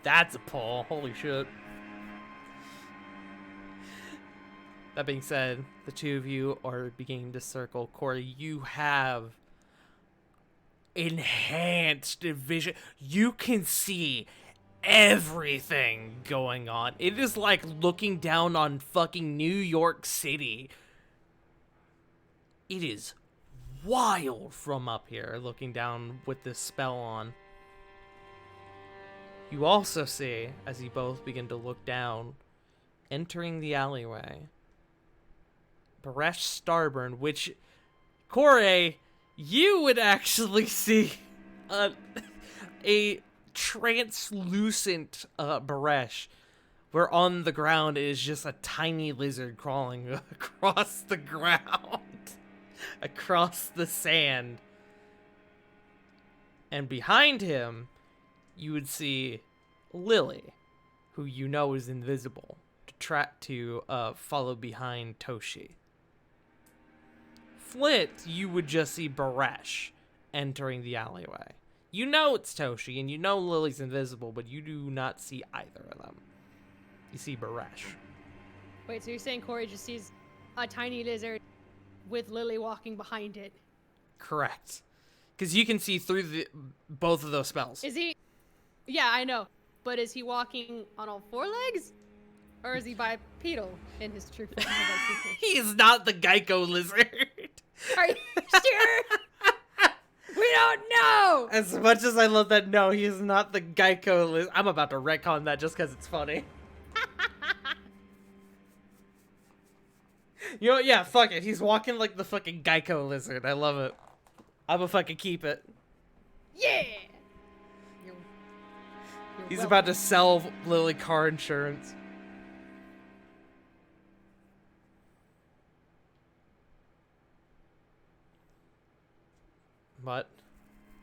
That's a pull. Holy shit. That being said, the two of you are beginning to circle. Corey, you have enhanced vision. You can see everything going on. It is like looking down on fucking New York City. It is wild from up here, looking down with this spell on. You also see, as you both begin to look down, entering the alleyway, Baresh Starburn, which, Corey, you would actually see a translucent Baresh, where on the ground is just a tiny lizard crawling across the ground, across the sand. And behind him, you would see Lily, who you know is invisible, to follow behind Toshi. Flit, you would just see Baresh entering the alleyway. You know it's Toshi, and you know Lily's invisible, but you do not see either of them. You see Baresh. Wait, so you're saying Corey just sees a tiny lizard with Lily walking behind it? Correct. Because you can see through both of those spells. Is he... Yeah, I know. But is he walking on all four legs? Or is he bipedal in his true form? He is not the Geico lizard. Are you sure? We don't know! As much as I love that, no, he is not the Geico lizard. I'm about to retcon that just because it's funny. You know what? Yeah, fuck it. He's walking like the fucking Geico lizard. I love it. I'm gonna fucking keep it. Yeah! He's about to sell Lily car insurance. But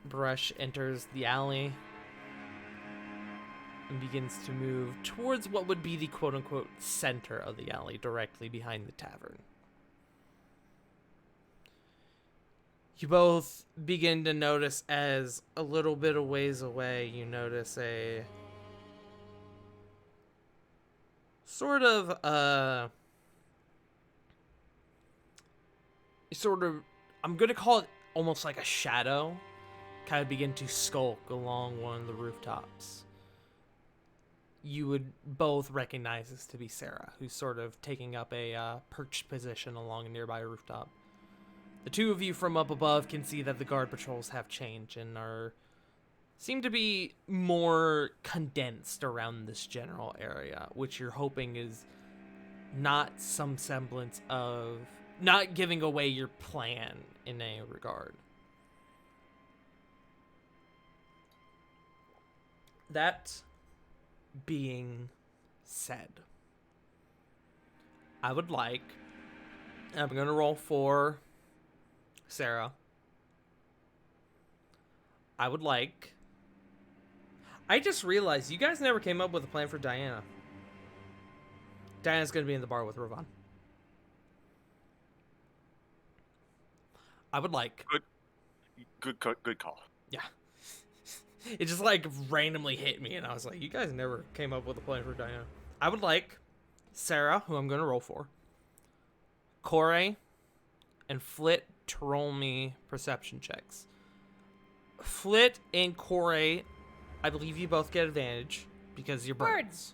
Baresh enters the alley and begins to move towards what would be the quote-unquote center of the alley, directly behind the tavern. You both begin to notice, as a little bit of ways away, you notice a sort of, I'm gonna call it almost like a shadow, kind of begin to skulk along one of the rooftops. You would both recognize this to be Sarah, who's sort of taking up a perched position along a nearby rooftop. The two of you from up above can see that the guard patrols have changed and seem to be more condensed around this general area, which you're hoping is not some semblance of not giving away your plan in any regard. That being said, I would like, I'm going to roll for Sarah. I just realized you guys never came up with a plan for Diana. Diana's going to be in the bar with Ravon. I would like... Good call. Yeah. It just like randomly hit me and I was like, you guys never came up with a plan for Diana. I would like Sarah, who I'm going to roll for, Corey, and Flit to roll me perception checks. Flit and Corey, I believe you both get advantage because you're birds.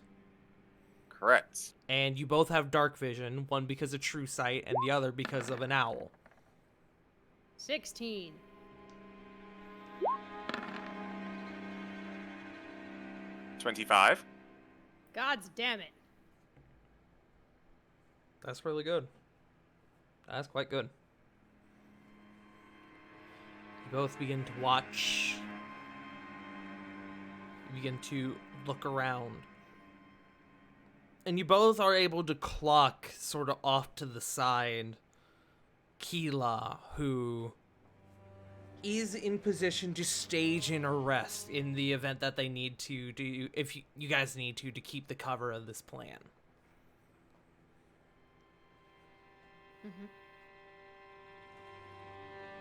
Correct. And you both have dark vision, one because of true sight and the other because of an owl. 16. 25. God's damn it. That's really good. That's quite good. You both begin to watch. You begin to look around. And you both are able to clock sort of off to the side Keela, who is in position to stage an arrest in the event that they need to do, if you guys need to keep the cover of this plan. Mm-hmm.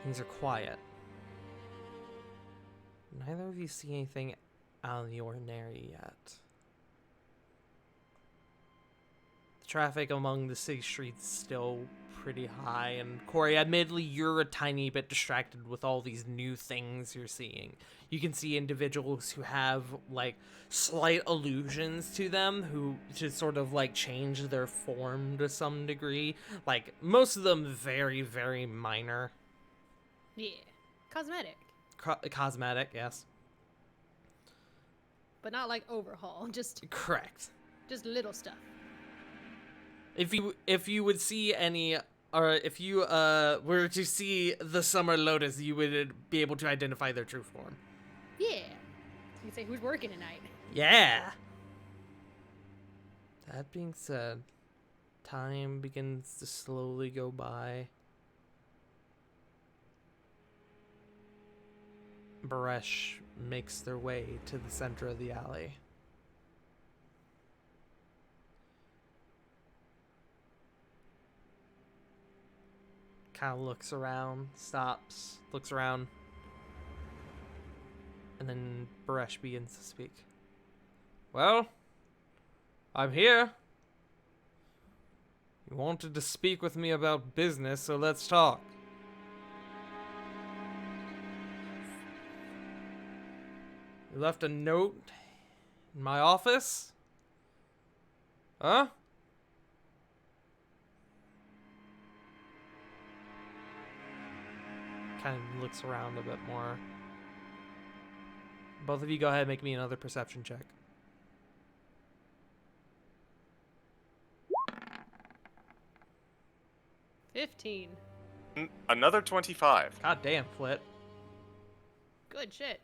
Things are quiet. Neither of you see anything out of the ordinary yet. The traffic among the city streets is still pretty high, and Corey, admittedly, you're a tiny bit distracted with all these new things you're seeing. You can see individuals who have, like, slight illusions to them, who just sort of, like, change their form to some degree. Like, most of them very, very minor. Yeah. Cosmetic. Cosmetic, yes. But not like overhaul, just Correct. little stuff. If you would see any, or if you were to see the Summer Lotus, you would be able to identify their true form. Yeah. You can say who's working tonight. Yeah. That being said, time begins to slowly go by. Baresh makes their way to the center of the alley. Kind of looks around, stops, looks around, and then Baresh begins to speak. Well, I'm here. You wanted to speak with me about business, so let's talk. You left a note in my office? Huh? Kind of looks around a bit more. Both of you go ahead and make me another perception check. $15. Another 25. God damn, Flit. Good shit.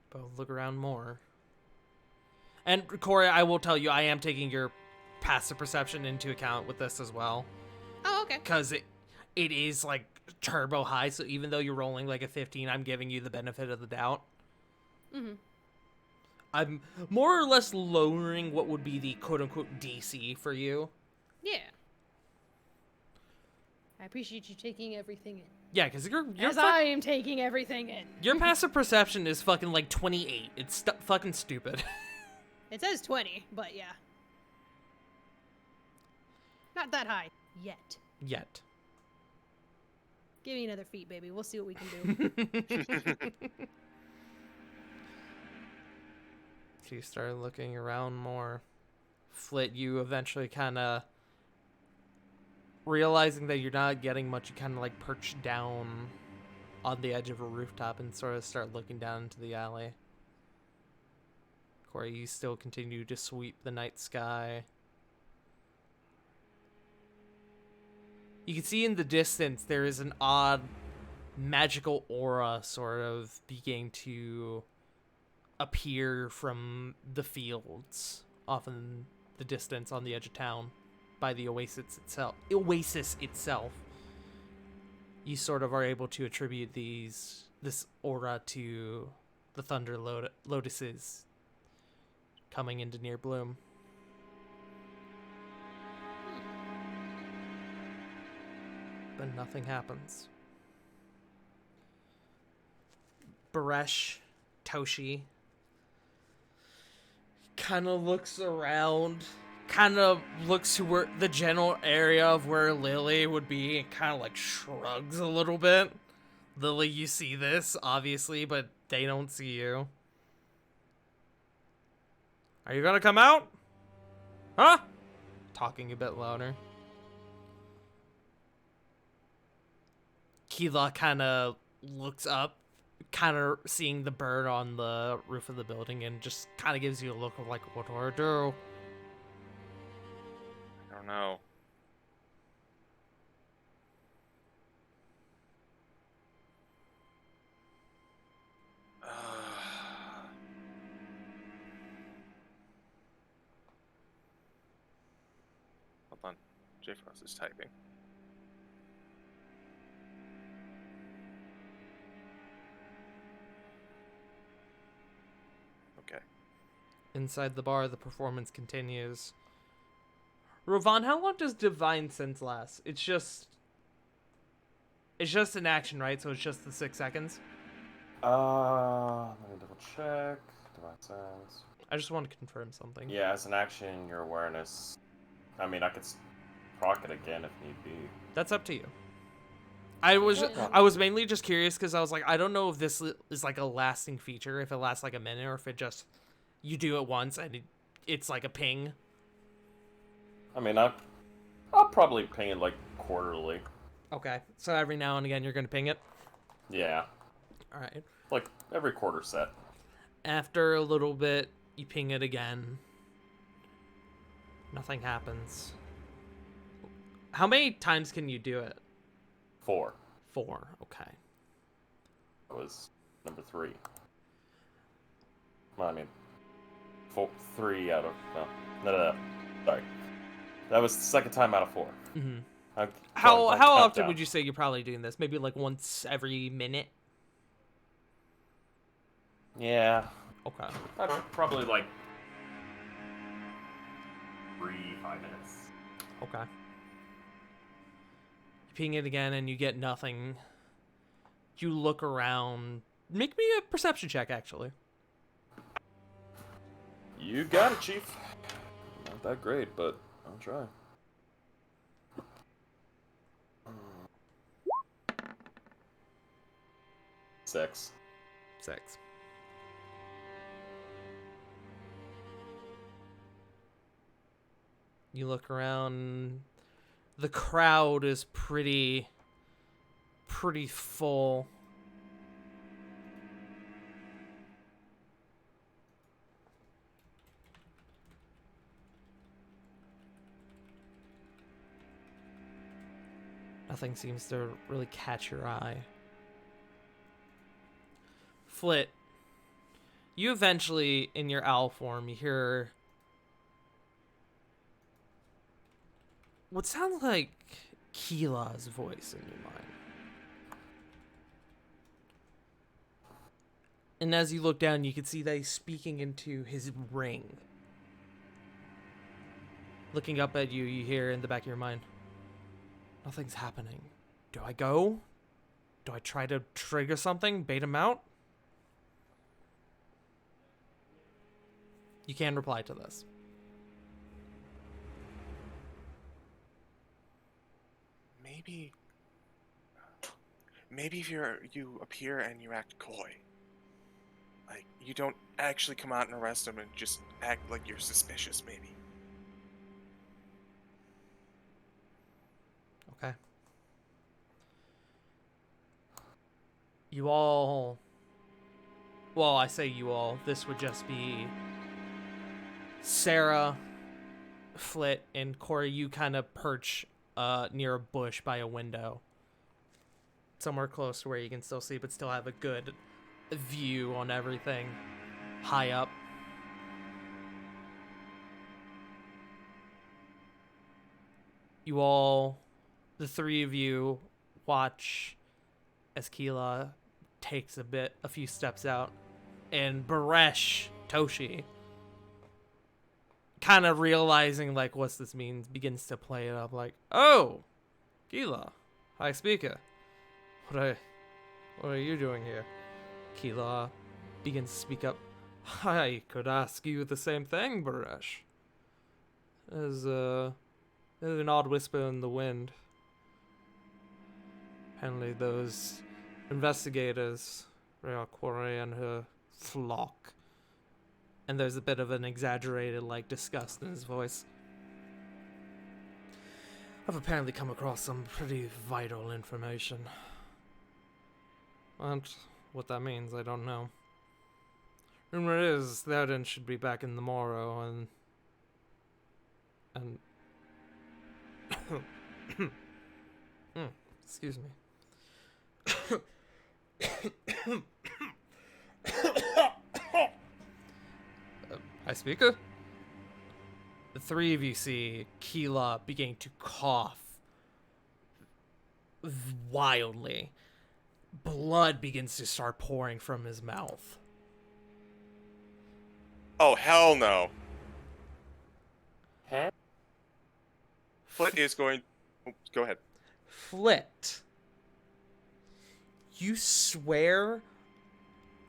Both look around more. And Corey, I will tell you, I am taking your passive perception into account with this as well. Oh, okay. Because it is like turbo high, so even though you're rolling like a 15, I'm giving you the benefit of the doubt. Mm-hmm. I'm more or less lowering what would be the quote-unquote DC for you. Yeah. I appreciate you taking everything in. Yeah, because you're As I am taking everything in. your passive perception is fucking like 28. It's fucking stupid. It says 20, but yeah. Not that high. Yet. Yet. Give me another feat, baby. We'll see what we can do. So you start looking around more. Flit, you eventually kind of realizing that you're not getting much, you kind of like perch down on the edge of a rooftop and sort of start looking down into the alley. Corey, you still continue to sweep the night sky. You can see in the distance there is an odd magical aura sort of beginning to appear from the fields off in the distance on the edge of town by the oasis itself. You sort of are able to attribute this aura to the thunder lotuses coming into near bloom. But nothing happens. Baresh, Toshi kind of looks around, kind of looks to where the general area of where Lily would be, and kind of like shrugs a little bit. Lily, you see this, obviously, but they don't see you. Are you gonna come out? Huh? Talking a bit louder. Keela kind of looks up, kind of seeing the bird on the roof of the building, and just kind of gives you a look of like, what do I do? I don't know. Hold on. J Frost is typing. Okay. Inside the bar, the performance continues. Rovan, how long does Divine Sense last? It's just an action, right? So it's just the 6 seconds? Let me double check. Divine Sense. I just want to confirm something. Yeah, as an action, your awareness. I mean, I could proc it again if need be. That's up to you. I was mainly just curious because I was like, I don't know if this is like a lasting feature, if it lasts like a minute, or if it just you do it once and it's like a ping. I mean, I'll probably ping it like quarterly. Okay, so every now and again you're gonna ping it. Yeah. All right. Like every quarter set. After a little bit, you ping it again. Nothing happens. How many times can you do it? 4. 4. Okay. That was number 3. Well, I mean, 3 out of no. Sorry, that was the second time out of 4. Mm-hmm. How often would you say you're probably doing this? Maybe like once every minute. Yeah. Okay. Probably like 3-5 minutes. Okay. You ping it again and you get nothing. You look around. Make me a perception check, actually. You got it, Chief. Not that great, but I'll try. Six. You look around. The crowd is pretty full. Nothing seems to really catch your eye. Flit, you eventually, in your owl form, you hear what sounds like Keela's voice in your mind. And as you look down, you can see that he's speaking into his ring. Looking up at you, you hear in the back of your mind, nothing's happening. Do I go? Do I try to trigger something? Bait him out? You can reply to this. Maybe if you appear and you act coy. Like, you don't actually come out and arrest him and just act like you're suspicious, maybe. Okay. You all... Well, I say you all. This would just be Sarah, Flit, and Corey. You kind of perch near a bush by a window. Somewhere close to where you can still see, but still have a good view on everything. High up. You all, the three of you, watch as Keela takes a few steps out, and Baresh Toshi, kind of realizing like what's this means, begins to play it up like, oh, Keela, hi speaker, what are you doing here? Keela begins to speak up. I could ask you the same thing, Baresh. There's an odd whisper in the wind. Apparently those investigators, Rhea Quarry and her flock. And there's a bit of an exaggerated, like, disgust in his voice. I've apparently come across some pretty vital information. And what that means, I don't know. Rumor is the evidence should be back in the morrow, and excuse me. Hi, speaker. The three of you see Keela beginning to cough wildly. Blood begins to start pouring from his mouth. Oh, hell no. Huh? Flit is going... Oh, go ahead. Flit, you swear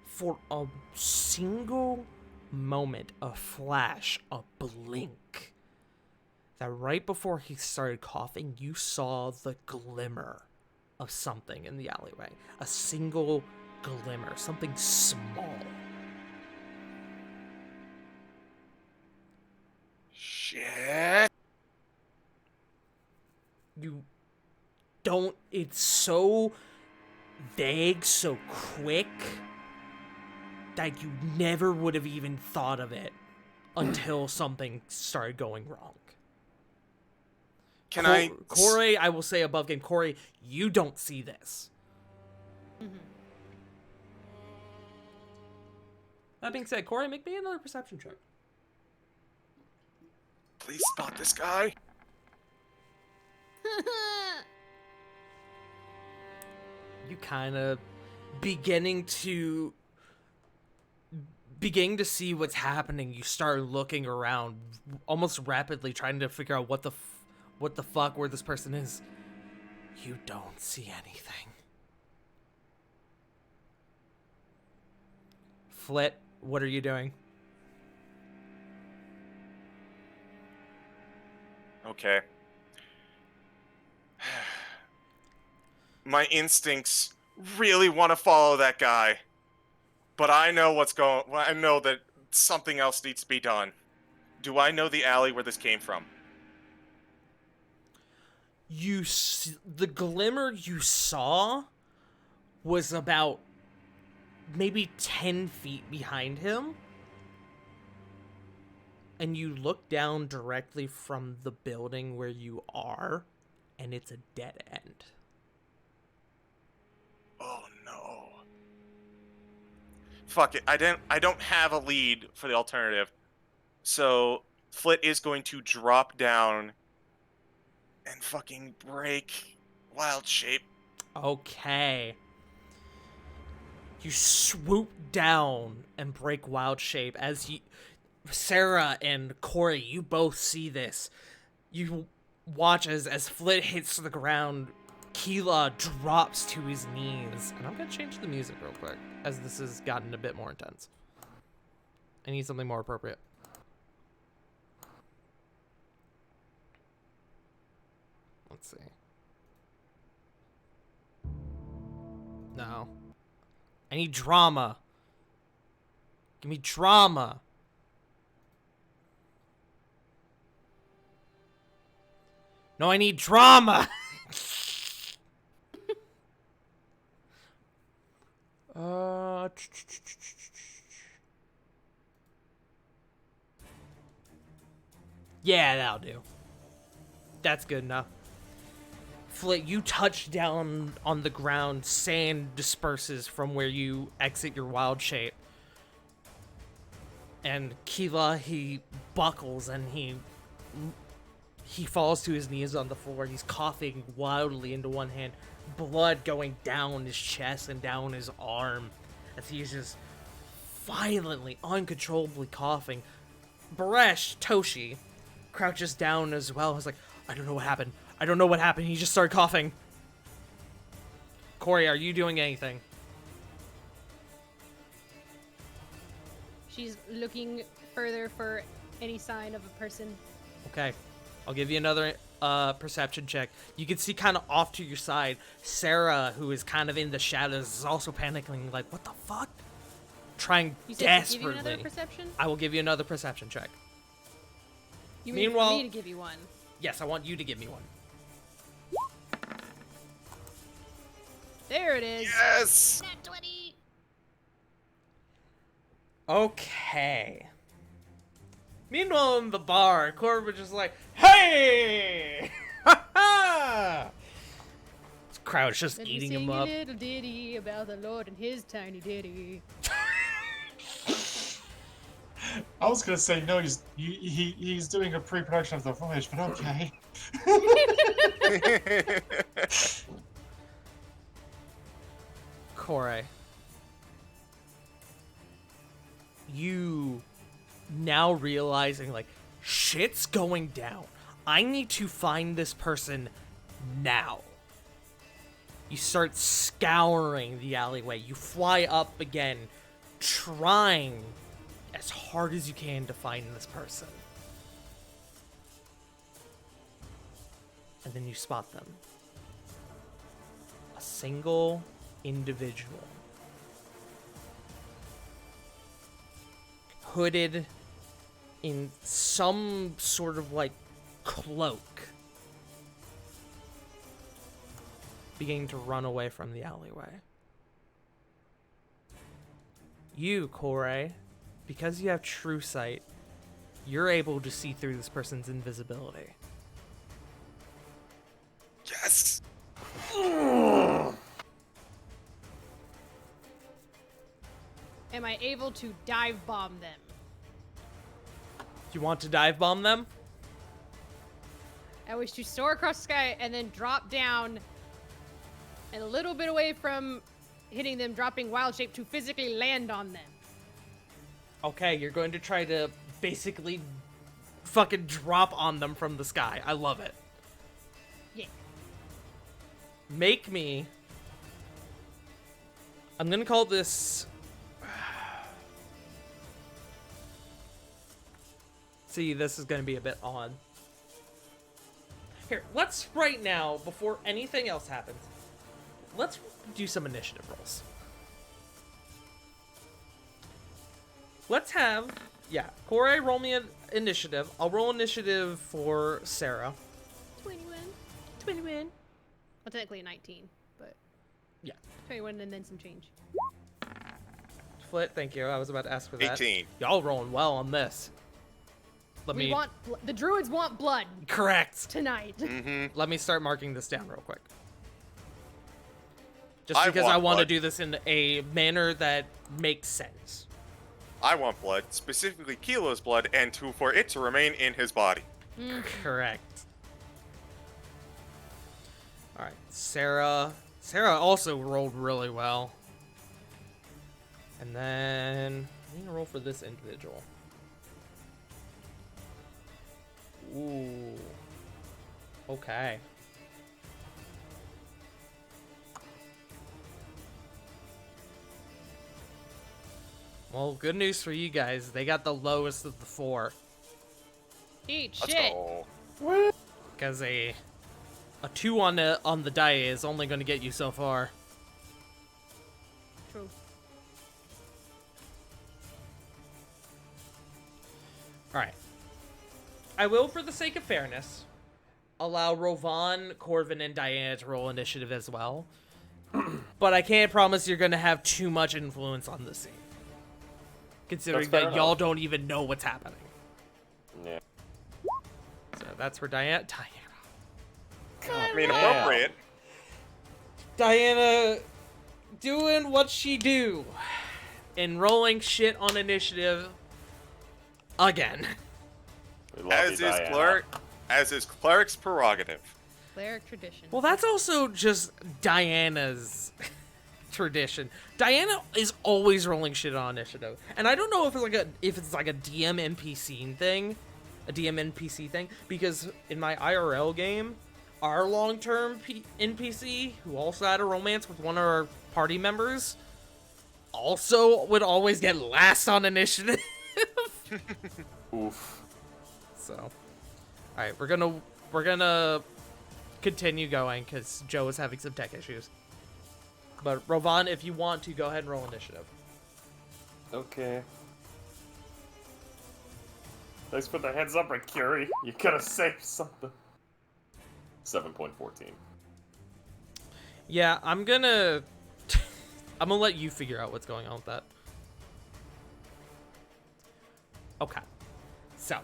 for a single moment, a flash, a blink, that right before he started coughing, you saw the glimmer of something in the alleyway. A single glimmer, something small. Shit. You don't, it's so vague, so quick, that you never would have even thought of it until something started going wrong. Corey, I will say above game, Corey, you don't see this. Mm-hmm. That being said, Corey, make me another perception check. Please spot this guy. You kind of beginning to see what's happening. You start looking around almost rapidly, trying to figure out what the fuck where this person is. You don't see anything. Flit, what are you doing? Okay. My instincts really want to follow that guy, but I know I know that something else needs to be done. Do I know the alley where this came from? The glimmer you saw was about maybe 10 feet behind him, and you look down directly from the building where you are, and it's a dead end. Oh no. Fuck it. I don't have a lead for the alternative. So Flit is going to drop down and fucking break Wild Shape. Okay. You swoop down and break Wild Shape as Sarah and Corey, you both see this. You watch as Flit hits the ground. Keela drops to his knees. And I'm gonna change the music real quick, as this has gotten a bit more intense. I need something more appropriate. Let's see. No. I need drama. Give me drama. No, I need drama! Yeah, that'll do. That's good enough. Flit, you touch down on the ground. Sand disperses from where you exit your wild shape. And Keela, he buckles and he falls to his knees on the floor. He's coughing wildly into one hand, blood going down his chest and down his arm as he's just violently, uncontrollably coughing. Baresh, Toshi, crouches down as well. He's like, I don't know what happened. I don't know what happened. He just started coughing. Corey, are you doing anything? She's looking further for any sign of a person. Okay. I'll give you another perception check. You can see kind of off to your side, Sarah, who is kind of in the shadows, is also panicking, like, what the fuck? Trying You said desperately. to give you another perception? I will give you another perception check. You mean Meanwhile, for me to give you one? Yes, I want you to give me one. There it is. Yes! Nat 20. Okay. Meanwhile, in the bar, Corbin's just like, hey! Ha ha! This crowd's just Let me eating sing him a up. little ditty about the Lord and his tiny ditty. I was gonna say no. He's doing a pre-production of the voyage, but okay. Corey, you now realizing, like, shit's going down. I need to find this person now. You start scouring the alleyway. You fly up again, trying as hard as you can to find this person. And then you spot them. A single individual. Hooded in some sort of like cloak. Beginning to run away from the alleyway. You, Kore, because you have true sight, you're able to see through this person's invisibility. Yes! Am I able to dive bomb them? You want to dive bomb them? I wish to soar across the sky and then drop down and a little bit away from hitting them, dropping wild shape to physically land on them. Okay, you're going to try to basically fucking drop on them from the sky. I love it. Yeah. Make me... I'm gonna call this... See, this is gonna be a bit odd. Here, let's right now, before anything else happens, let's do some initiative rolls. Let's have... Yeah, Kore, roll me an initiative. I'll roll initiative for Sarah. 21. Well, technically a 19, but... Yeah. 21 and then some change. Flit, thank you. I was about to ask for that. 18. Y'all rolling well on this. The druids want blood Correct. tonight. Mm-hmm. Let me start marking this down real quick. Just I because want I want to blood. do this in a manner that makes sense. I want blood, specifically Kilo's blood, and for it to remain in his body. Correct. Alright, Sarah. Sarah also rolled really well. And then I'm gonna roll for this individual. Ooh. Okay. Well, good news for you guys. They got the lowest of the 4. Eat Let's shit. go. Because a 2 on the die is only going to get you so far. True. Alright. I will, for the sake of fairness, allow Rovan, Corvin, and Diana to roll initiative as well. But I can't promise you're going to have too much influence on the scene. Considering That's fair that y'all enough. don't even know what's happening. Yeah. So that's for Diana. I mean, appropriate. Diana doing what she do. And rolling shit on initiative again. We love As you, is Diana. cleric's prerogative. Cleric tradition. Well, that's also just Diana's tradition. Diana is always rolling shit on initiative, and I don't know if it's like a DM NPC thing, because in my IRL game, our long-term NPC who also had a romance with one of our party members also would always get last on initiative. Oof. So, all right, we're gonna continue going because Joe is having some tech issues. But Rovan, if you want to, go ahead and roll initiative. Okay. Thanks for the heads up, Curie. You could have saved something. 7.14. Yeah, I'm gonna let you figure out what's going on with that. Okay. So,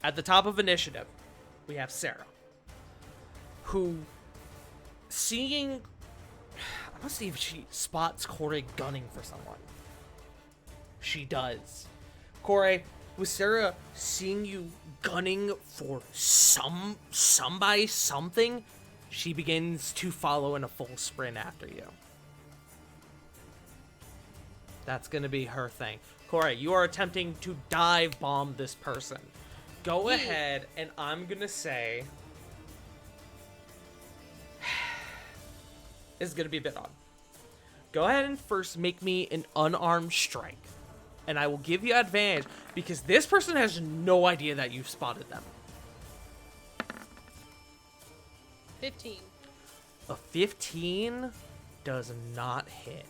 at the top of initiative, we have Sarah, who, seeing... I want to see if she spots Corey gunning for someone. She does. Corey, with Sarah seeing you gunning for somebody, something, she begins to follow in a full sprint after you. That's gonna be her thing. Corey, you are attempting to dive bomb this person. Go ahead, and I'm gonna say... This is gonna be a bit odd. Go ahead and first make me an unarmed strike. and I will give you advantage because this person has no idea that you've spotted them. 15. A 15 does not hit.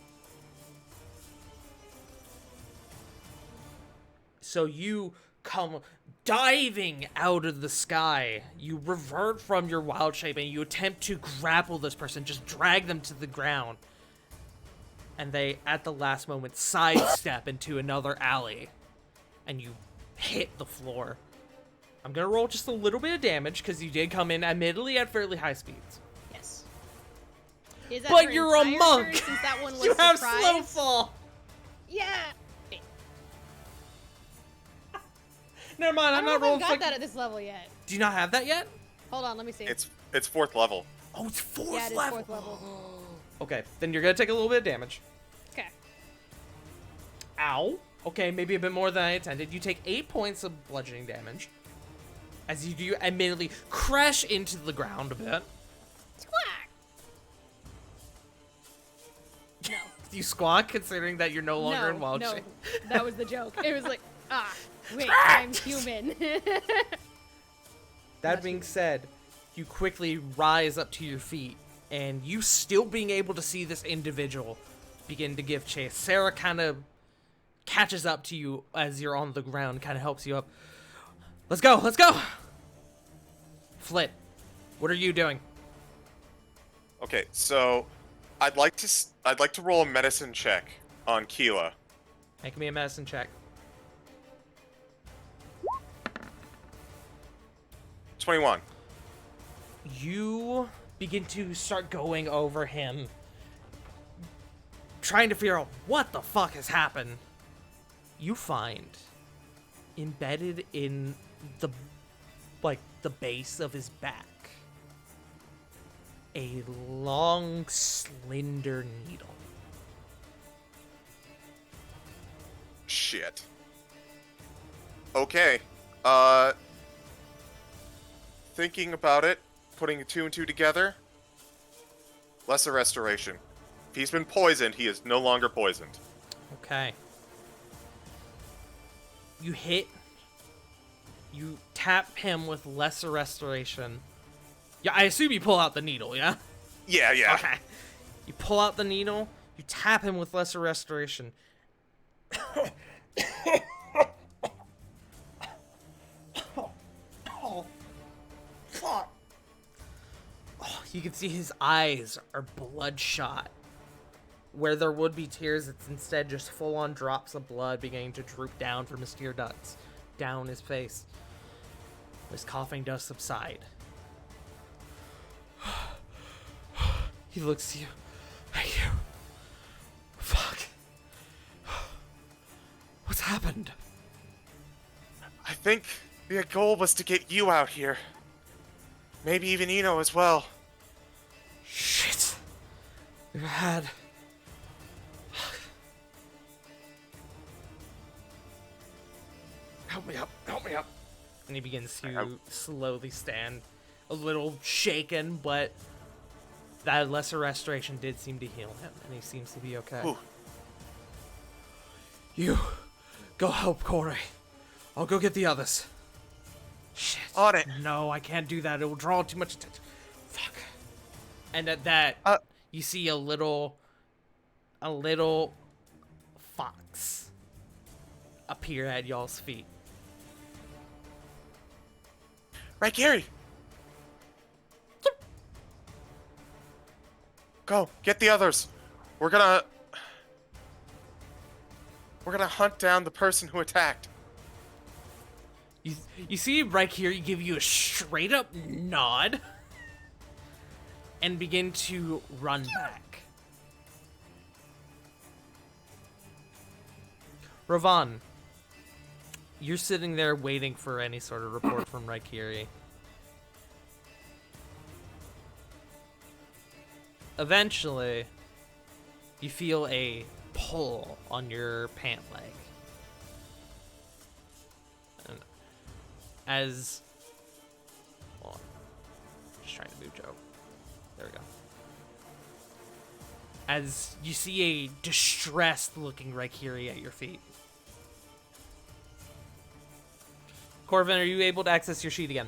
So you come diving out of the sky. You revert from your wild shape and you attempt to grapple this person, just drag them to the ground. And they, at the last moment, sidestep into another alley. And you hit the floor. I'm gonna roll just a little bit of damage because you did come in admittedly at fairly high speeds. Yes. Is that But her you're a entire monk! turn, since that one was You have surprise? slow fall! Yeah. Never mind, I I'm don't not know if rolling. I've got that at this level yet. Do you not have that yet? Hold on, let me see. It's 4th level. Oh, it's fourth yeah, it is level. 4th level. Okay, then you're gonna take a little bit of damage. Okay. Ow. Okay, maybe a bit more than I intended. You take 8 points of bludgeoning damage. As you do admittedly crash into the ground a bit. Squawk. No. You squawk considering that you're no longer in wild no, shape. that was the joke. It was like, wait, I'm human. That being said, you quickly rise up to your feet, and you still being able to see this individual begin to give chase. Sarah kind of catches up to you as you're on the ground, kind of helps you up. Let's go, let's go! Flit, what are you doing? Okay, so I'd like to roll a medicine check on Keela. Make me a medicine check. 21. You begin to start going over him, trying to figure out what the fuck has happened. You find embedded in the base of his back a long, slender needle. Shit. Okay. Thinking about it, putting 2 and 2 together, lesser restoration. If he's been poisoned, he is no longer poisoned. Okay. You tap him with lesser restoration. Yeah, I assume you pull out the needle, yeah? Yeah. Okay. You pull out the needle, you tap him with lesser restoration. Oh, fuck. Oh, you can see his eyes are bloodshot. Where there would be tears, it's instead just full-on drops of blood beginning to droop down from his tear ducts, down his face. His coughing does subside. He looks at you. Hey, you. Fuck. What's happened? I think the goal was to get you out here. Maybe even Eno as well. Shit. We've had... Help me up. Help me up. And he begins to slowly stand. A little shaken, but that lesser restoration did seem to heal him, and he seems to be okay. Ooh. You go help Corey. I'll go get the others. Shit. On it. No, I can't do that. It will draw too much attention. Fuck. And at that, you see a little fox appear at y'all's feet. Right, Gary. Go, get the others. We're gonna hunt down the person who attacked. You see right here, you give you a straight up nod and begin to run back. Ravan, you're sitting there waiting for any sort of report from Raikiri. Eventually, you feel a pull on your pant leg. And as... Hold on. Just trying to move Joe. There we go. As you see a distressed looking Raikiri at your feet. Corvin, are you able to access your sheet again?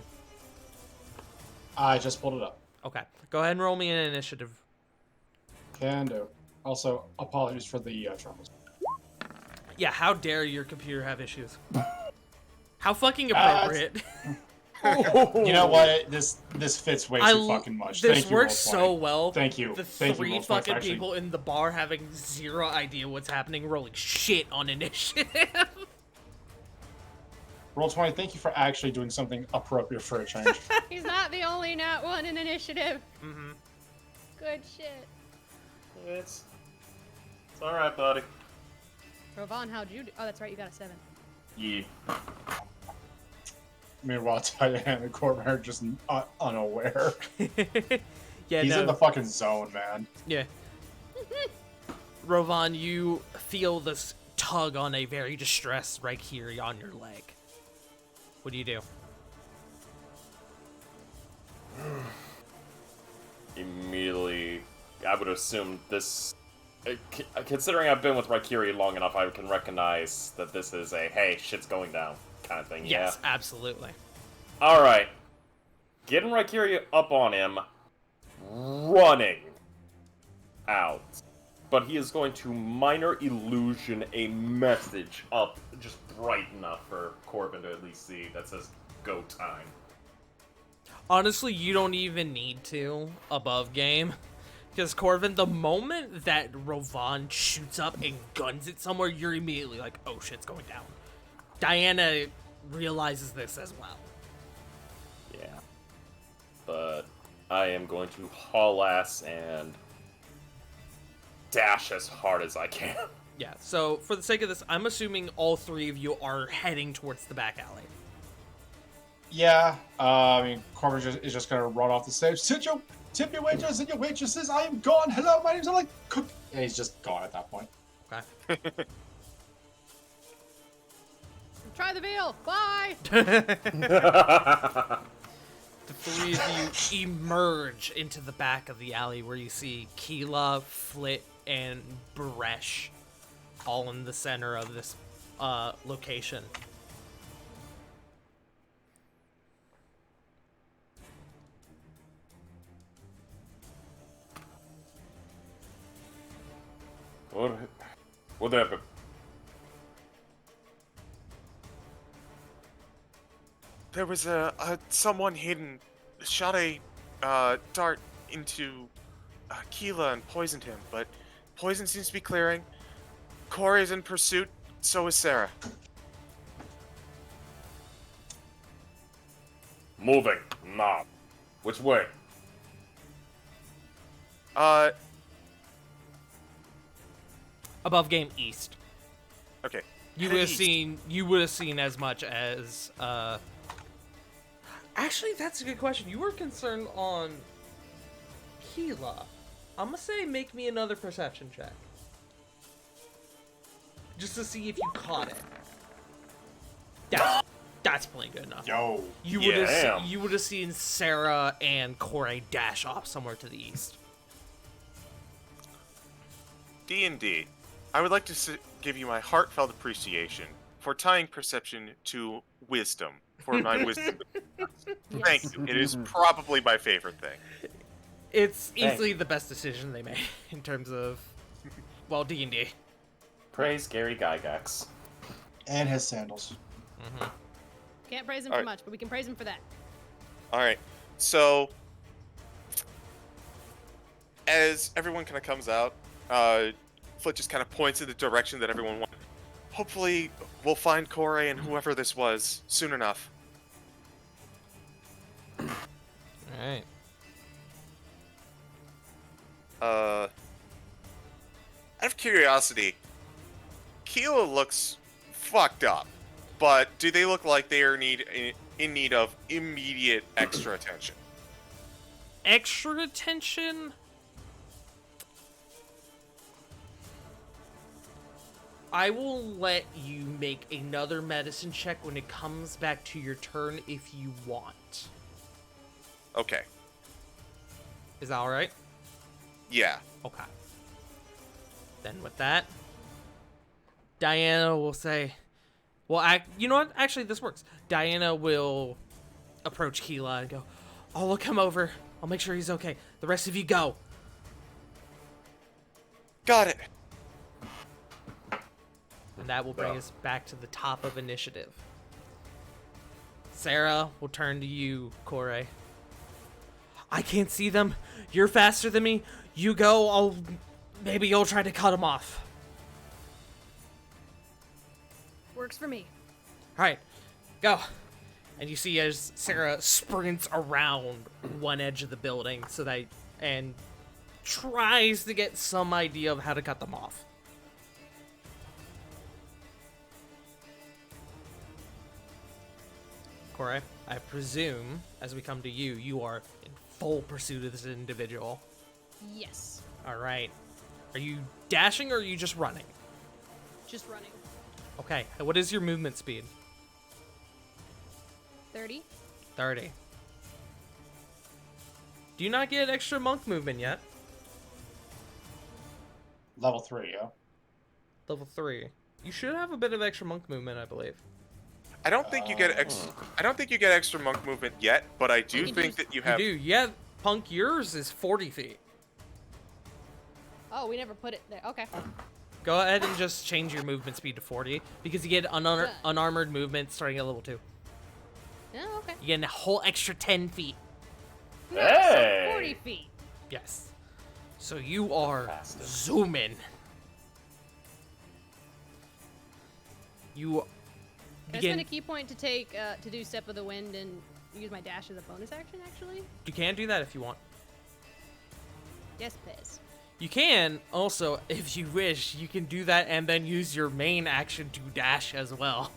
I just pulled it up. Okay. Go ahead and roll me an initiative. Can do. Also, apologies for the troubles. Yeah, how dare your computer have issues? How fucking appropriate. You know what? This fits way too fucking much. This Thank you, works Roll20. so well. Thank you. The Thank you, three Roll20, for fucking actually- people in the bar having zero idea what's happening, rolling shit on initiative. Roll20, thank you for actually doing something appropriate for a change. He's not the only nat one in initiative. Mm-hmm. Good shit. It's alright, buddy. Rovan, how'd you do? Oh, that's right, you got a 7. Yeah. Meanwhile, Diana and Corbin are just unaware. Yeah, He's no. in the fucking zone, man. Yeah. Rovan, you feel this tug on a very distressed right here on your leg. What do you do? Immediately, I would assume this. Considering I've been with Raikiri long enough, I can recognize that this is a hey, shit's going down kind of thing. Yes, absolutely. Yeah. All right. Getting Raikiri up on him, running out, but he is going to minor illusion a message up just bright enough for Corbin to at least see that says "Go time." Honestly, you don't even need to above game. Because Corvin, the moment that Rovan shoots up and guns it somewhere, you're immediately like, oh shit's going down. Diana realizes this as well. Yeah. But I am going to haul ass and dash as hard as I can. Yeah, so for the sake of this, I'm assuming all three of you are heading towards the back alley. Yeah, I mean, Corbin is just gonna run off the stage. Tip your waiters and your waitresses. I am gone. Hello, my name's like Cook. And he's just gone at that point. Okay. Try the veal. Bye. The three of you emerge into the back of the alley where you see Keela, Flit, and Bresh all in the center of this location. What happened? There was someone hidden, shot a dart into Keela and poisoned him, but poison seems to be clearing. Corey is in pursuit, so is Sarah. Moving. Now. Which way? Above game east. Okay. You Head would have east. seen as much as Actually, that's a good question. You were concerned on Keela. I'm gonna say make me another perception check. Just to see if you caught it. That's plenty good enough. Yo. You would have seen Sarah and Corey dash off somewhere to the east. D&D. I would like to give you my heartfelt appreciation for tying perception to wisdom. For my wisdom. Thank you. It is probably my favorite thing. It's easily the best decision they made in terms of, well, D&D. Praise Gary Gygax. And his sandals. Mm-hmm. Can't praise him All for right. much, but we can praise him for that. Alright, so as everyone kind of comes out, Flit just kind of points in the direction that everyone wants. Hopefully, we'll find Corey and whoever this was soon enough. Alright. Out of curiosity, Keela looks fucked up, but do they look like they are in need of immediate extra attention? Extra attention? I will let you make another medicine check when it comes back to your turn if you want. Okay. Is that alright? Yeah. Okay. Then with that, Diana will say, Well, you know what? Actually, this works. Diana will approach Keela and go, "I'll look him over. I'll make sure he's okay. The rest of you go." Got it. And that will bring us back to the top of initiative. Sarah, we'll turn to you, Corey. I can't see them. You're faster than me. You go. Maybe you'll try to cut them off. Works for me. All right, go. And you see as Sarah sprints around one edge of the building and tries to get some idea of how to cut them off. Corey, I presume, as we come to you, you are in full pursuit of this individual. Yes. All right. Are you dashing or are you just running? Just running. Okay, what is your movement speed? 30. 30. Do you not get extra monk movement yet? Level 3, yeah. Level 3. You should have a bit of extra monk movement, I believe. I don't think you get extra monk movement yet, but I do think that you have. You do, yeah. Punk, yours is 40 feet. Oh, we never put it there. Okay. Go ahead and just change your movement speed to 40 because you get unarmored movement starting at level 2. Oh, okay. You get a whole extra 10 feet. No, Hey! so 40 feet. Yes. So you are Bastard. zooming. You Can I spend a key point to take to do Step of the Wind and use my dash as a bonus action? Actually. You can do that if you want. Yes, please. You can also, if you wish, you can do that and then use your main action to dash as well.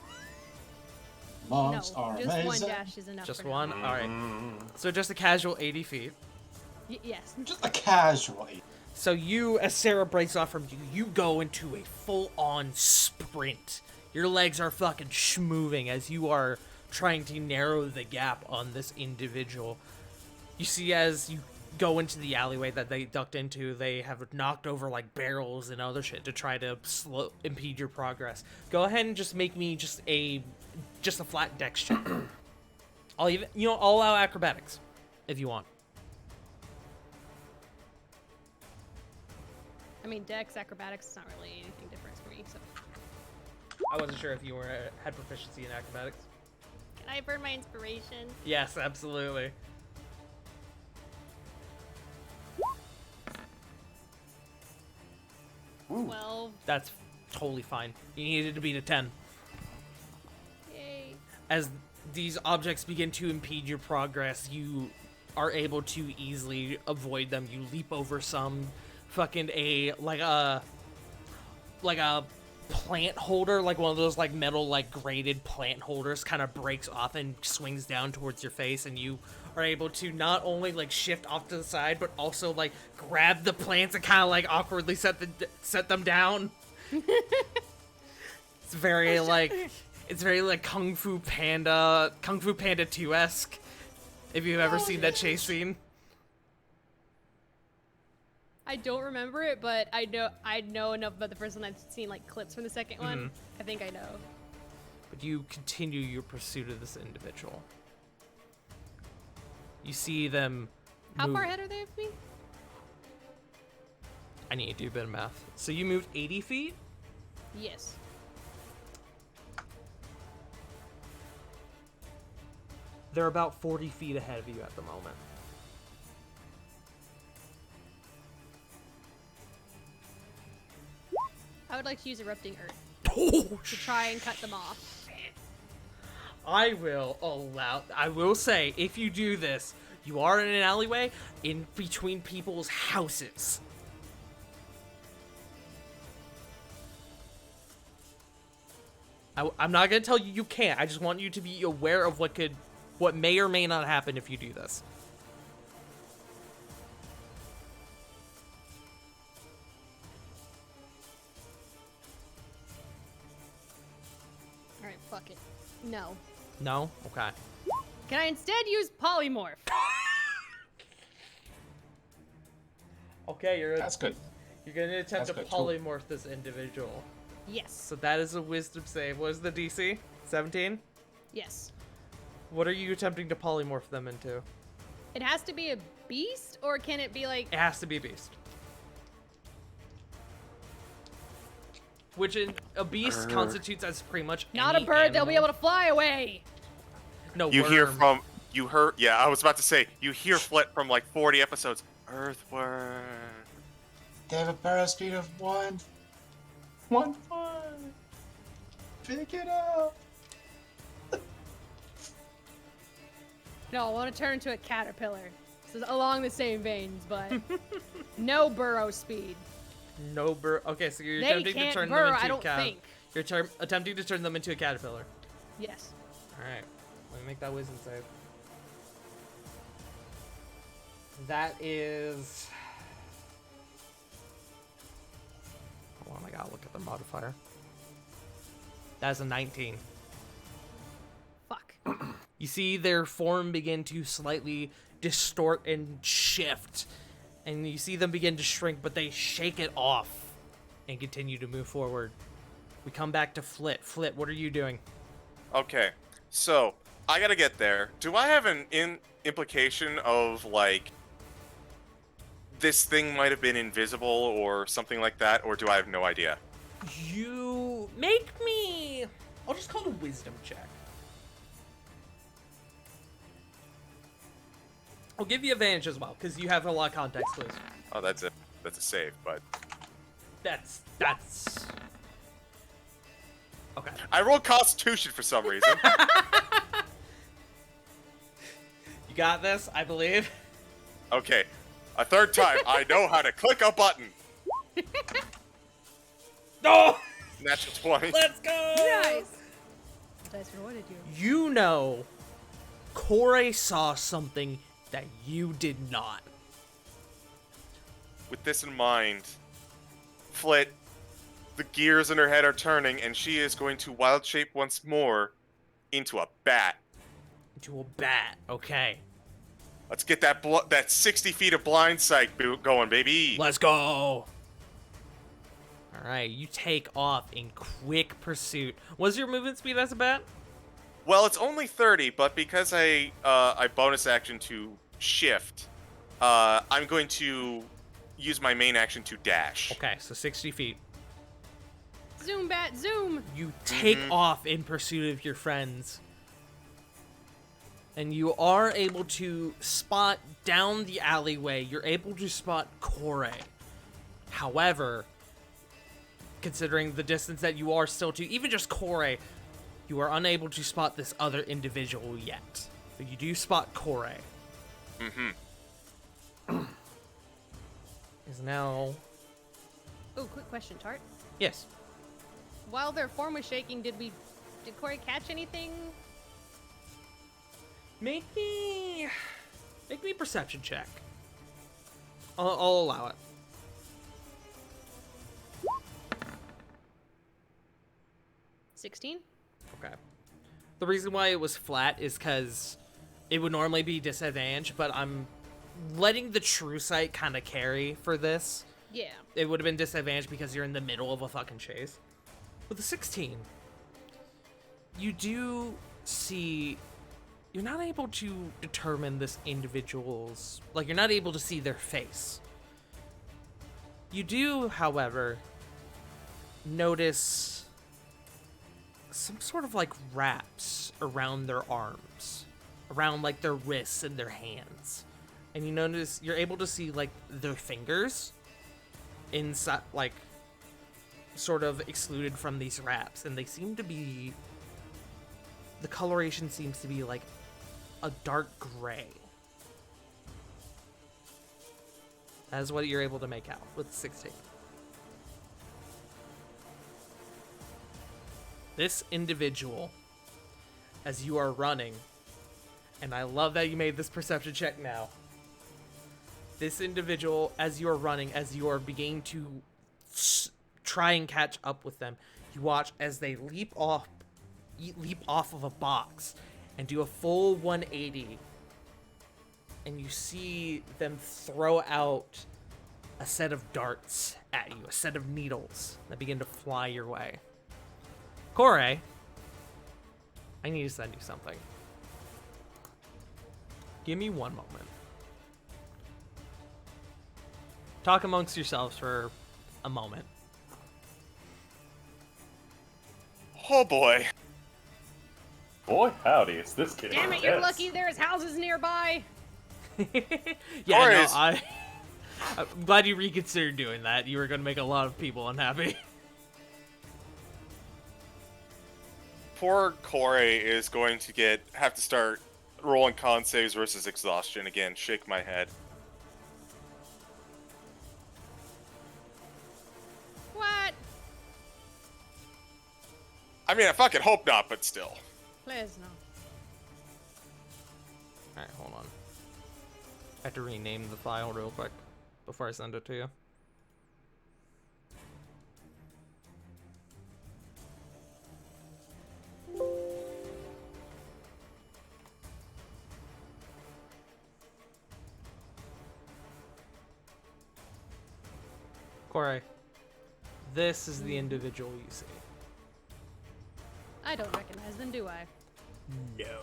Monks No, are just amazing. one dash is enough. Just for now. one? Alright. So just a casual 80 feet. Yes. Just a casual. So you, as Sarah breaks off from you, you go into a full-on sprint. Your legs are fucking schmoving as you are trying to narrow the gap on this individual. You see as you go into the alleyway that they ducked into, they have knocked over like barrels and other shit to try to impede your progress. Go ahead and just make me just a flat dex check. I'll allow acrobatics if you want. I mean, Dex, acrobatics, it's not really anything different for me. So. I wasn't sure if you had proficiency in acrobatics. Can I burn my inspiration? Yes, absolutely. Ooh. 12. That's totally fine. You needed to beat a 10. Yay. As these objects begin to impede your progress, you are able to easily avoid them. You leap over some fucking like a plant holder, like one of those like metal like grated plant holders kind of breaks off and swings down towards your face, and you are able to not only like shift off to the side but also like grab the plants and kind of like awkwardly set them down. It's very like Kung Fu Panda 2-esque, if you've ever seen that chase scene. I don't remember it, but I know enough about the first one. I've seen like clips from the second one. I think I know. But you continue your pursuit of this individual. You see them How move. far ahead are they of me? I need to do a bit of math. So you moved 80 feet? Yes. They're about 40 feet ahead of you at the moment. I would like to use Erupting Earth Oh, to try and cut them off. I will say, if you do this, you are in an alleyway in between people's houses. I'm not gonna tell you you can't. I just want you to be aware of what may or may not happen if you do this. Alright, fuck it. No. No? Okay. Can I instead use Polymorph? Okay, That's good. you're gonna attempt That's to good, too. polymorph this individual. Yes. So that is a wisdom save. What is the DC? 17? Yes. What are you attempting to polymorph them into? It has to be a beast, or can it be like... It has to be a beast. Which a beast constitutes as pretty much Not a any bird, they'll be animal. able to fly away! No, You hear worm. from you heard. Yeah, I was about to say you hear Flit from like 40 episodes. Earthworm. They have a barrel speed of 1. 1 foot. Pick it up. No, I want to turn into a caterpillar. This is along the same veins, but no burrow speed. No burr. Okay, so you're They attempting to can't turn burrow, them into I don't think. You're attempting to turn them into a caterpillar. Yes. All right, let me make that wisdom save. That is. Hold on, I gotta look at the modifier. That's a 19. Fuck. You see their form begin to slightly distort and shift, and you see them begin to shrink, but they shake it off and continue to move forward. We come back to Flit. Flit, what are you doing? Okay, so I gotta get there. Do I have an implication of like this thing might have been invisible or something like that, or do I have no idea? You make me. I'll just call it a wisdom check. I'll give you advantage as well, because you have a lot of context clues. Oh, that's a save, but That's okay. I rolled Constitution for some reason. You got this, I believe. Okay, a third time. I know how to click a button. No! Natural 20. Let's go! Nice! Dice rewarded you. You know, Corey saw something that you did not. With this in mind, Flit, the gears in her head are turning, and she is going to wild shape once more into a bat. Into a bat, okay. Let's get that 60 feet of blind sight going, baby. Let's go! Alright, you take off in quick pursuit. What's your movement speed as a bat? Well, it's only 30, but because I bonus action to shift, I'm going to use my main action to dash. Okay, so 60 feet. Zoom, bat, zoom! You take off in pursuit of your friends. And you are able to spot down the alleyway. You're able to spot Corey. However, considering the distance that you are still to, even just Corey, you are unable to spot this other individual yet. But you do spot Corey. Is now... Oh, quick question, Tart. Yes. While their form was shaking, did Corey catch anything? Make me a perception check. I'll allow it. 16? Okay. The reason why it was flat is because it would normally be disadvantage, but I'm letting the true sight kind of carry for this. Yeah. It would have been disadvantage because you're in the middle of a fucking chase. With a 16, you do see... You're not able to determine this individual's... Like, you're not able to see their face. You do, however, notice some sort of, like, wraps around their arms. Around, like, their wrists and their hands. And you notice... You're able to see, like, their fingers inside, like, sort of excluded from these wraps. And they seem to be... The coloration seems to be, like, a dark gray. That is what you're able to make out with 16. This individual, as you are running, and I love that you made this perception check now. This individual, as you are running, as you are beginning to try and catch up with them, you watch as they leap off of a box and do a full 180, and you see them throw out a set of darts at you, a set of needles that begin to fly your way. Kore, I need to send you something. Give me one moment. Talk amongst yourselves for a moment. Oh boy. Boy, howdy, is this getting Damn it, you're intense. lucky there's houses nearby. Yeah, no, Kore's- I'm glad you reconsidered doing that. You were going to make a lot of people unhappy. Poor Corey is going to have to start rolling con saves versus exhaustion again. Shake my head. What? I mean, I fucking hope not, but still. Please no. Alright, hold on. I have to rename the file real quick before I send it to you. Corey, this is the individual you see. I don't recognize them, do I? No.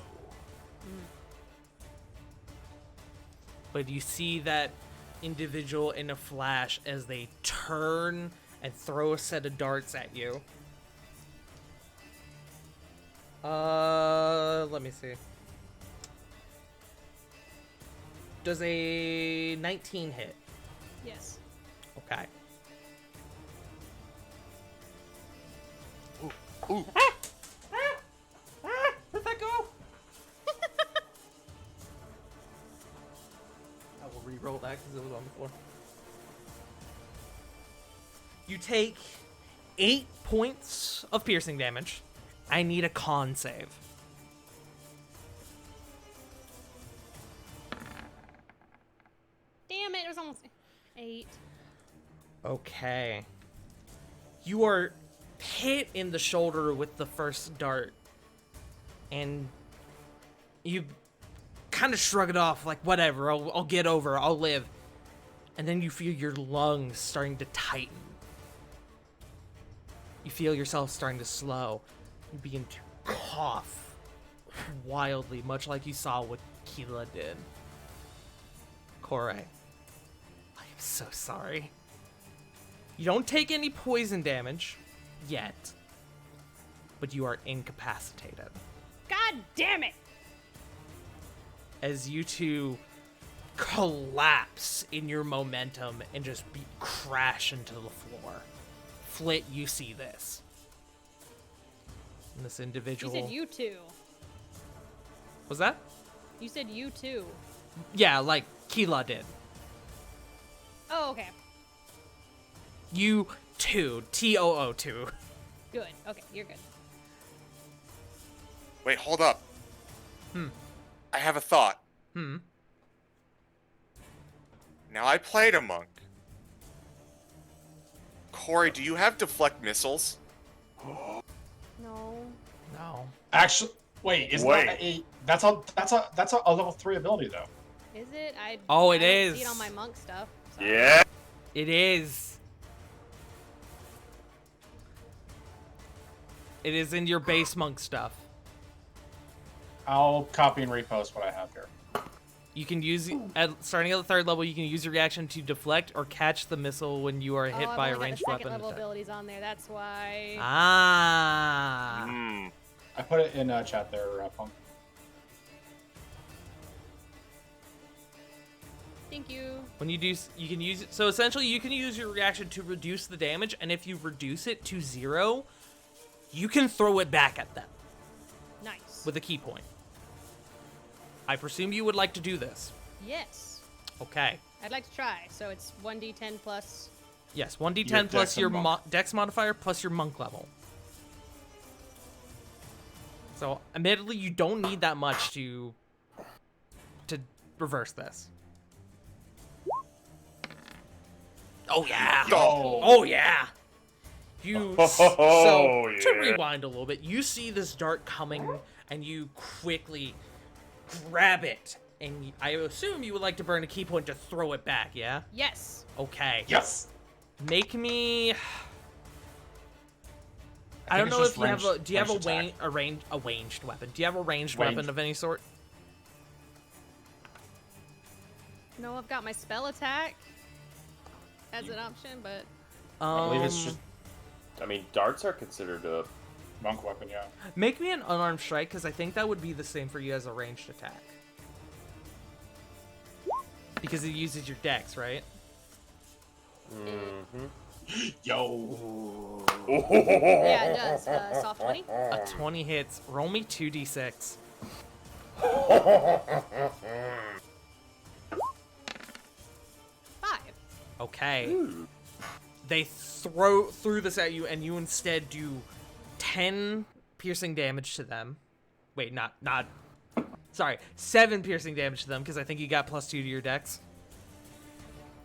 But you see that individual in a flash as they turn and throw a set of darts at you. Let me see. Does a 19 hit? Yes. Okay. Ooh. Where'd that go? I will re-roll that because it was on the floor. You take 8 points of piercing damage. I need a con save. Damn it, it was almost 8. Okay. You are hit in the shoulder with the first dart. And you kind of shrug it off like, whatever, I'll get over, I'll live. And then you feel your lungs starting to tighten. You feel yourself starting to slow. You begin to cough wildly, much like you saw what Keela did. Kore, I am so sorry. You don't take any poison damage yet, but you are incapacitated. God damn it! As you two collapse in your momentum and just crash into the floor. Flit, you see this. And this You individual... said you two. Was that? You said you two. Yeah, like Keela did. Oh, okay. You two. T-O-O-2. Good. Okay, you're good. Wait, hold up. Hmm. I have a thought. Hmm. Now, I played a monk. Corey, do you have deflect missiles? No. No. Actually, wait, is Wait. that a that's a level 3 ability though. Is it? Oh, I it don't is. see it on my monk stuff. So. Yeah. It is. It is in your base monk stuff. I'll copy and repost what I have here. You can use, starting at the 3rd level, you can use your reaction to deflect or catch the missile when you are hit I've by a only got ranged the weapon. second level attack. abilities on there. That's why. Ah. Hmm. I put it in chat there, Punk. Thank you. When you do, you can use it. So essentially, you can use your reaction to reduce the damage, and if you reduce it to 0, you can throw it back at them Nice. with a key point. I presume you would like to do this. Yes. Okay. I'd like to try. So it's 1d10 plus. Yes, 1d10 Your plus dex your and monk. dex modifier plus your monk level. So, admittedly, you don't need that much to reverse this. Oh yeah. Oh. Oh yeah. You Oh, so to yeah. rewind a little bit, you see this dart coming and you quickly grab it And I assume you would like to burn a key point to throw it back, yeah? Yes. Okay. Yes. Make me. I think don't it's know just if you have a. ranged- Do you have ranged attack. a ranged weapon? Do you have a ranged Ranged. weapon of any sort? No, I've got my spell attack as an option, but I believe it's just I mean, darts are considered a. monk weapon. Yeah. Make me an unarmed strike, because I think that would be the same for you as a ranged attack. Because it uses your dex, right? Mm-hmm. Yo. yeah, it does. Soft 20. A 20 hits. Roll me 2d6. 5. Okay. They threw this at you, and you instead do 10 piercing damage to them. Wait, not. Sorry, 7 piercing damage to them, because I think you got +2 to your dex.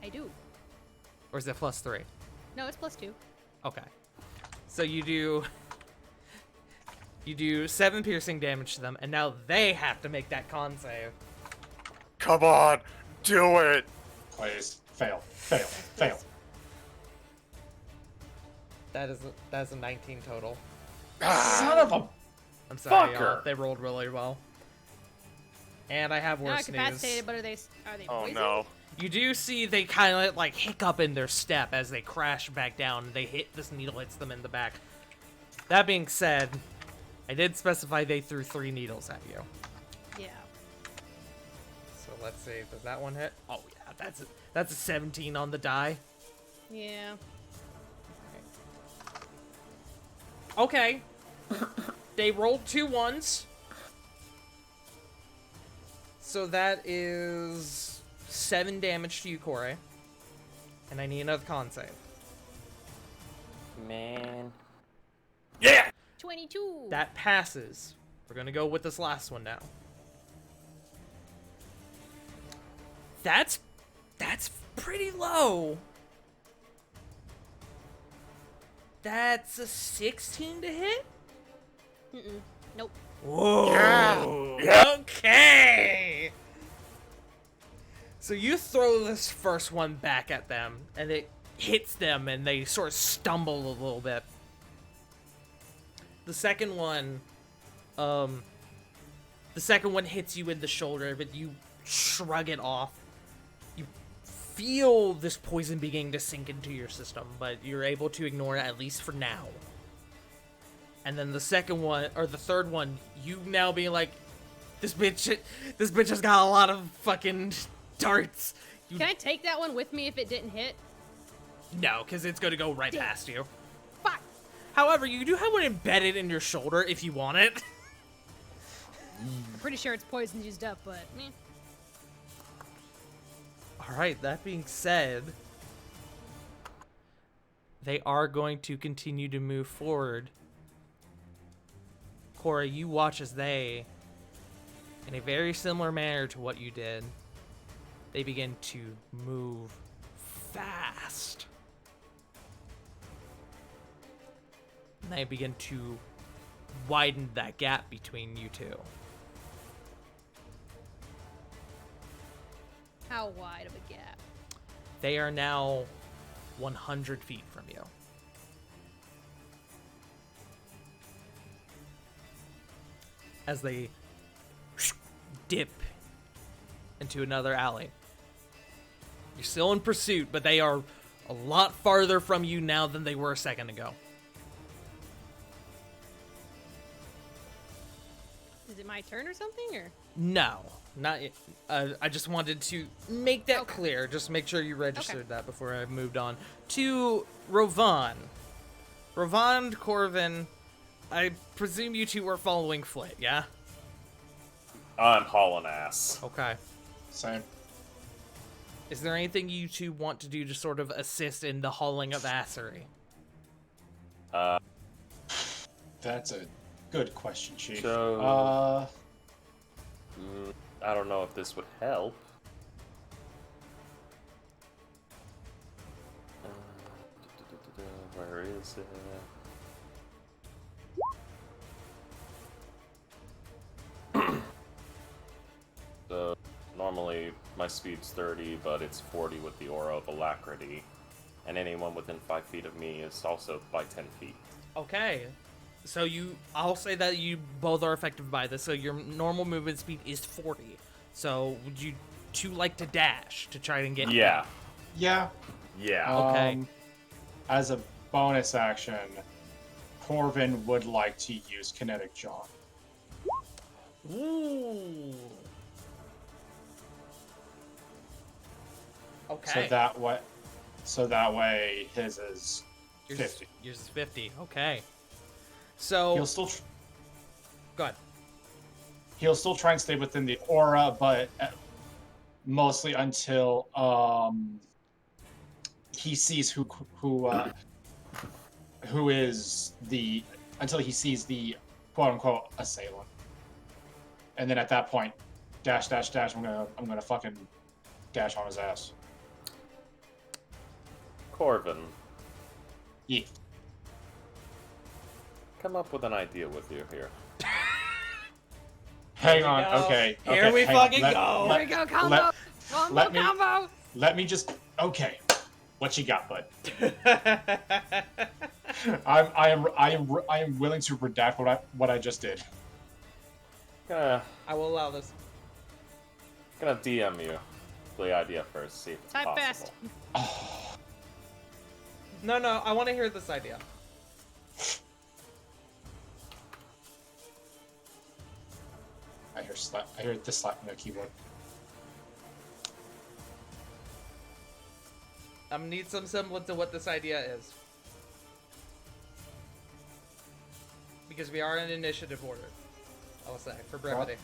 I do. Or is it +3? No, it's +2. Okay. So you do 7 piercing damage to them, and now they have to make that con save. Come on, do it. Please. Fail. Fail. Fail. That's a 19 total. Son of a. I'm sorry, y'all. Fucker. They rolled really well. And I have Not worse news. incapacitated, but are they Oh poisoned? no. You do see they kind of like hiccup in their step as they crash back down. And this needle hits them in the back. That being said, I did specify they threw 3 needles at you. Yeah. So let's see, does that one hit? Oh yeah, that's a 17 on the die. Yeah. Okay. They rolled 2 1s. So that is 7 damage to you, Corey. And I need another con save. Man. 22. That passes. We're gonna go with this last one now. That's pretty low. That's a 16 to hit? Nope. Whoa. Yeah. Okay. So you throw this first one back at them, and it hits them, and they sort of stumble a little bit. The second one hits you in the shoulder, but you shrug it off. You feel this poison beginning to sink into your system, but you're able to ignore it, at least for now. And then the third one, you now being like, this bitch has got a lot of fucking darts. Can I take that one with me if it didn't hit? No, because it's going to go right past you. Fuck. However, you do have one embedded in your shoulder if you want it. I'm pretty sure it's poison used up, but meh. Alright, that being said, they are going to continue to move forward. Cora, you watch as they, in a very similar manner to what you did, they begin to move fast. And they begin to widen that gap between you two. How wide of a gap? They are now 100 feet from you. As they dip into another alley. You're still in pursuit, but they are a lot farther from you now than they were a second ago. Is it my turn or something, or? No, not yet. I just wanted to make that Okay. clear. Just make sure you registered that before I moved on to Rovan. Rovan, Corvin, I presume you two are following Flit, yeah? I'm hauling ass. Okay. Same. Is there anything you two want to do to sort of assist in the hauling of Assery? That's a good question, Chief. So- I don't know if this would help. Where is it? So Normally, my speed's 30, but it's 40 with the Aura of Alacrity. And anyone within 5 feet of me is also by 10 feet. Okay. So I'll say that you both are affected by this. So your normal movement speed is 40. So would you two like to dash to try and get? Yeah. Yeah. Yeah. Okay. As a bonus action, Corvin would like to use Kinetic Jaunt. Ooh. Okay. So that way his is 50. Yours is 50. Okay. So He'll still go ahead. he'll still try and stay within the aura, but mostly until he sees who is the until he sees the quote unquote assailant, and then at that point, dash dash dash. I'm gonna fucking dash on his ass. Corvin, Yeah. come up with an idea with you here. Hang we on. go. Okay. Here okay, we hang on. fucking go. Here we go, combo! let- Combo, let me- combo! Let me just. Okay. What you got, bud? I am willing to redact what I just did. Gonna I will allow this. DM you the idea first, see if it's Type possible. fast. Oh, No, I want to hear this idea. I hear the slap in the keyboard. I'm gonna need some semblance of what this idea is. Because we are in initiative order. I'll say, for brevity.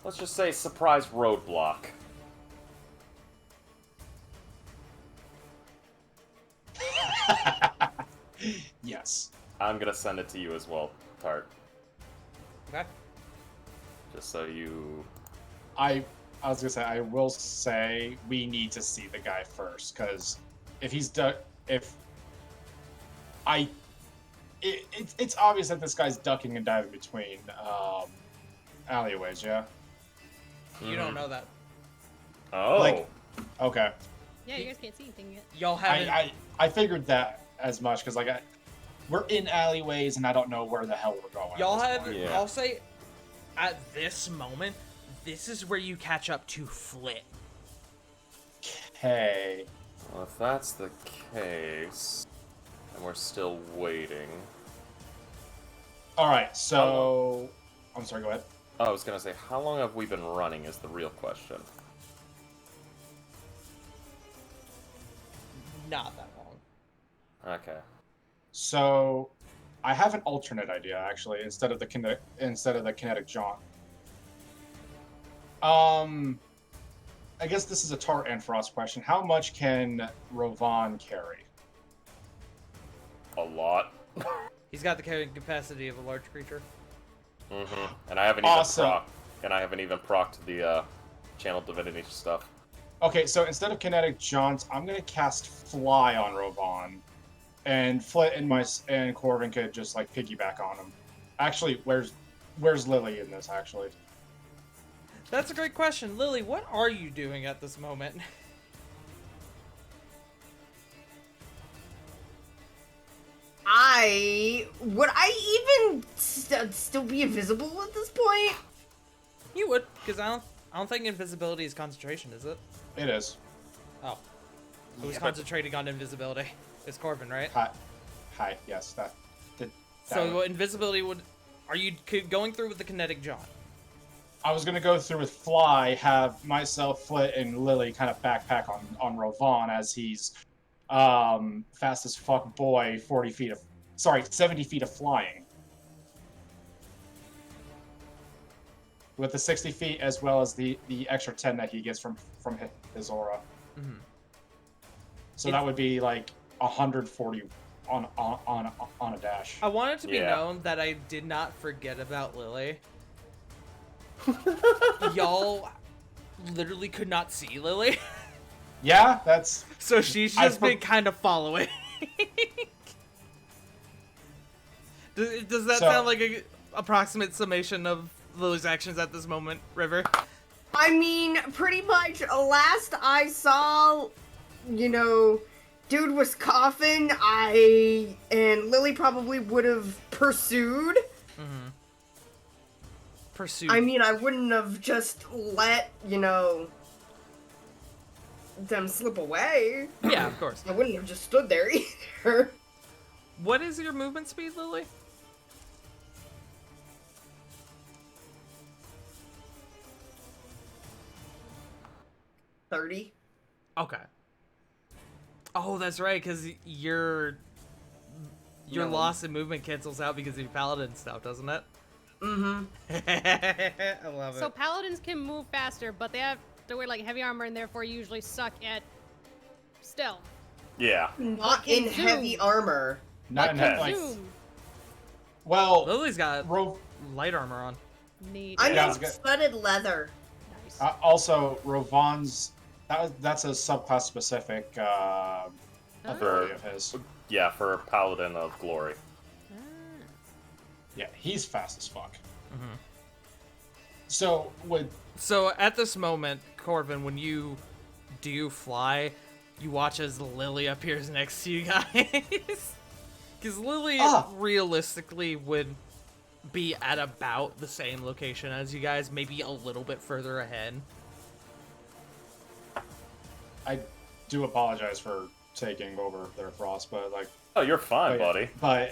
Let's just say surprise roadblock. Yes. I'm gonna send it to you as well, Tart. Okay? Just so you... I was gonna say, I will say we need to see the guy first, because if he's it's obvious that this guy's ducking and diving between alleyways, yeah? You don't know that. Oh. Like- Okay. Yeah, you guys can't see anything yet. Y'all haven't... I figured that as much, because like we're in alleyways and I don't know where the hell we're going. Y'all at this have... point. Yeah. I'll say, at this moment, this is where you catch up to Flit. Okay. Well, if that's the case, and we're still waiting. Alright, so... I'm sorry, go ahead. Oh, I was gonna say, how long have we been running is the real question. Not that long. Okay. So, I have an alternate idea actually instead of the kinetic jaunt. I guess this is a Tart and Frost question. How much can Rovan carry? A lot. He's got the carrying capacity of a large creature. Mm-hmm. And I haven't Awesome. even procced the channel divinity stuff. Okay, so instead of kinetic jaunt, I'm gonna cast Fly on Rovan, and Flit and Corvin could just like piggyback on him. Actually, where's Lily in this? Actually, That's a great question. Lily, what are you doing at this moment? Would I even still be invisible at this point? You would, because I don't think invisibility is concentration, is it? it is. Oh. Who's Yeah. concentrating on invisibility? It's Corbin, right? Hi. Yes, that. So invisibility would... Are you going through with the kinetic jaunt? I was gonna go through with Fly, have myself, Flit, and Lily kind of backpack on Rovan as he's fast as fuck boy, 70 feet of flying. With the 60 feet as well as the extra 10 that he gets from his aura. Mm-hmm. So that would be like 140 on a dash. I want it to be Yeah. known that I did not forget about Lily. Y'all literally could not see Lily. Yeah, that's... So she's I just been kind of following. Does that So- sound like a approximate summation of Lily's actions at this moment, River? I mean, pretty much last I saw, dude was coughing, and Lily probably would have pursued. Mm-hmm. Pursuit. I mean, I wouldn't have just let, them slip away. Yeah, of course. I wouldn't have just stood there either. What is your movement speed, Lily? 30. Okay. Oh, that's right, because your No. loss in movement cancels out because of your paladin stuff, doesn't it? Mm-hmm. I love So it. paladins can move faster, but they have to wear like heavy armor and therefore usually suck at stealth. Yeah. Not Can in heavy zoom. armor. Not in Okay. like. Zoom. Well, Lily's got Rov- light armor on. Neat. I Yeah, I mean, was good. studded leather. Nice. also Rovon's. That's a subclass specific Oh. ability of his. Yeah, for Paladin of Glory. Ah. Yeah, he's fast as fuck. Mhm. So with So at this moment, Corvin, when you do fly, you watch as Lily appears next to you guys. Because Lily realistically would be at about the same location as you guys, maybe a little bit further ahead. I do apologize for taking over their Frost, but like, Oh, you're fine, buddy. but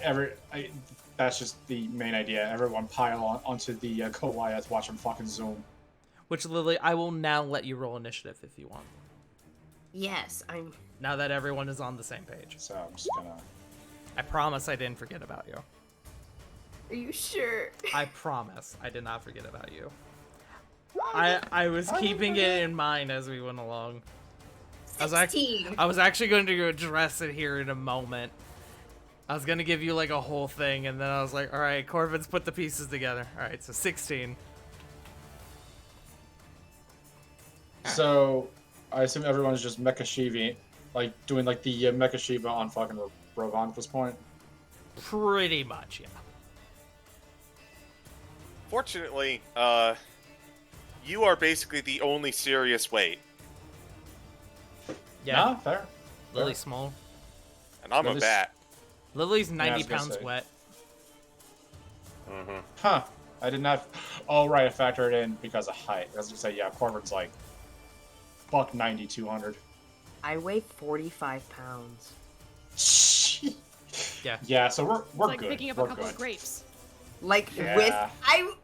that's just the main idea. Everyone pile onto the Goliath, watch him fucking zoom. Which, Lily, I will now let you roll initiative if you want. Yes, I'm. Now that everyone is on the same page. So I'm just gonna. I promise I didn't forget about you. Are you sure? I promise I did not forget about you. I was keeping it in mind as we went along. I was actually going to address it here in a moment. I was going to give you like a whole thing, and then I was like, all right, Corvin's put the pieces together. All right, so 16. So I assume everyone's just Mecha Shiva, like doing like the Mecha Shiva on fucking Rovon at this point. Pretty much, yeah. Fortunately, you are basically the only serious weight, Yeah, Nah, fair. Lily's small. and I'm a Lily's- bat. Lily's I 90 was gonna pounds say. wet. Mm-hmm. Huh. I did not. Oh, right. I factored it in because of height. I was gonna say, yeah, Corvin's like buck 90, 200. I weigh 45 pounds. Yeah. Yeah, so we're It's like good. picking up we're a couple good. of grapes. Like Yeah. with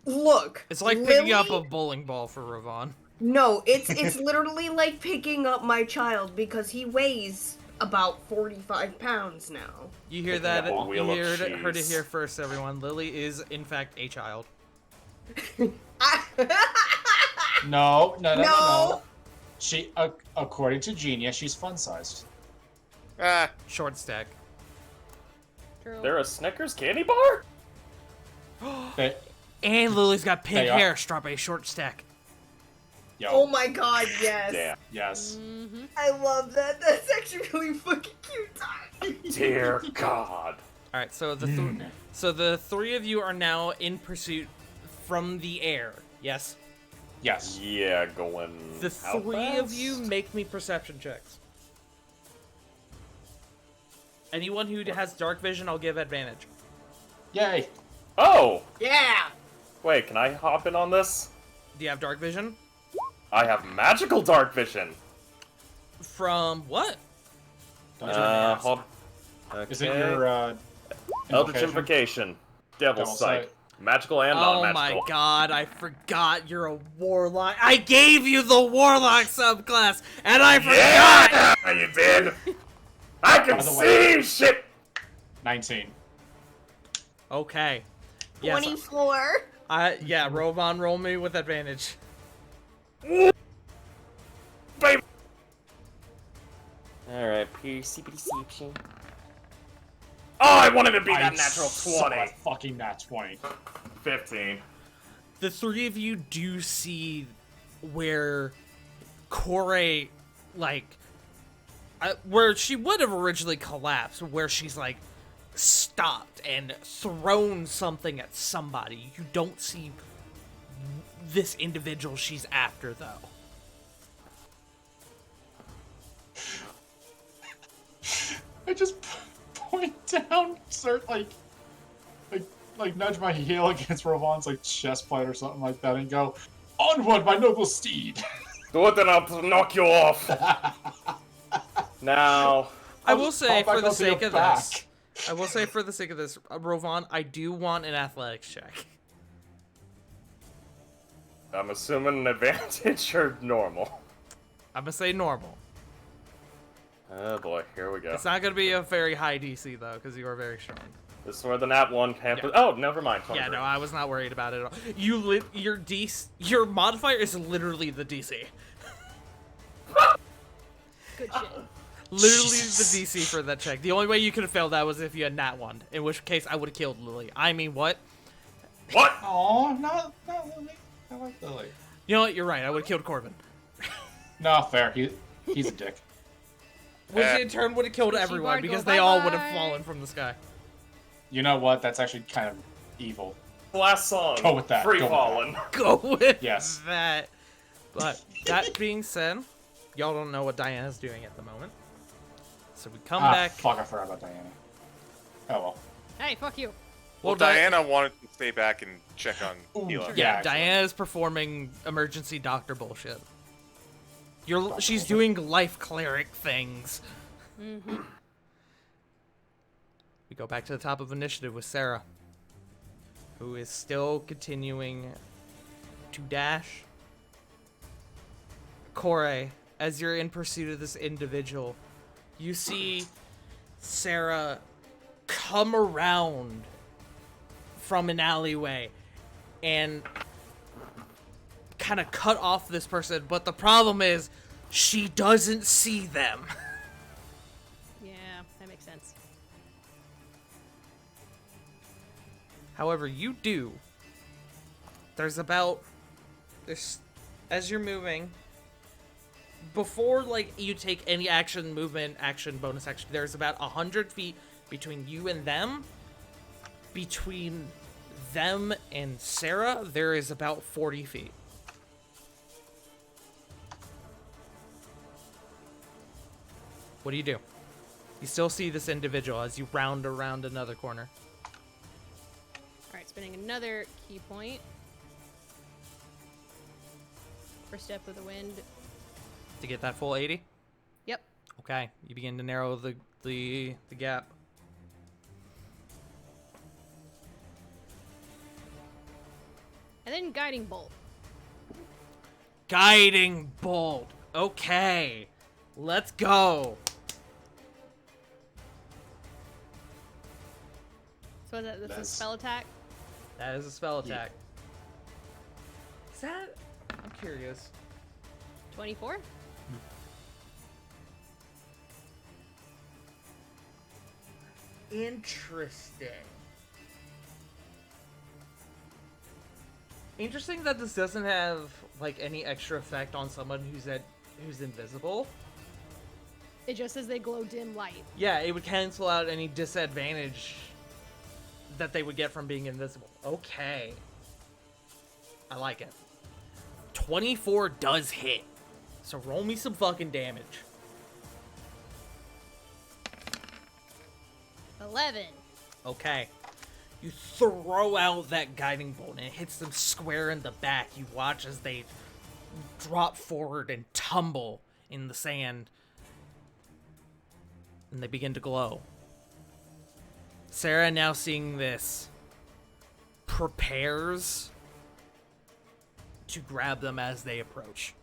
look. It's like picking up a Lily- bowling ball for Ravon. No, it's literally like picking up my child because he weighs about 45 pounds now. You hear Picking that? up a You wheel of heard it, heard it cheese. here first, everyone. Lily is, in fact, a child. No. No. She, according to Genius, she's fun-sized. Ah, Short stack. True. There a Snickers candy bar? They, And Lily's got pink They are- hair, strawberry short stack. yo, Oh my god, yes. Damn. yes. Mm-hmm. I love that. That's actually really fucking cute. Dear God. All right, so the Mm. so the three of you are now in pursuit from the air. Yes. Yes. Yeah, going. The how three of fast? you make me perception checks. Anyone who has dark vision, I'll give advantage. Yay. Oh! Yeah. Wait, can I hop in on this? Do you have dark vision? I have magical dark vision! From what? Hold. Okay. Is it your Eldritch invocation? Invocation. Devil Devil Sight. Sight. Magical and Oh non-magical. my god, I forgot you're a warlock. I gave you the warlock subclass, and I forgot! Yeah, you did! I can By the way- see shit! 19. Okay. Yes, 24. yeah, Rovon, roll me with advantage. Baby! Alright, perception. Oh, I wanted to be that natural saw 20! that fucking nat 20. 15. The three of you do see where Corey, like, where she would have originally collapsed, where she's like stopped and thrown something at somebody. You don't see this individual she's after, though. I just point down, start like nudge my heel against Ravon's like chest plate or something like that, and go, "Onward, my noble steed!" Do it, and I'll knock you off. Now, I will say, for the sake of back. this, Rovan, I do want an athletics check. I'm assuming an advantage or normal. I'm gonna say normal. Oh boy, here we go. It's not gonna be a very high DC though, because you are very strong. This is where the nat 1 hampers. Yeah. Oh, never mind. Yeah, 23. no, I was not worried about it at all. Your modifier is literally the DC. Good shit. Literally Jesus. the DC for that check. The only way you could have failed that was if you had nat 1, in which case I would have killed Lily. I mean, what? What? Aw, not Lily. I like Lily. You know what? You're right. I would have killed Corbin. No, fair. He's a dick. Which in turn would have killed Fishy everyone Bard, go because they all would have bye-bye. fallen from the sky. You know what? That's actually kind of evil. Last song. Go with that, Free go with falling. Go with Yes. that. But that being said, y'all don't know what Diana's doing at the moment. So we come back. Fuck, I forgot about Diana. Oh well. Hey, fuck you. Well, Diana wanted to stay back and check on Ooh, Hila. yeah. actually. Diana's performing emergency doctor bullshit. She's doing life cleric things. Mm-hmm. We go back to the top of initiative with Sarah, who is still continuing to dash. Kore, as you're in pursuit of this individual, you see Sarah come around from an alleyway and kind of cut off this person, but the problem is she doesn't see them. Yeah, that makes sense. However, you do. There's as you're moving, before like you take any action, movement, action, bonus action, there's about 100 feet between you and them. Between them and Sarah, there is about 40 feet. What do? You still see this individual as you round around another corner. Alright, spending another key point. First step of the wind. To get that full 80? Yep. Okay, you begin to narrow the gap. And then guiding bolt. Guiding bolt. Okay, let's go. So that's a That's- spell attack. That is a spell attack. Is that? I'm curious. 24. Interesting. Interesting that this doesn't have like any extra effect on someone who's invisible. It just says they glow dim light. Yeah, it would cancel out any disadvantage that they would get from being invisible. Okay. I like it. 24 does hit. So roll me some fucking damage. 11. Okay. You throw out that guiding bolt and it hits them square in the back. You watch as they drop forward and tumble in the sand. And they begin to glow. Sarah, now seeing this, prepares to grab them as they approach.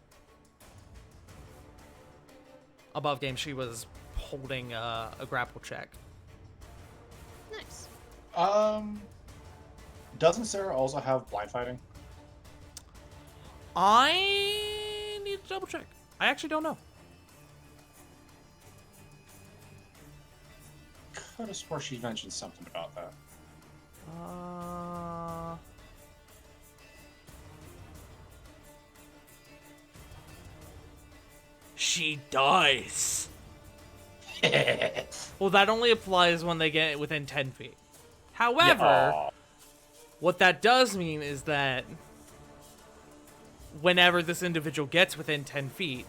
Above game, she was holding a grapple check. Nice. Doesn't Sarah also have blind fighting? I need to double check. I actually don't know. Could have swore she mentioned something about that. She does. Well, that only applies when they get within 10 feet. However, Aw. what that does mean is that whenever this individual gets within 10 feet,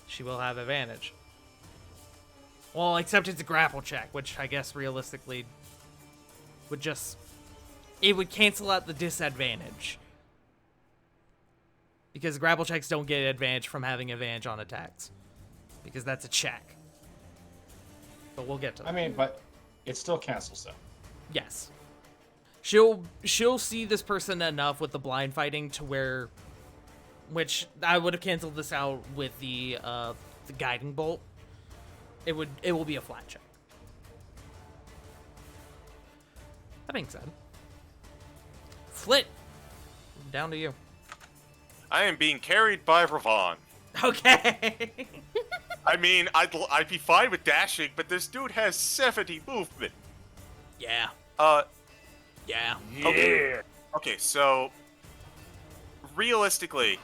she will have advantage. Well, except it's a grapple check, which I guess realistically would just... It would cancel out the disadvantage. Because grapple checks don't get advantage from having advantage on attacks. Because that's a check. But we'll get to that. I mean, but it still cancels though. Yes. She'll see this person enough with the blind fighting to where... Which, I would have canceled this out with the guiding bolt. It will be a flat check. That being said, Flit, down to you. I am being carried by Ravon. Okay. I mean, I'd be fine with dashing, but this dude has 70 movement. Yeah. Yeah. Okay. Okay, so realistically,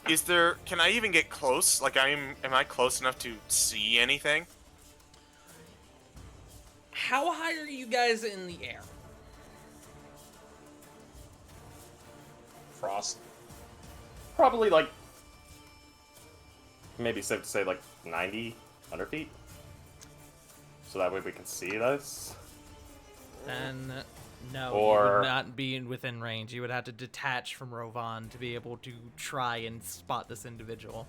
can I even get close? Like, am I close enough to see anything? How high are you guys in the air? Frost. Probably like, maybe safe to say like 90, 100 feet. So that way we can see this. Then no, you Or- would not be within range. You would have to detach from Rovan to be able to try and spot this individual.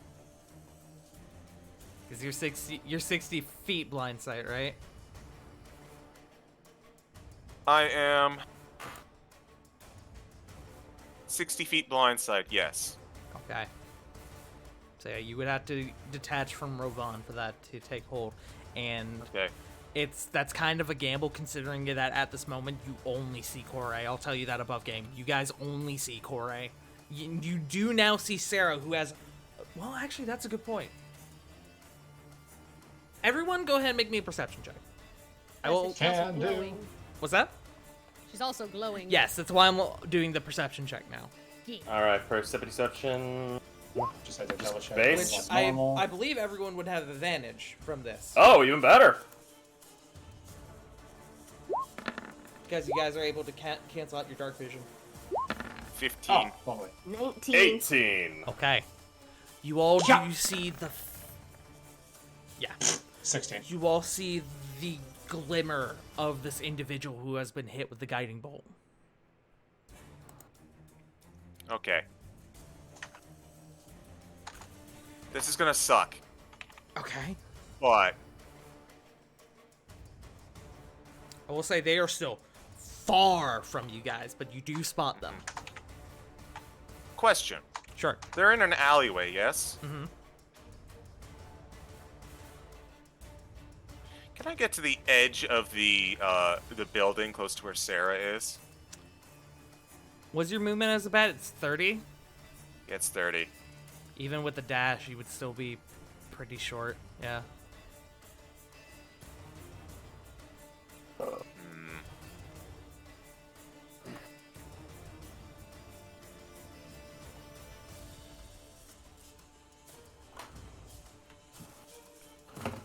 Because you're 60 feet blind sight, right? I am 60 feet blindside, yes. Okay. So yeah, you would have to detach from Rovan for that to take hold, and Okay. that's kind of a gamble considering that at this moment you only see Corey. I'll tell you that above game. You guys only see Corey. You do now see Sarah, who has... Well, actually, that's a good point. Everyone, go ahead and make me a perception check. I will... She's also Can do. glowing. What's that? She's also glowing. Yes, that's why I'm doing the perception check now. Alright, perception. Just had to double check. base. It's Which I normal. believe everyone would have advantage from this. Oh, even better. Because you guys are able to cancel out your dark vision. 15. Oh, lovely. 19. 18. Okay. You all Yeah. do see the... Yeah. 16. You all see the glimmer of this individual who has been hit with the guiding bolt. Okay. This is gonna suck, Okay. but I will say they are still far from you guys, but you do spot them. question. Sure. They're in an alleyway, yes? Mm-hmm. Can I get to the edge of the building close to where Sarah is? Was your movement as bad? It's 30? Yeah, it's 30. Even with the dash, you would still be pretty short. Yeah.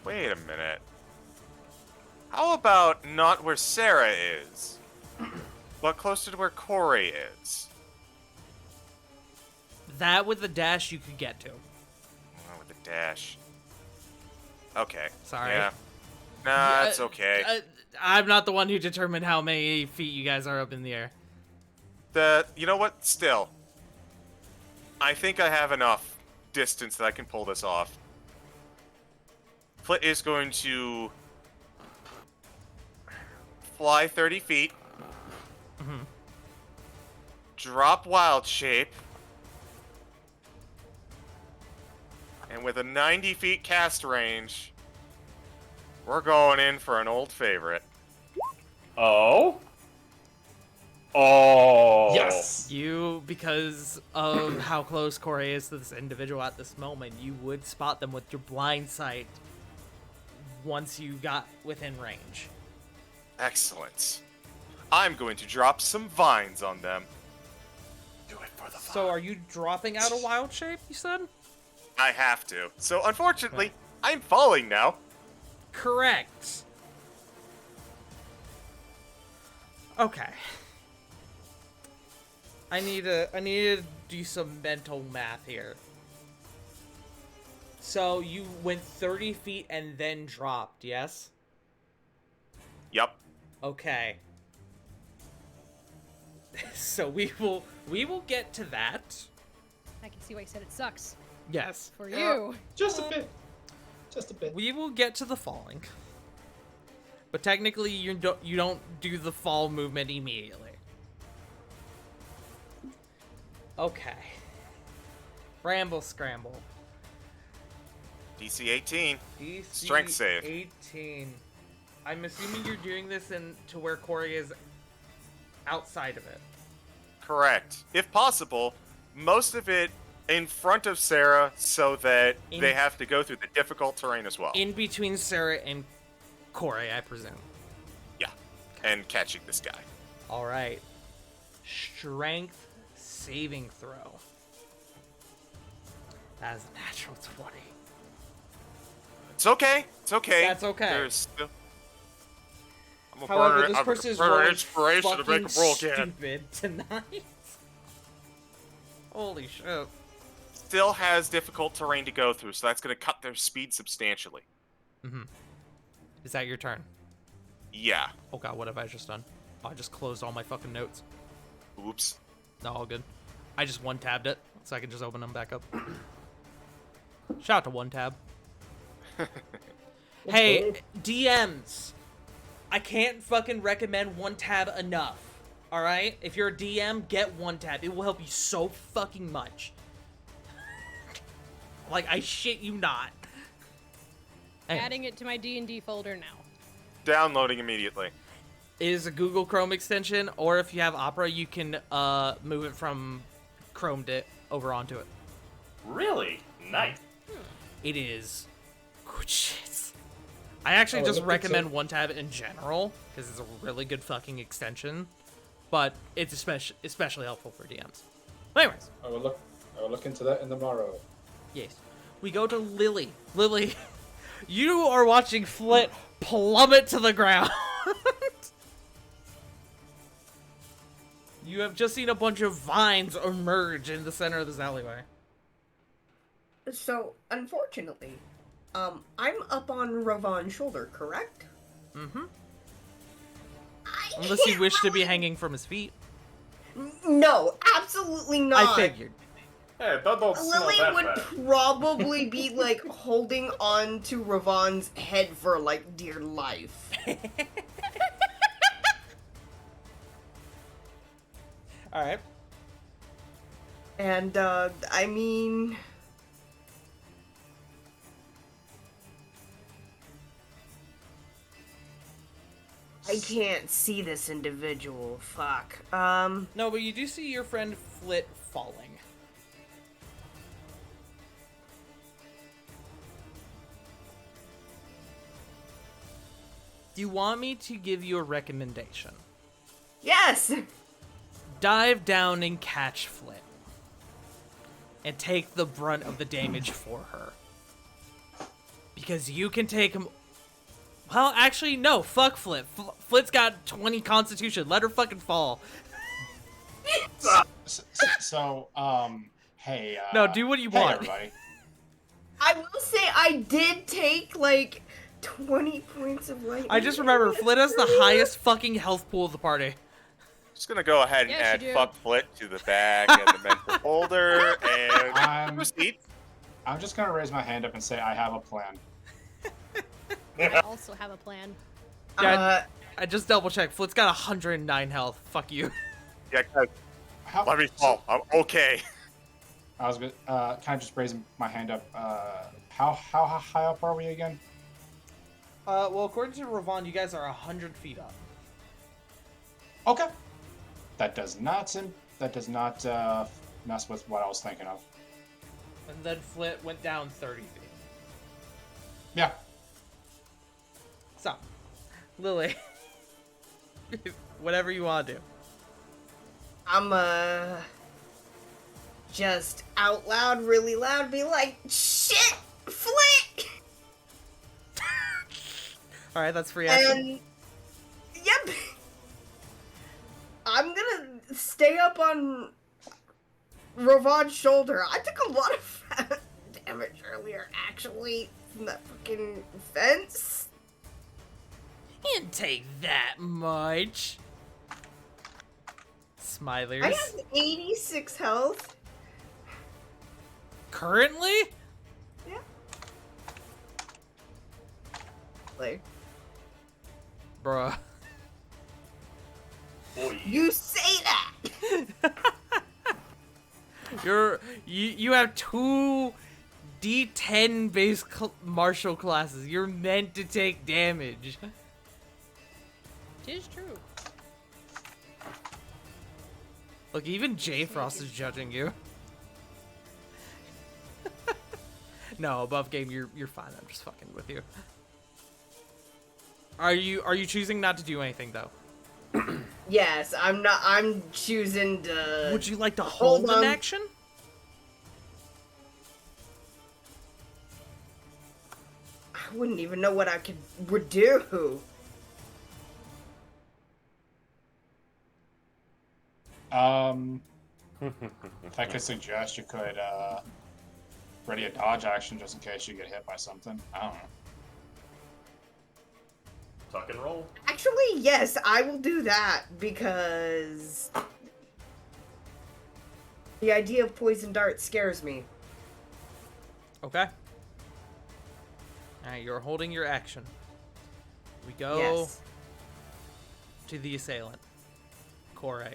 Wait a minute. How about not where Sarah is, but closer to where Corey is? That with the dash you could get to. Oh, with the dash. Okay. Sorry. Yeah. Nah, that's okay. I'm not the one who determined how many feet you guys are up in the air. You know what? Still, I think I have enough distance that I can pull this off. Flit is going to fly 30 feet, Mm-hmm. drop wild shape, and with a 90 feet cast range, we're going in for an old favorite. Oh? Oh. Yes! You, because of how close Corey is to this individual at this moment, you would spot them with your blind sight once you got within range. Excellent. I'm going to drop some vines on them. Do it for the fun. So are you dropping out a wild shape, you said? I have to. So unfortunately, I'm falling now. correct. Okay. I need to do some mental math here. So you went 30 feet and then dropped, yes? Yep. Okay. So we will get to that. I can see why you said it sucks Yes. for you. Just a bit. Just a bit. We will get to the falling. But technically you don't do the fall movement immediately. Okay. Ramble scramble. DC 18. DC Strength save. 18. I'm assuming you're doing this to where Corey is outside of it. Correct. If possible, most of it in front of Sarah so that they have to go through the difficult terrain as well. In between Sarah and Corey, I presume. Yeah. And catching this guy. All right. Strength saving throw. That is a natural 20. It's okay. It's okay. That's okay. There's still... I'm a However, burner, this I'm person is burner rolling inspiration to fucking make a roll again. stupid tonight. Holy shit. Still has difficult terrain to go through, so that's going to cut their speed substantially. Mm-hmm. Is that your turn? Yeah. Oh god, what have I just done? Oh, I just closed all my fucking notes. Oops. No, all good. I just one-tabbed it, so I can just open them back up. Shout out to one-tab. Hey, DMs! I can't fucking recommend one-tab enough. Alright? If you're a DM, get one-tab. It will help you so fucking much. Like, I shit you not. Anyway. Adding it to my D&D folder now. Downloading immediately. It is a Google Chrome extension, or if you have Opera, you can move it from Chrome over onto it. Really? Nice. It is good shit. I actually just recommend one-tab in general, because it's a really good fucking extension, but it's especially helpful for DMs. But anyways. I will look into that in the morrow. Yes. We go to Lily. Lily, you are watching Flit plummet to the ground. You have just seen a bunch of vines emerge in the center of this alleyway. So, unfortunately, I'm up on Ravon's shoulder, correct? Mm-hmm. Unless you wish to be hanging from his feet. No, absolutely not. I figured. Hey, don't smell Lily that would bad. probably be, like, holding on to Ravon's head for, like, dear life. Alright. And, I mean... I can't see this individual. Fuck. No, but you do see your friend Flit falling. Do you want me to give you a recommendation? Yes! Dive down and catch Flit. And take the brunt of the damage for her. Because you can take him... Well, actually, no. Fuck Flit. Flit's got 20 constitution. Let her fucking fall. So, hey, No, do what you hey, want. everybody. I will say I did take, like, 20 points of lightning. I just remember, Flit has the highest fucking health pool of the party. Just gonna go ahead and Yes, add you do. fuck Flit to the bag and the mental folder and I'm proceed. just gonna raise my hand up and say I have a plan. I also have a plan. Yeah, I just double checked. Flit's got 109 health. Fuck you. Yeah, guys, How, let me fall. I'm okay. I was kind of just raising my hand up. How high up are we again? Well, according to Ravon, you guys are 100 feet up. Okay. That does not mess with what I was thinking of. And then Flit went down 30 feet. Yeah. So, Lily, whatever you want to do. I'm, just out loud, really loud, be like, shit, Flick! All right, that's free action. And yep, I'm gonna stay up on Ravon's shoulder. I took a lot of damage earlier, actually, from that fucking fence. Didn't take that much. Smilers. I have 86 health. Currently? Yeah. Like, Bruh. Boy. you say that! You have 2 D10 base martial classes. You're meant to take damage. Tis true. Look, even J Frost is judging you. No, above game, you're fine. I'm just fucking with you. Are you choosing not to do anything though? Yes, I'm choosing to... Would you like to hold hold an on. action? I wouldn't even know what I would do. If I could suggest, you could ready a dodge action just in case you get hit by something. I don't know. Tuck and roll. Actually, yes, I will do that because the idea of poison dart scares me. Okay. Alright, you're holding your action. We go Yes. to the assailant, Kore.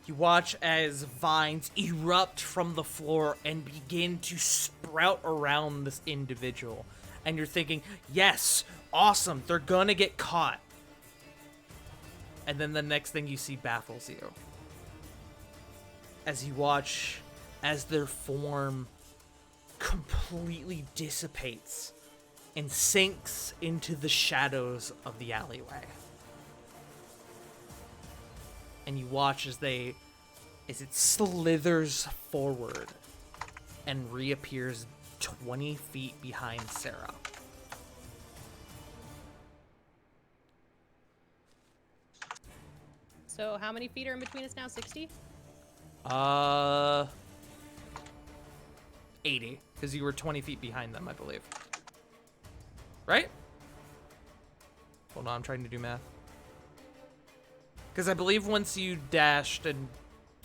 You watch as vines erupt from the floor and begin to sprout around this individual. And you're thinking, yes, awesome, they're gonna get caught. And then the next thing you see baffles you. As you watch as their form completely dissipates and sinks into the shadows of the alleyway. And you watch as it slithers forward and reappears 20 feet behind Sarah. So how many feet are in between us now? 60? 80, because you were 20 feet behind them, I believe. Right? Hold on, I'm trying to do math. Because I believe once you dashed and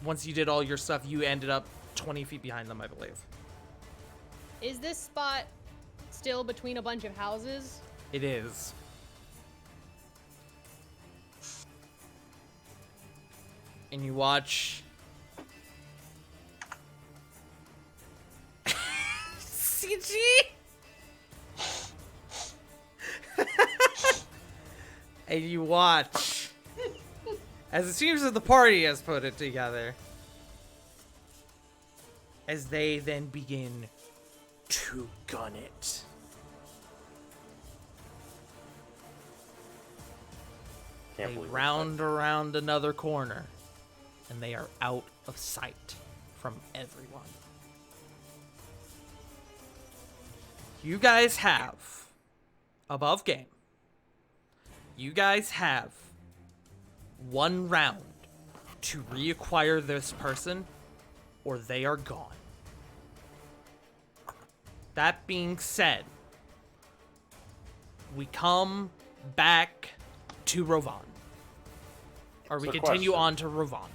once you did all your stuff, you ended up 20 feet behind them, I believe. Is this spot still between a bunch of houses? It is. And you watch... CG? And you watch as it seems that the party has put it together, as they then begin to gun it. Can't They believe round around another corner, and they are out of sight from everyone. You guys have, above game, you guys have 1 round to reacquire this person, or they are gone. That being said, we come back to Rovan. Or we So continue question. on to Rovan.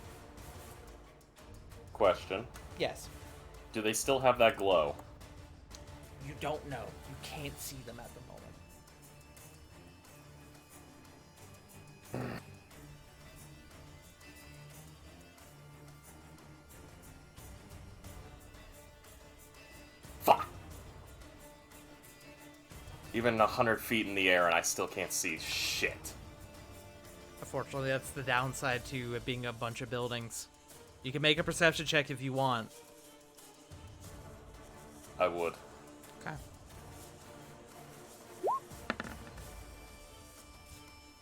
Question. Yes. Do they still have that glow? You don't know. You can't see them at the moment. Fuck. Even 100 feet in the air and I still can't see shit. Unfortunately, that's the downside to it being a bunch of buildings. You can make a perception check if you want. I would. Okay.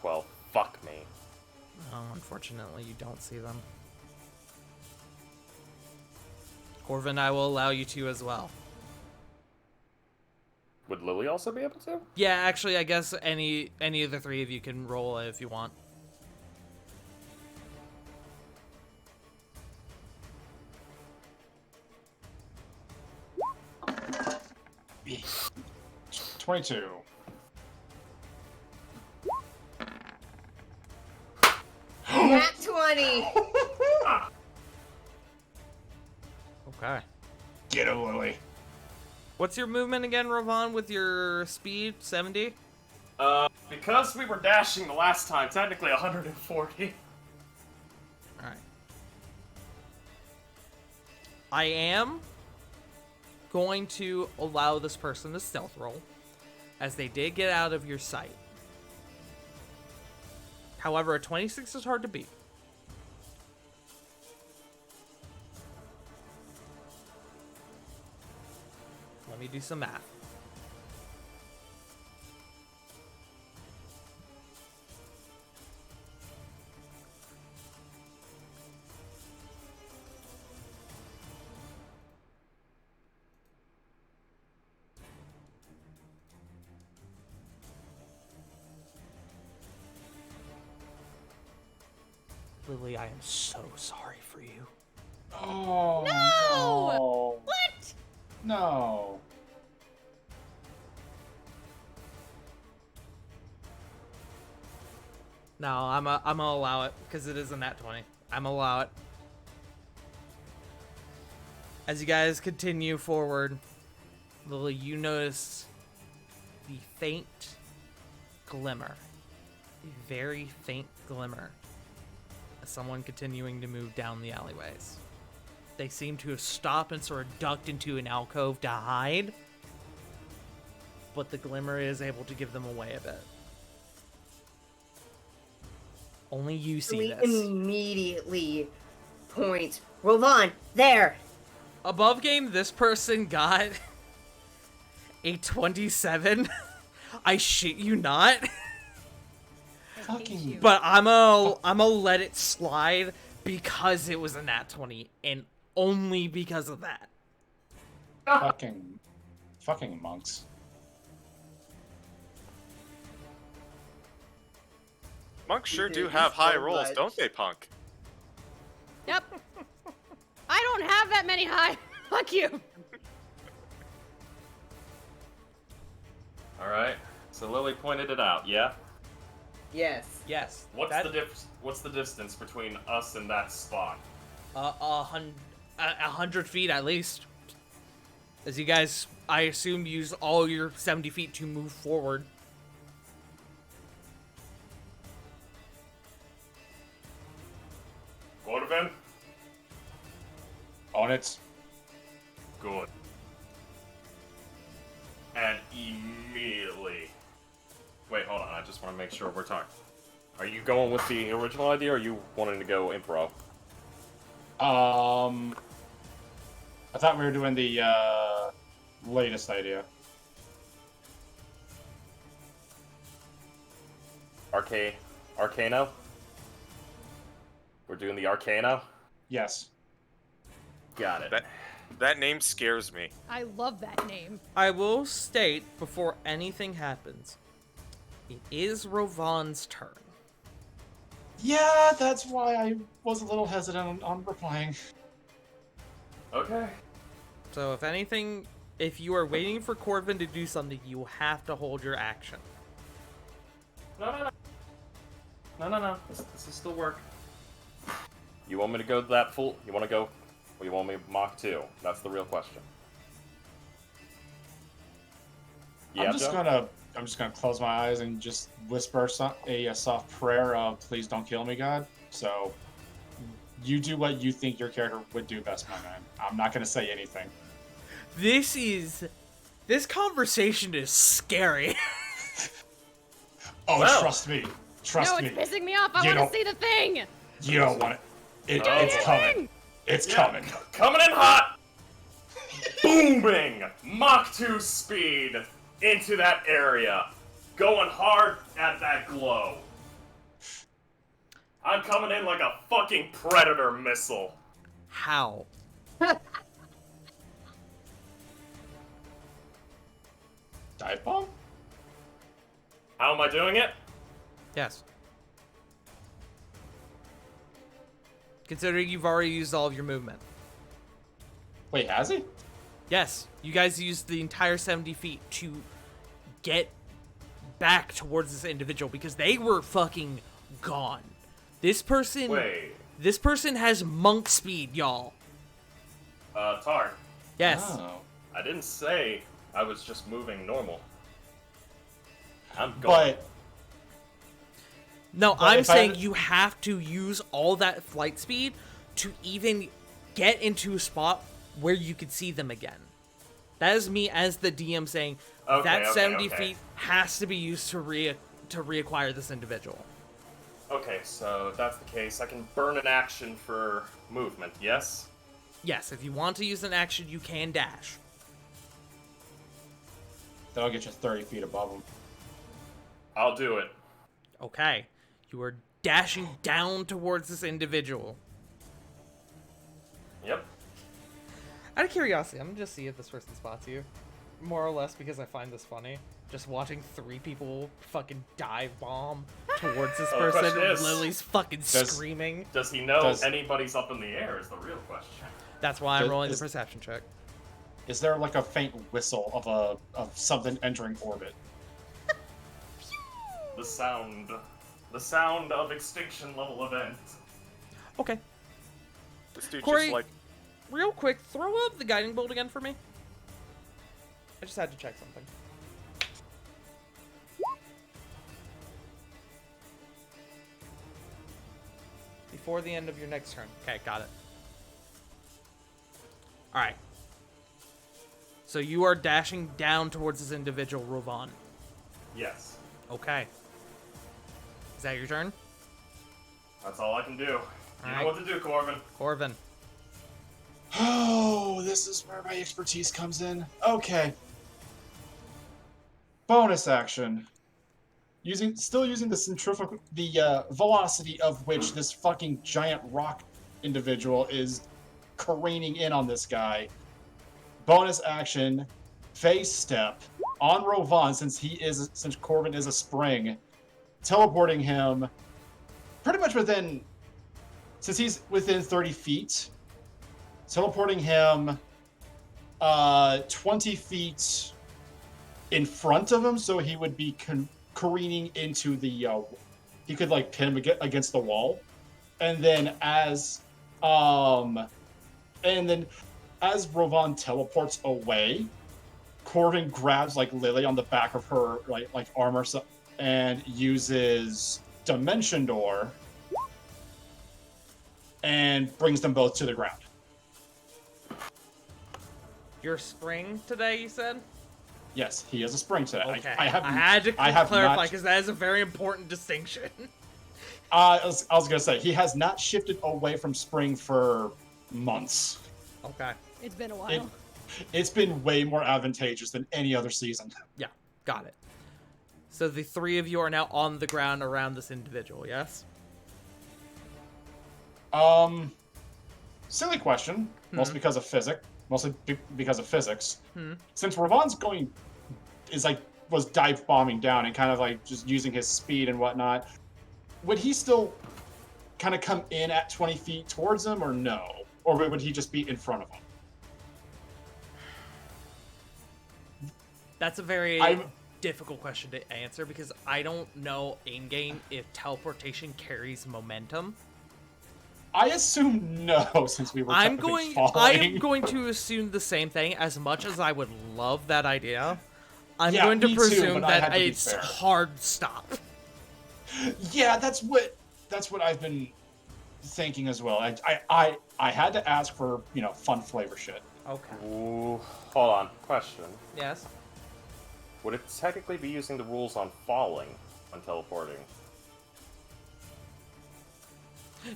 Well, fuck me. Oh, unfortunately, you don't see them. Corvin, I will allow you to as well. Would Lily also be able to? Yeah, actually, I guess any of the three of you can roll it if you want. Yeah. 22. Nat 20. Okay. Get him, Lily. What's your movement again, Ravon, with your speed? 70? Because we were dashing the last time, technically 140. Alright. I am going to allow this person to stealth roll, as they did get out of your sight. However, a 26 is hard to beat. Let me do some math. Lily, I am so sorry for you. Oh, No! no. What? No. No, I'm gonna allow it because it is a nat 20. I'm gonna allow it. As you guys continue forward, Lily, you notice the faint glimmer, a very faint glimmer, as someone continuing to move down the alleyways. They seem to have stopped and sort of ducked into an alcove to hide, but the glimmer is able to give them away a bit. Only you see We this. immediately point. Ravon, there. Above game, this person got a 27. I shit you not. Fucking. But I'm gonna let it slide because it was a nat 20, and only because of that. Fucking monks. Monks sure Dude, do you have high so rolls, much. don't they, Punk? Yep. I don't have that many high. Fuck you. Alright, so Lily pointed it out, yeah? Yes. Yes. What's that, the What's the distance between us and that spot? 100 feet at least. As you guys, I assume, use all your 70 feet to move forward. Cordovan? On it. Good. And immediately... Wait, hold on, I just want to make sure we're talking. Are you going with the original idea, or are you wanting to go improv? I thought we were doing the latest idea. Arcano? We're doing the Arcano? Yes. Got it. That name scares me. I love that name. I will state before anything happens, it is Rovon's turn. Yeah, that's why I was a little hesitant on replying. Okay. So if anything, if you are waiting for Corvin to do something, you have to hold your action. No. This will still work. You want me to go that full? You want to go? Or you want me to Mach 2? That's the real question. Yeah, I'm just gonna close my eyes and just whisper a soft prayer of "Please don't kill me, God." So you do what you think your character would do best, my man. I'm not gonna say anything. This conversation is scary. Oh, Well. trust me. No, Trust it's me. pissing me off. I You want to don't- see the thing. You don't want it. It's Oh. coming. It's coming. Coming in hot! Booming! Mach 2 speed into that area. Going hard at that glow. I'm coming in like a fucking predator missile. How? Dive bomb? How am I doing it? Yes. Considering you've already used all of your movement. Wait, has he? Yes, you guys used the entire 70 feet to get back towards this individual because they were fucking gone. This person Wait. This person has monk speed, y'all. Tar. Yes. Oh. I didn't say I was just moving normal. I'm going. But No, But I'm if I saying had- you have to use all that flight speed to even get into a spot where you could see them again. That is me as the DM saying that 70 feet has to be used to reacquire this individual. Okay, so if that's the case, I can burn an action for movement, yes? Yes, if you want to use an action, you can dash. that'll get you 30 feet above him. I'll do it. Okay. You are dashing down towards this individual. Yep. Out of curiosity, I'm gonna just see if this person spots you. More or less because I find this funny. Just watching 3 people fucking dive bomb towards this Oh, the person. question is, Lily's fucking does- screaming. Does he know Does- anybody's up in the air is the real question. That's why I'm does- rolling the is- perception check. Is there like a faint whistle of something entering orbit? The sound of extinction level event. Okay. This dude Corey- just like Real quick, throw up the guiding bolt again for me. I just had to check something. Before the end of your next turn. Okay, got it. Alright. So you are dashing down towards this individual, Rovan. Yes. Okay. Is that your turn? That's all I can do. You Alright. know what to do, Corbin. Corvin. Oh, this is where my expertise comes in. Okay. Bonus action. Still using the centrifugal, the velocity of which this fucking giant rock individual is careening in on this guy. Bonus action, phase step on Rovan since Corbin is a spring, teleporting him pretty much since he's within 30 feet. Teleporting him 20 feet in front of him, so he would be careening into the he could like pin him against the wall. And then as Rovan teleports away, Corbin grabs like Lily on the back of her like armor and uses Dimension Door and brings them both to the ground. Your spring today, you said? Yes, he is a spring today. Okay. I had to I have clarify not- because that is a very important distinction. I was gonna say he has not shifted away from spring for months. Okay. It's been a while. It's been way more advantageous than any other season. Yeah, got it. So the 3 of you are now on the ground around this individual, yes? Silly question. Mostly because of physics. Since Ravan's was dive bombing down and kind of like just using his speed and whatnot, would he still kind of come in at 20 feet towards him or no? Or would he just be in front of him? That's a very I'm- difficult question to answer because I don't know in-game if teleportation carries momentum. I assume no, since we were I'm technically going falling. to assume the same thing. As much as I would love that idea, I'm Yeah, going to me too, presume but I had that to be it's fair. hard stop. Yeah, that's what I've been thinking as well. I had to ask for, fun flavor shit. Okay. Ooh, hold on. Question. Yes. Would it technically be using the rules on falling when teleporting?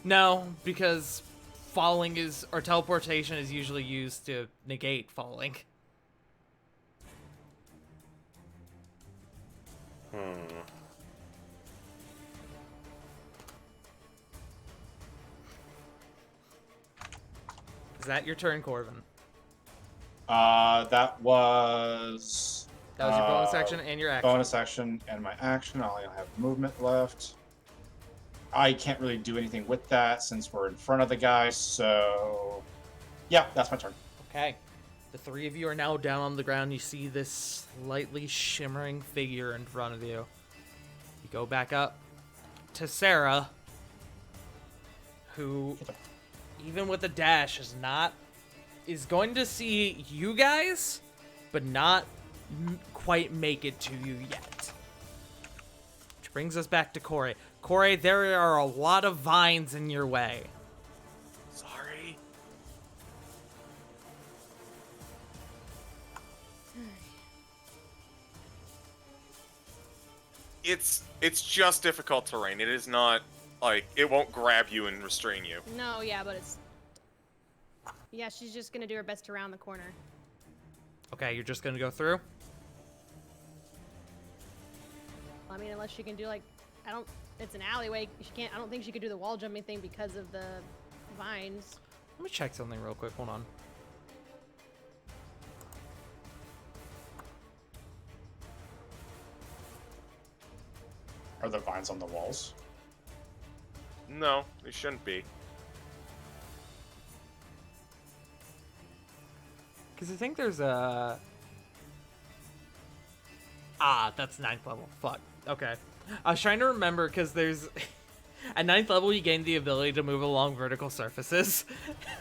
No, because teleportation is usually used to negate falling. Is that your turn, Corvin? That was That was your bonus action and your action. Bonus action and my action. I only have movement left. I can't really do anything with that since we're in front of the guy, so yeah, that's my turn. Okay. The three of you are now down on the ground. You see this slightly shimmering figure in front of you. You go back up to Sarah, who, even with the dash, is going to see you guys, but not quite make it to you yet. Which brings us back to Corey. Corey, there are a lot of vines in your way. Sorry. It's just difficult terrain. It is not like it won't grab you and restrain you. No, yeah, but it's. Yeah, she's just gonna do her best to round the corner. Okay, you're just gonna go through? I mean, unless she can do like, it's an alleyway. She can't. I don't think she could do the wall jumping thing because of the vines. Let me check something real quick. Hold on. Are the vines on the walls? No, they shouldn't be. Because I think there's a... that's 9th level. Fuck. Okay. I was trying to remember because there's... At 9th level, you gain the ability to move along vertical surfaces.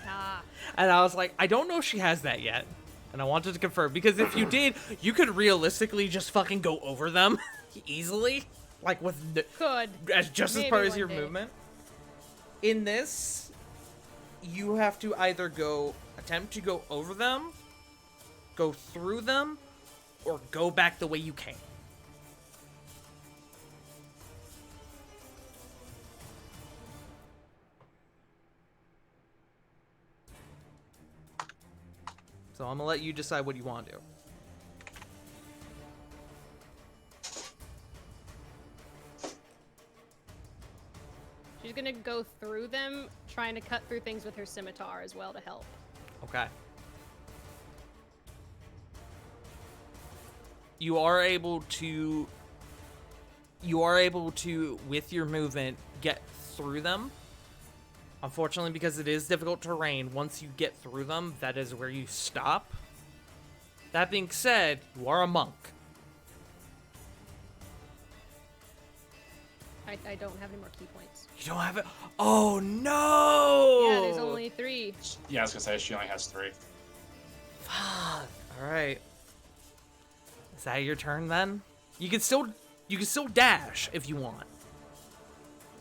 Ah. And I was like, I don't know if she has that yet. And I wanted to confirm. Because if you did, you could realistically just fucking go over them easily. Like with... just as Maybe part as one your day. movement. In this, you have to either attempt to go over them, go through them, or go back the way you came. So I'm gonna let you decide what you want to do. She's gonna go through them, trying to cut through things with her scimitar as well to help. Okay. You are able to, with your movement, get through them. Unfortunately, because it is difficult terrain, once you get through them, that is where you stop. That being said, you are a monk. I don't have any more key points. You don't have it? Oh, no! Yeah, there's only 3. Yeah, I was gonna say she only has 3. Fuck. Alright. Is that your turn then? You can still dash if you want.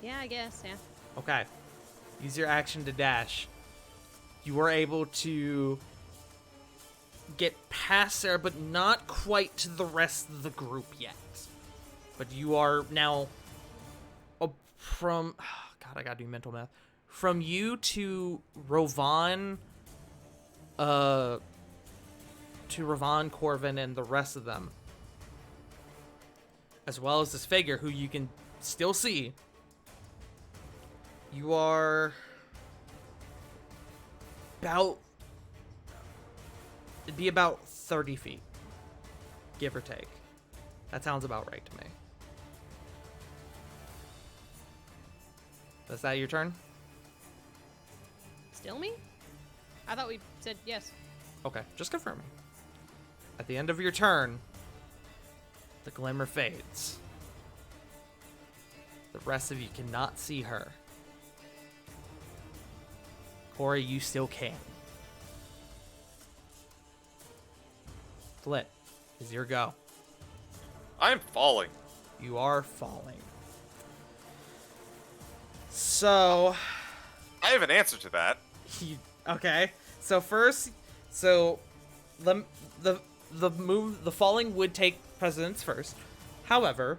Yeah, I guess, yeah. Okay. Use your action to dash. You were able to get past Sarah, but not quite to the rest of the group yet. But you are now from... God, I gotta do mental math. From you to Rovan, Corvin, and the rest of them, as well as this figure who you can still see, you are it'd be about 30 feet, give or take. That sounds about right to me. Is that your turn? Still me? I thought we said yes. Okay, just confirming. At the end of your turn, the glimmer fades. The rest of you cannot see her. Corey, you still can. Flit, is your go. I'm falling. You are falling. So, I have an answer to that. okay. So first, the falling would take precedence first. However,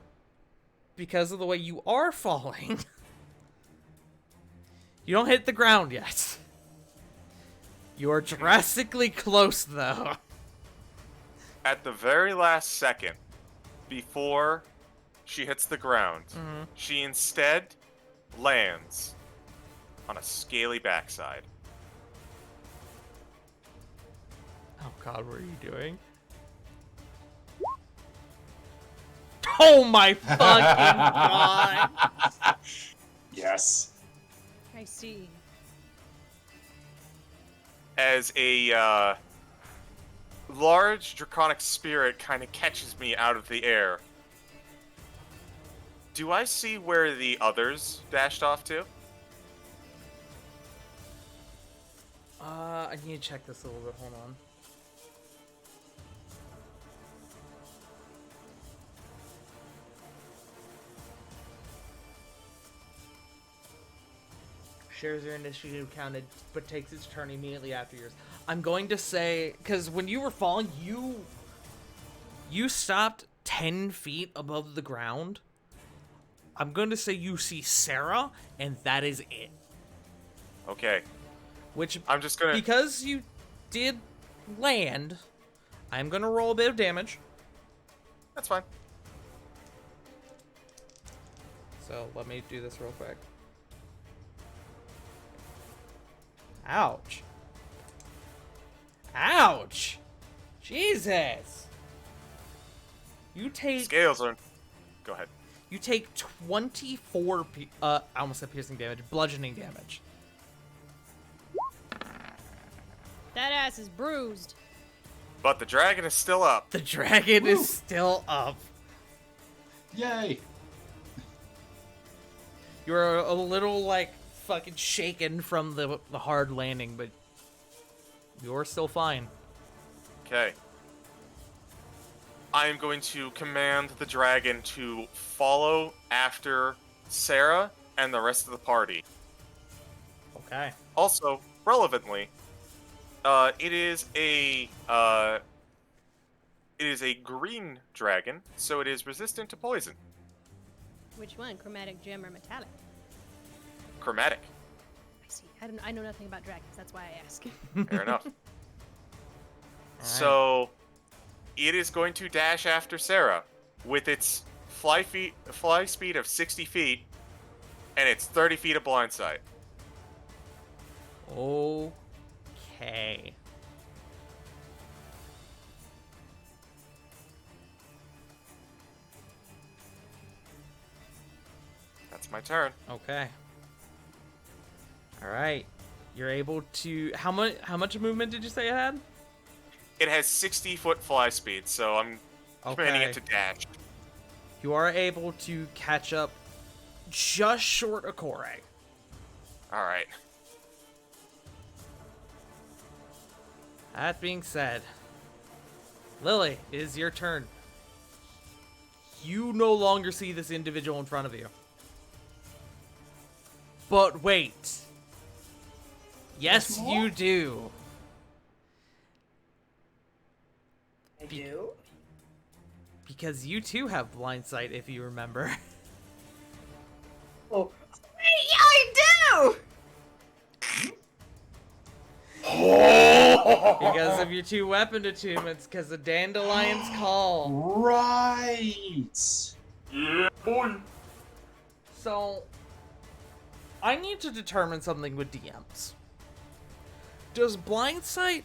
because of the way you are falling, you don't hit the ground yet. You are drastically close, though. At the very last second, before she hits the ground, she instead lands on a scaly backside. Oh god, what are you doing? Oh my fucking god! Yes. I see. As a large draconic spirit kind of catches me out of the air. Do I see where the others dashed off to? I need to check this a little bit. Hold on. Shares your initiative counted, but takes its turn immediately after yours. I'm going to say, because when you were falling, you stopped 10 feet above the ground. I'm going to say you see Sarah, and that is it. Okay. Which, I'm just gonna. Because you did land, I'm gonna roll a bit of damage. That's fine. So let me do this real quick. Ouch. Ouch! Jesus! You take Scales are. Go ahead. you take 24 I almost said piercing damage, bludgeoning damage. That ass is bruised. But the dragon is still up. The dragon is still up. Yay! You're a little like fucking shaken from the hard landing, but you're still fine. Okay. I am going to command the dragon to follow after Sarah and the rest of the party. Okay. Also, relevantly, it is a green dragon, so it is resistant to poison. Which one? Chromatic, gem, or metallic? Chromatic. I see. I know nothing about dragons. That's why I ask. Fair enough. So, it is going to dash after Sarah with its fly speed of 60 feet and its 30 feet of blind sight. Okay. That's my turn. Okay. All right. You're able to. How much movement did you say it had? It has 60-foot fly speed, so I'm commanding Okay. it to dash. You are able to catch up just short of Korag. All right. That being said, Lily, it is your turn. You no longer see this individual in front of you. But wait. Yes, you do. I do? Because you too have blind sight, if you remember. Oh. Wait, yeah, I do! Because of your two weapon attunements, because of Dandelion's Call. Right! Yeah, boy. So, I need to determine something with DMs. Does blind sight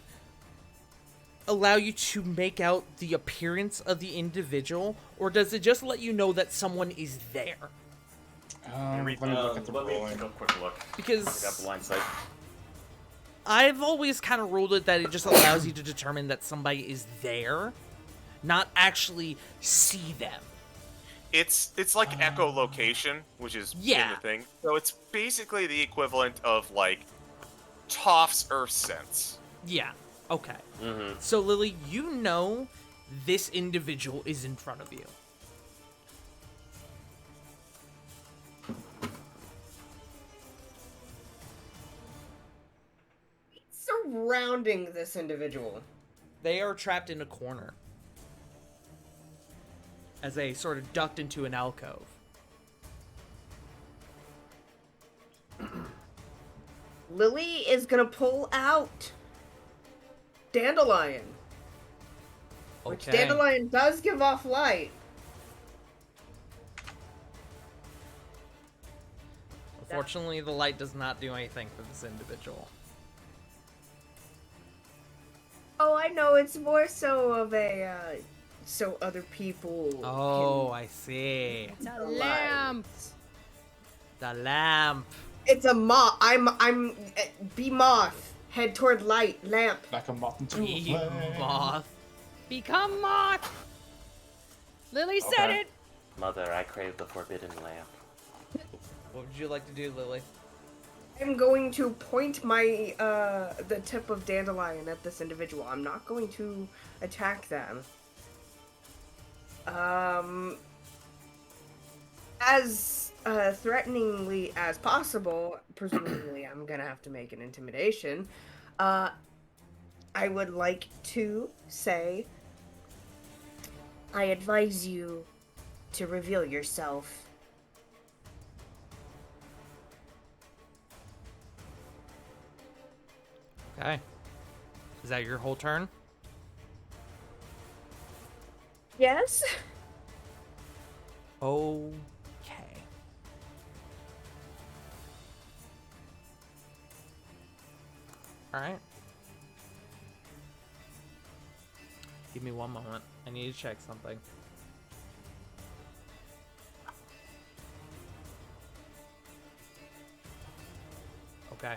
allow you to make out the appearance of the individual, or does it just let you know that someone is there? Let me look at the Let me rolling. take a quick look. Because I got blind sight. I've always kind of ruled it that it just allows you to determine that somebody is there, not actually see them. It's like echolocation, which is in Yeah. the thing. So it's basically the equivalent of like Toph's Earth sense. Yeah, okay. Mm-hmm. So Lily, you know this individual is in front of you. Surrounding this individual. They are trapped in a corner as they sort of ducked into an alcove. Lily is gonna pull out Dandelion. Which Okay. Dandelion does give off light. Unfortunately, the light does not do anything for this individual. Oh, I know. It's more so of a so other people. Oh, I see. It's a can lamp. The lamp. It's a moth. Be moth. Head toward light. Lamp. Like a moth into a Be flame. moth. Become moth. Lily said Okay. it. Mother, I crave the forbidden lamp. What would you like to do, Lily? I'm going to point my the tip of dandelion at this individual. I'm not going to attack them. As threateningly as possible. Presumably, I'm gonna have to make an intimidation. I would like to say, I advise you to reveal yourself. Okay. Is that your whole turn? Yes? Okay. Alright. Give me one moment. I need to check something. Okay.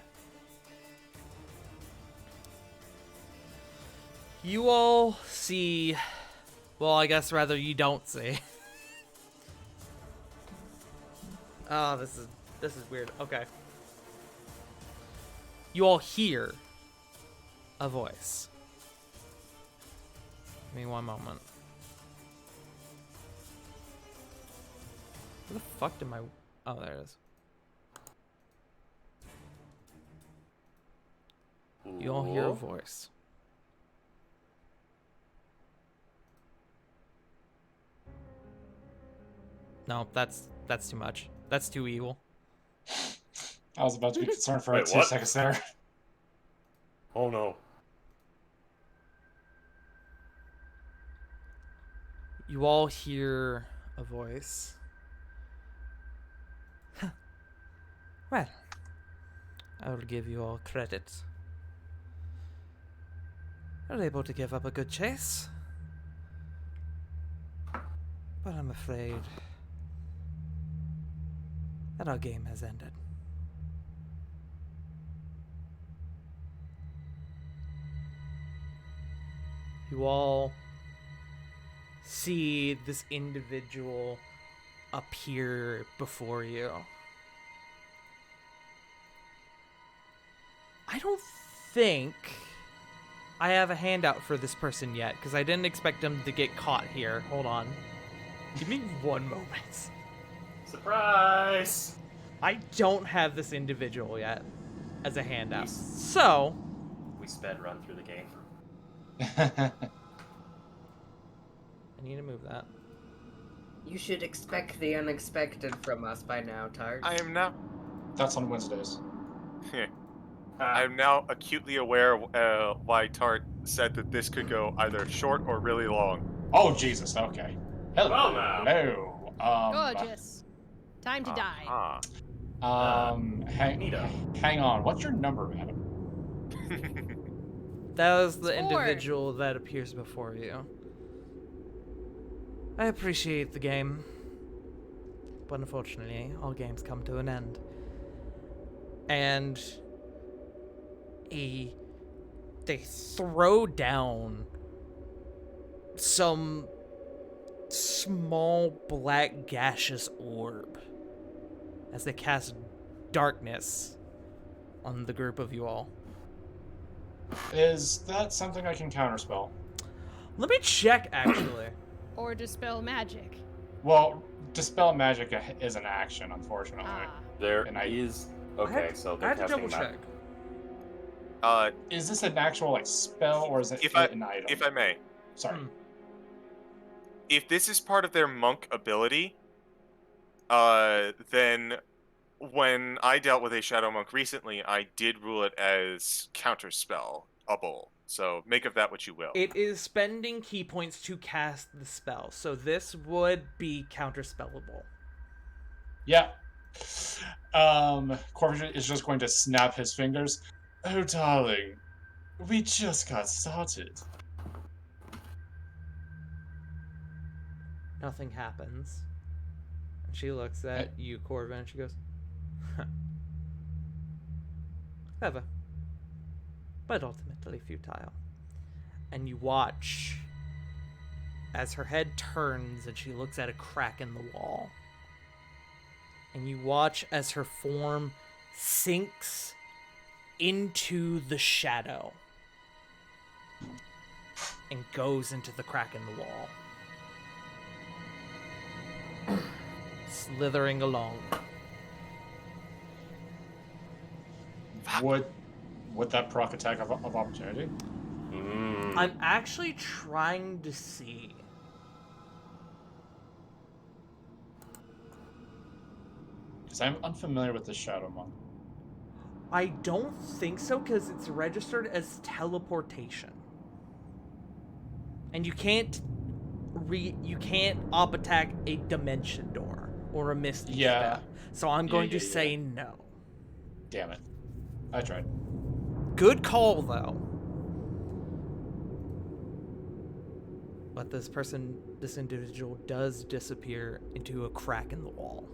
You all see... Well, I guess rather you don't see. Oh, this is weird. Okay. You all hear a voice. Give me one moment. Where the fuck did my... Oh, there it is. You all hear a Ooh. voice. No, that's too much. That's too evil. I was about to be concerned for Wait, 2 what? seconds there. Oh no. You all hear a voice. Well, I will give you all credit. You're able to give up a good chase. But I'm afraid that our game has ended. You all see this individual appear before you. I don't think I have a handout for this person yet, because I didn't expect him to get caught here. Hold on. Give me one moment. Surprise! I don't have this individual yet as a handout. Yes. So, We sped run through the game. I need to move that. You should expect the unexpected from us by now, Tart. I am now. That's on Wednesdays. I am now acutely aware why Tart said that this could go either short or really long. Oh, Jesus, okay. Hello. Well, now. Hello. Gorgeous. Time to die. Hang on. What's your number, madam? That was the It's 4. individual that appears before you. I appreciate the game, but unfortunately, all games come to an end. And they throw down some small black gaseous orb as they cast darkness on the group of you all. Is that something I can counterspell? Let me check, actually. Or dispel magic. Well, dispel magic is an action, unfortunately. Ah. There And I- is. I Okay, had- so I they're had to casting double check. Is this an actual spell or is it If an item? If I may, Sorry. if this is part of their monk ability, then when I dealt with a shadow monk recently, I did rule it as counterspellable. So make of that what you will. It is spending key points to cast the spell, so this would be counterspellable. Yeah. Corvus is just going to snap his fingers. Oh, darling, we just got started. Nothing happens. And she looks at you, Corbin, and she goes, huh. Clever. But ultimately futile. And you watch as her head turns and she looks at a crack in the wall. And you watch as her form sinks into the shadow and goes into the crack in the wall. Slithering along. Would that proc attack of opportunity? I'm actually trying to see. Because I'm unfamiliar with the Shadow Monk. I don't think so, because it's registered as teleportation. And you can't op attack a dimension door or a mystic spell. So I'm going to say no. Damn it. I tried. Good call, though. But this individual does disappear into a crack in the wall.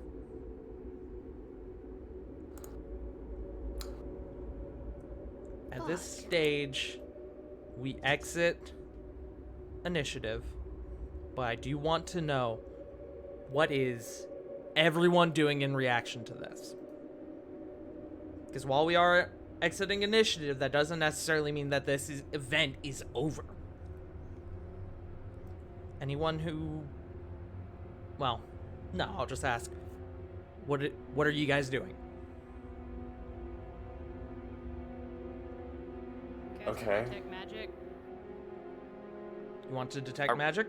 At this stage, we exit initiative, but I do want to know, what is everyone doing in reaction to this? Because while we are exiting initiative, that doesn't necessarily mean that this event is over. Anyone who... Well, no, I'll just ask. What are you guys doing? Okay. Detect magic. You want to detect magic?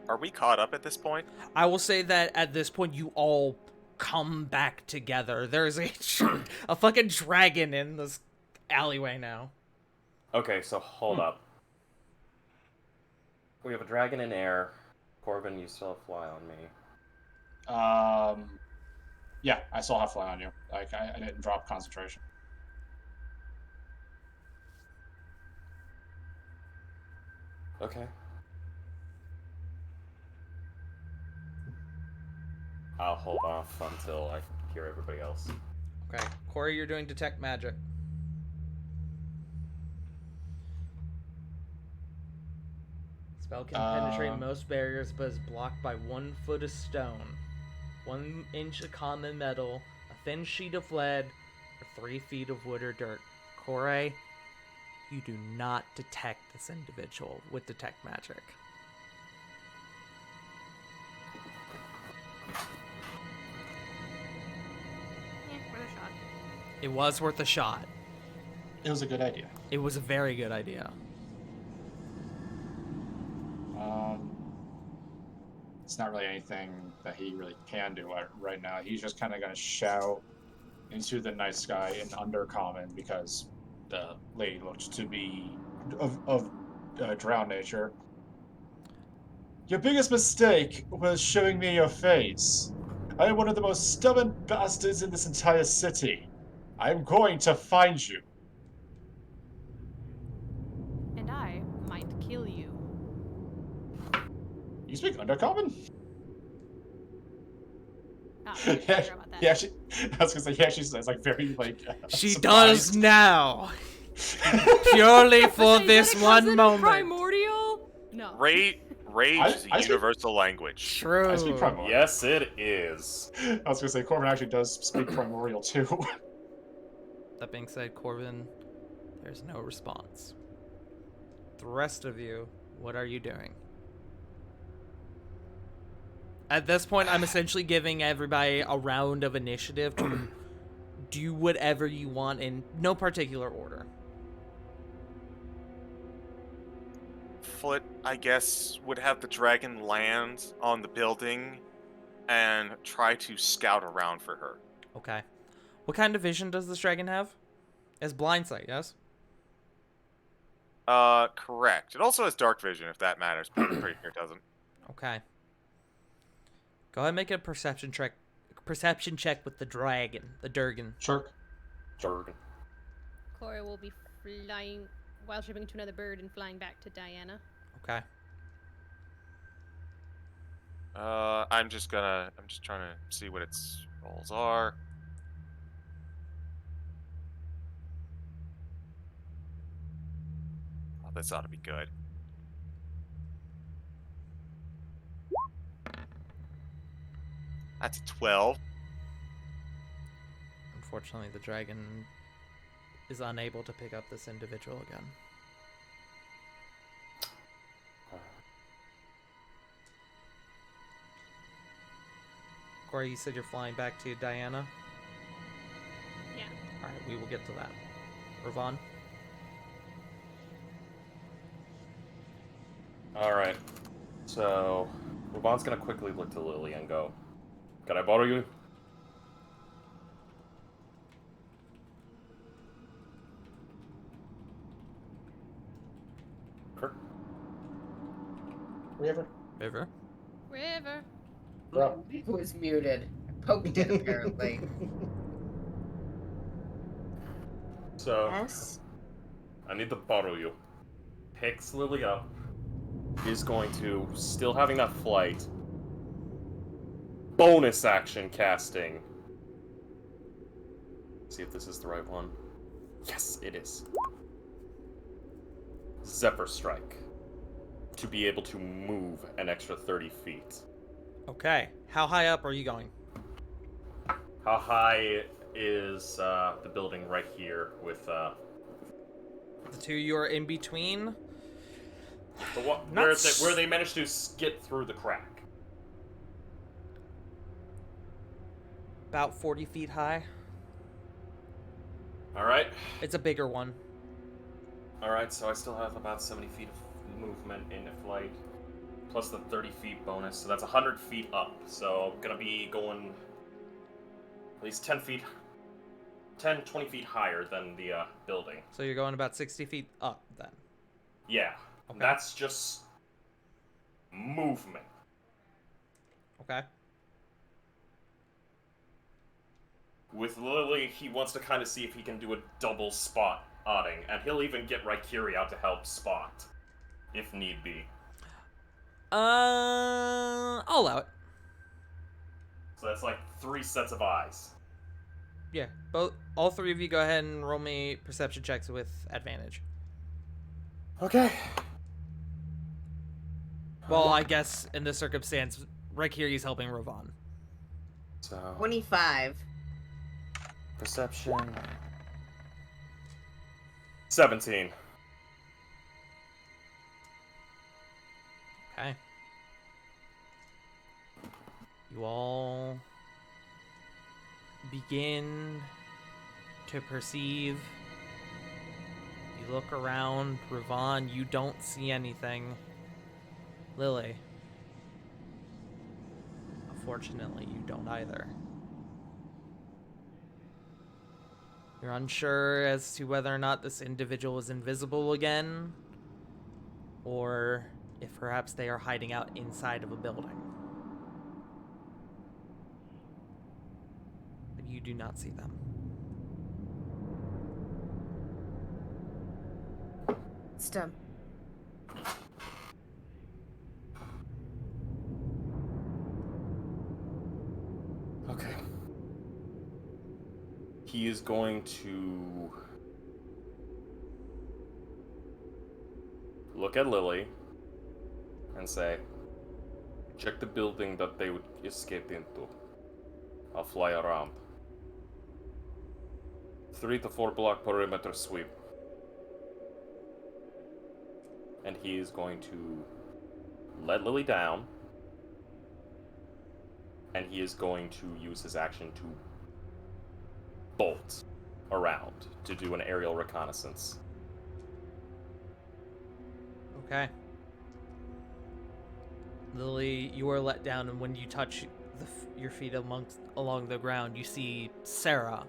Are we caught up at this point? I will say that at this point, you all come back together. There's a fucking dragon in this alleyway now. Okay, so hold up. We have a dragon in air. Corbin, you still have fly on me. Yeah, I still have fly on you. Like, I didn't drop concentration. Okay. I'll hold off until I hear everybody else. Okay, Corey, you're doing detect magic. Spell can penetrate most barriers, but is blocked by 1 foot of stone, 1 inch of common metal, a thin sheet of lead, or 3 feet of wood or dirt. Corey, you do not detect this individual with detect magic. Yeah, worth a shot. It was worth a shot. It was a good idea. It was a very good idea. It's not really anything that he really can do right now. He's just kind of going to shout into the night sky in Undercommon because the lady looked to be of drowned nature. Your biggest mistake was showing me your face. I am one of the most stubborn bastards in this entire city. I am going to find you. And I might kill you. You speak Undercommon? Not really sure about that. Yeah, I was gonna say, yeah, she says like very like. She surprised. does now. Purely for this one moment. Primordial? No. Rage is a universal language. True. I speak Primordial. Yes, it is. I was gonna say Corbin actually does speak Primordial too. That being said, Corbin, there's no response. The rest of you, what are you doing? At this point, I'm essentially giving everybody a round of initiative to do whatever you want in no particular order. Foot, I guess, would have the dragon land on the building and try to scout around for her. Okay. What kind of vision does this dragon have? It's blind sight, yes? Correct. It also has dark vision, if that matters, but I'm pretty sure it doesn't. Okay. Go ahead and make a perception check. Perception check with the dragon, the Durgan. Shark. Jordan. Cora will be flying, wild shaping to another bird and flying back to Diana. Okay. I'm just trying to see what its rolls are. Oh, this ought to be good. That's a 12. Unfortunately, the dragon is unable to pick up this individual again. Corey, you said you're flying back to Diana? Yeah. Alright, we will get to that. Ravon? Alright. So, Ruban's gonna quickly look to Lily and go, "Can I borrow you?" Kirk? River. River? River. Bro. It was muted. I poked it apparently. So, Yes. I need to borrow you. Picks Lily up. He's going to, still having that flight, bonus action casting. See if this is the right one. Yes, it is. Zephyr Strike. To be able to move an extra 30 feet. Okay. How high up are you going? How high is the building right here with The two you are in between? the what, Not where they managed to get through the crack? About 40 feet high. Alright. It's a bigger one. Alright, so I still have about 70 feet of movement in flight. Plus the 30 feet bonus, so that's 100 feet up. So I'm gonna be going at least 10 feet, 20 feet higher than the building. So you're going about 60 feet up then. Yeah, Okay. that's just movement. Okay. With Lily, he wants to kind of see if he can do a double spotting, and he'll even get Raikiri out to help spot, if need be. I'll allow it. So that's like 3 sets of eyes. Yeah, all three of you go ahead and roll me perception checks with advantage. Okay. Well, I guess in this circumstance, Raikiri's helping Ravon. So 25. perception. 17. Okay. You all begin to perceive. You look around. Ravon, you don't see anything. Lily. Unfortunately, you don't either. You're unsure as to whether or not this individual is invisible again, or if perhaps they are hiding out inside of a building. But you do not see them. It's done. Okay. He is going to look at Lily and say, "Check the building that they would escape into. I'll fly around. 3 to 4 block perimeter sweep." And he is going to let Lily down. And he is going to use his action to bolt around to do an aerial reconnaissance. Okay. Lily, you are let down, and when you touch your feet along the ground, you see Sarah,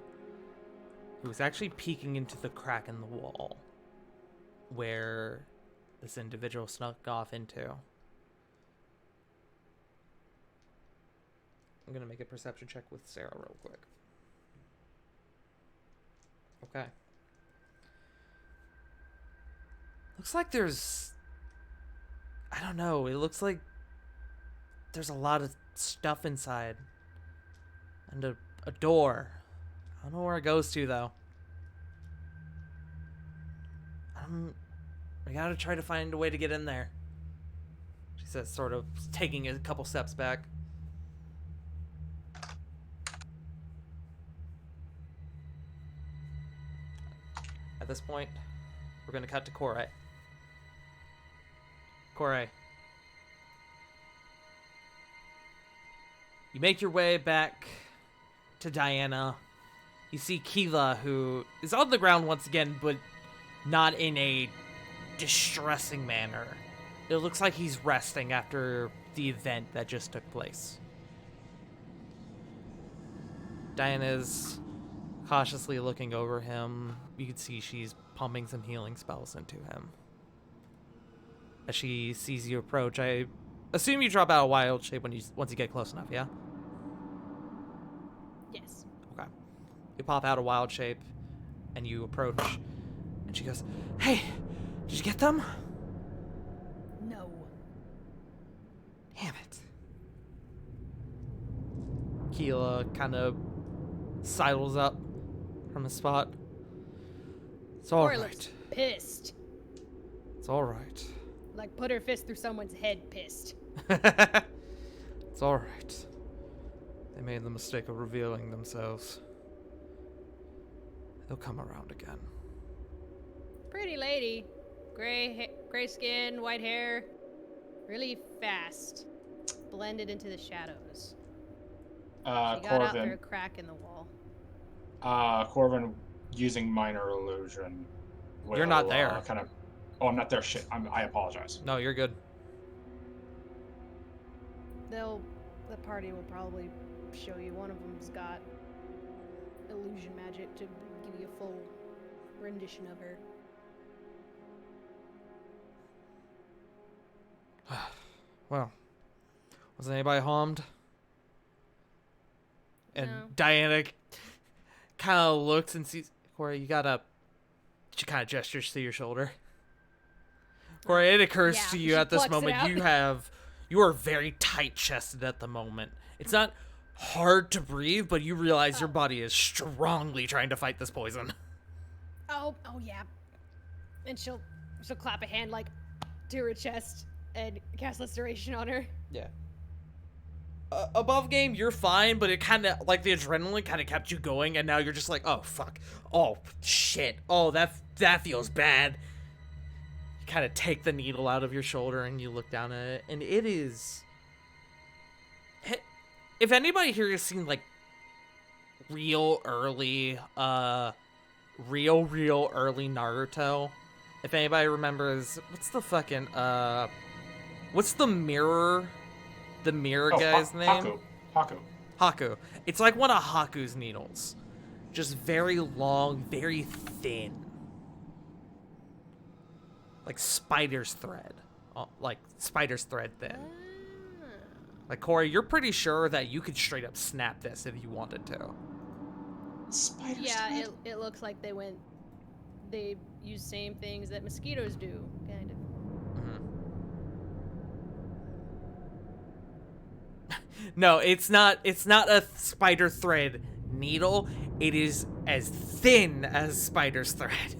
who is actually peeking into the crack in the wall where this individual snuck off into. I'm gonna make a perception check with Sarah real quick. Okay. Looks like there's... I don't know. It looks like there's a lot of stuff inside. And a door. I don't know where it goes to, though. I gotta try to find a way to get in there. She says, sort of taking a couple steps back. At this point, we're gonna cut to Corey. Corey. You make your way back to Diana. You see Keela, who is on the ground once again, but not in a distressing manner. It looks like he's resting after the event that just took place. Diana's cautiously looking over him. You can see she's pumping some healing spells into him. As she sees you approach, I assume you drop out of wild shape once you get close enough, yeah? Yes. Okay. You pop out of wild shape, and you approach, and she goes, "Hey, did you get them?" No. Damn it. Keela kind of sidles up from the spot. It's all Corey looks right. pissed. It's all right. Like put her fist through someone's head pissed. It's all right. They made the mistake of revealing themselves. They'll come around again. Pretty lady. Gray skin, white hair. Really fast. Blended into the shadows. She got out through a Corvin. crack in the wall. Corvin using minor illusion. You're not there. Kind of. Oh, I'm not there. Shit. I apologize. No, you're good. The party will probably show you. One of them's got illusion magic to give you a full rendition of her. Well, was anybody harmed? And No. Diana kind of looks and sees Corey. She kind of gestures to your shoulder. Corey, it occurs Yeah, to you she at this plucks it moment out. you are very tight chested at the moment. It's not hard to breathe, but you realize your body is strongly trying to fight this poison. Oh yeah. And she'll clap a hand like to her chest and cast Restoration on her. Yeah. Above game, you're fine, but it kind of, like, the adrenaline kind of kept you going, and now you're just like, oh, fuck. Oh, shit. Oh, that feels bad. You kind of take the needle out of your shoulder, and you look down at it, and it is... If anybody here has seen, like, real early Naruto, if anybody remembers, what's the mirror guy's name? Haku. It's like one of Haku's needles. Just very long, very thin. Like spider's thread. Like spider's thread thin. Like, Corey, you're pretty sure that you could straight up snap this if you wanted to. Yeah, it looks like they use same things that mosquitoes do, kind of. No, it's not a spider thread needle. It is as thin as spider's thread.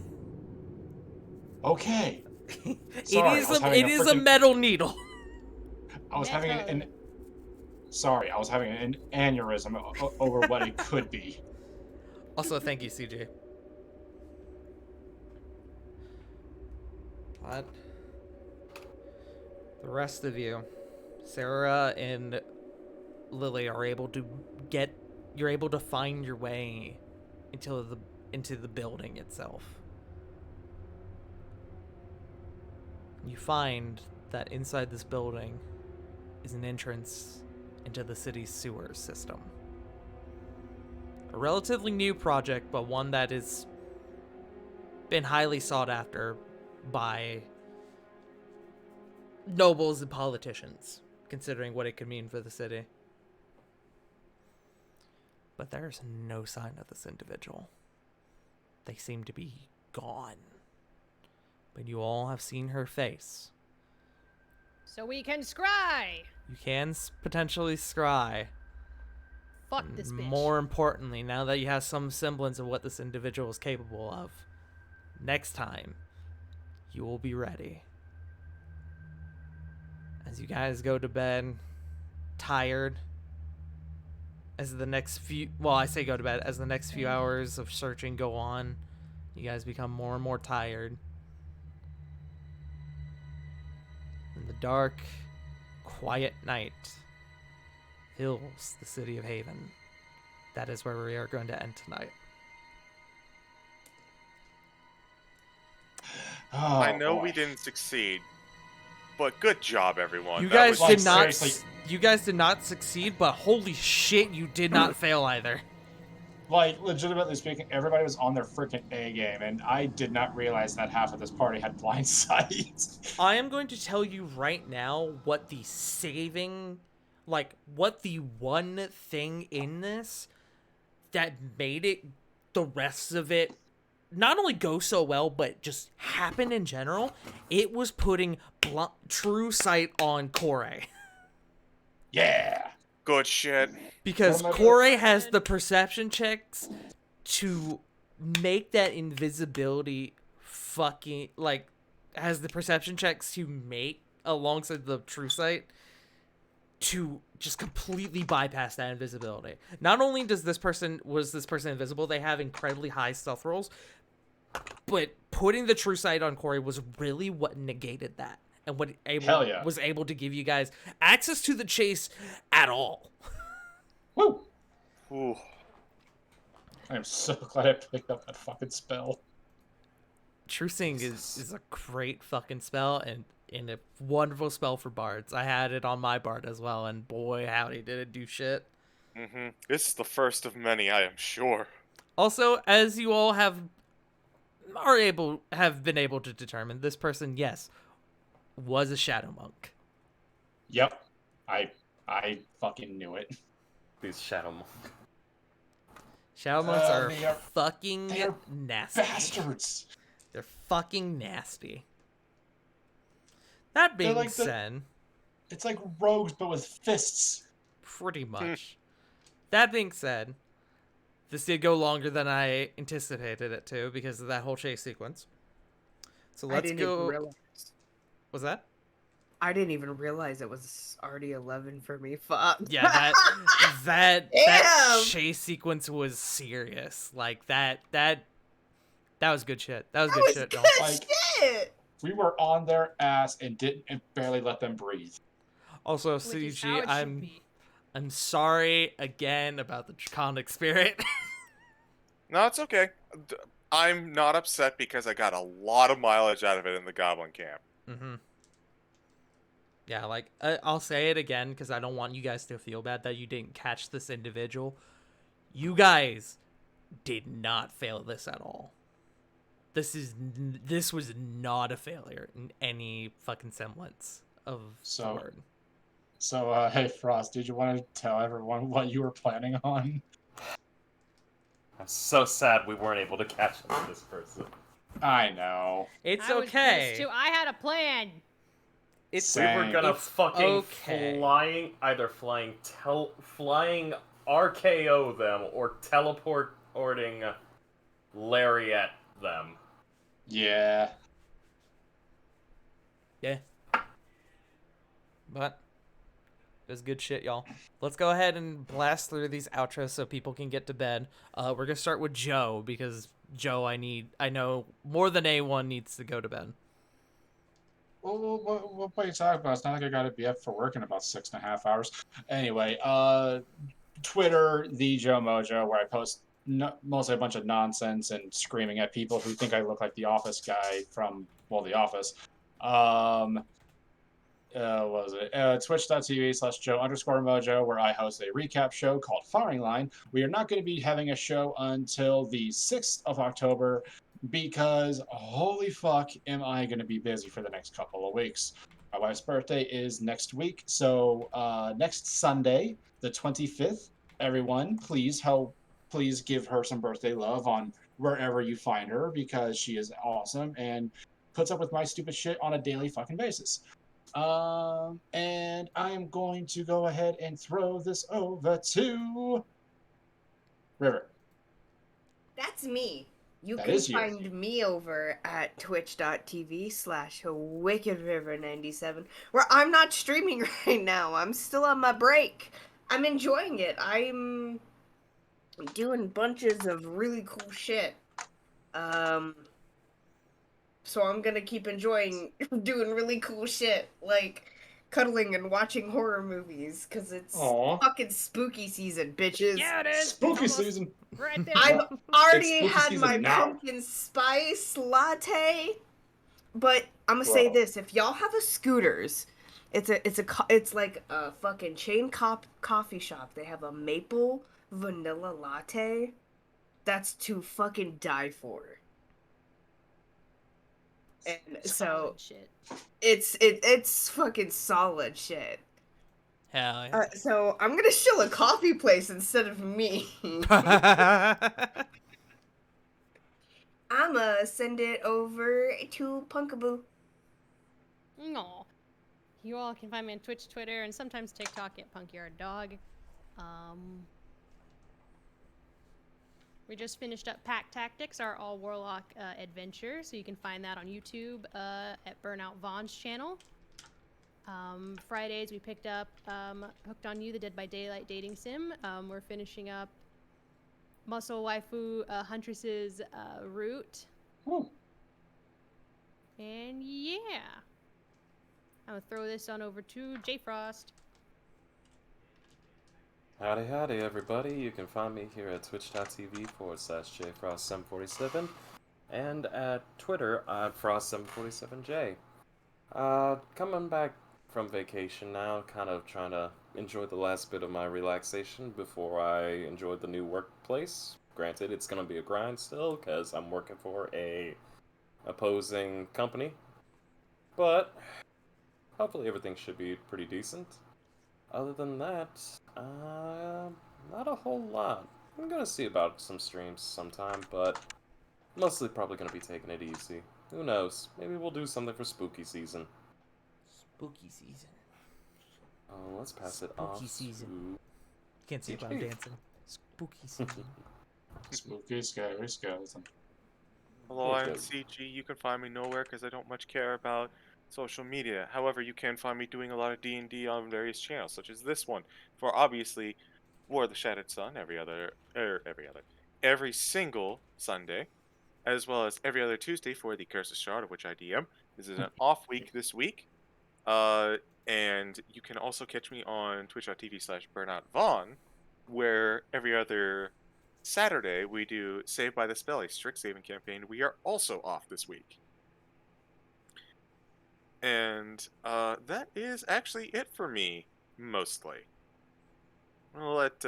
Okay. It is a metal needle. I was having an aneurysm over what it could be. Also, thank you, CJ. But the rest of you, Sarah and Lily, are able to you're able to find your way into the building itself. You find that inside this building is an entrance into the city's sewer system. A relatively new project, but one that has been highly sought after by nobles and politicians, considering what it could mean for the city. But there's no sign of this individual. They seem to be gone. But you all have seen her face So we can scry. You can potentially scry. Fuck this bitch. More importantly, now that you have some semblance of what this individual is capable of, next time, you will be ready. As you guys go to bed, tired, as the next few, well, I say go to bed, as the next few hours of searching go on, you guys become more and more tired. And the dark, quiet night fills the city of Haven. That is where we are going to end tonight. Oh, I know boy. we didn't succeed, but good job, everyone. You That guys was did like, not. seriously. You guys did not succeed, but holy shit, you did not fail either. Like, legitimately speaking, everybody was on their freaking A game, and I did not realize that half of this party had blind sight. I am going to tell you right now what the saving, like, what the one thing in this that made it, the rest of it, not only go so well, but just happen in general. It was putting true sight on Corey. Yeah. good shit. Because What am I Corey has the perception checks to make that invisibility fucking, like, has the perception checks to make alongside the true sight to just completely bypass that invisibility. Not only was this person invisible, they have incredibly high stealth rolls, but putting the true sight on Corey was really what negated that. And what Hell yeah. was able to give you guys access to the chase at all. Woo! Ooh. I'm so glad I picked up that fucking spell. True Seeing is a great fucking spell and a wonderful spell for bards. I had it on my bard as well, and boy, howdy, did it do shit. This is the first of many, I am sure. Also, as you all have been able to determine, this person, yes, was a shadow monk. Yep. I fucking knew it. These shadow monks. Shadow monks are they are fucking nasty. Bastards! They're fucking nasty. That being like said, It's like rogues, but with fists. pretty much. That being said, this did go longer than I anticipated it to because of that whole chase sequence. So let's I didn't go. even realize. Was that? I didn't even realize it was already 11 for me. Fuck. Yeah, that Damn! chase sequence was serious. Like that was good shit. That was That good was shit. good Noel. Like- shit. We were on their ass and barely let them breathe. Also, Which is how CG, it should be. I'm sorry again about the draconic spirit. No, it's okay. I'm not upset because I got a lot of mileage out of it in the Goblin Camp. Mm-hmm. Yeah, like, I'll say it again because I don't want you guys to feel bad that you didn't catch this individual. You guys did not fail this at all. This was not a failure in any fucking semblance of the word. So, hey, Frost, did you want to tell everyone what you were planning on? I'm so sad we weren't able to catch up with this person. I know. It's I was okay. pissed too. I had a plan. It's We were gonna It's fucking okay. flying RKO them or teleporting lariat them. Yeah. Yeah. But it was good shit, y'all. Let's go ahead and blast through these outros so people can get to bed. We're gonna start with Joe because Joe, I know more than A1 needs to go to bed. Well, what are you talking about? It's not like I gotta be up for work in about 6.5 hours. Anyway, Twitter, the Joe Mojo, where I post mostly a bunch of nonsense and screaming at people who think I look like the Office guy from, well, The Office. What was it? Twitch.tv/Joe_Mojo, where I host a recap show called Firing Line. We are not going to be having a show until the 6th of October because holy fuck am I going to be busy for the next couple of weeks. My wife's birthday is next week, so next Sunday, the 25th, everyone, please give her some birthday love on wherever you find her because she is awesome and puts up with my stupid shit on a daily fucking basis. And I am going to go ahead and throw this over to River. That's me. You That can is you. find me over at twitch.tv/WickedRiver97, where I'm not streaming right now. I'm still on my break. I'm enjoying it. I'm doing bunches of really cool shit. So I'm gonna keep enjoying doing really cool shit, like cuddling and watching horror movies, because it's Aw. fucking spooky season, bitches. Yeah, it is. It's Spooky almost season. right there. I've already spooky had season my now. pumpkin spice latte, but I'm gonna Bro. say this: if y'all have a Scooters, it's like a fucking chain coffee shop. They have a maple vanilla latte. That's to fucking die for. And so Solid shit. it's fucking solid shit. Hell yeah. So I'm gonna shill a coffee place instead of me. I'ma send it over to Punkaboo. No. You all can find me on Twitch, Twitter, and sometimes TikTok at PunkYardDog. We just finished up Pack Tactics, our all Warlock adventure, so you can find that on YouTube at Burnout Vaughn's channel. Fridays we picked up Hooked on You, the Dead by Daylight dating sim. We're finishing up Muscle Waifu Huntress's Route. Ooh. And yeah. I'm gonna throw this on over to J Frost. Howdy, howdy, everybody. You can find me here at twitch.tv/JFrost747 and at Twitter at Frost747J. Coming back from vacation now, kind of trying to enjoy the last bit of my relaxation before I enjoy the new workplace. Granted, it's going to be a grind still, because I'm working for a opposing company. But hopefully everything should be pretty decent. Other than that, not a whole lot. I'm gonna see about some streams sometime, but mostly probably gonna be taking it easy. Who knows? Maybe we'll do something for spooky season. Spooky season. Let's pass it Spooky off season. Can't see it, but I'm HG. dancing. Spooky season. Spooky, scary skeleton. Hello, Hey, I'm Joe. CG. You can find me nowhere because I don't much care about social media. However, you can find me doing a lot of D&D on various channels, such as this one, for obviously War of the Shattered Sun every single Sunday, as well as every other Tuesday for the Curse of Shard, of which I DM. This is an off week this week. And you can also catch me on twitch.tv/BurnoutVaughn, where every other Saturday we do Saved by the Spell, a strict saving campaign. We are also off this week. And that is actually it for me, mostly. I'll let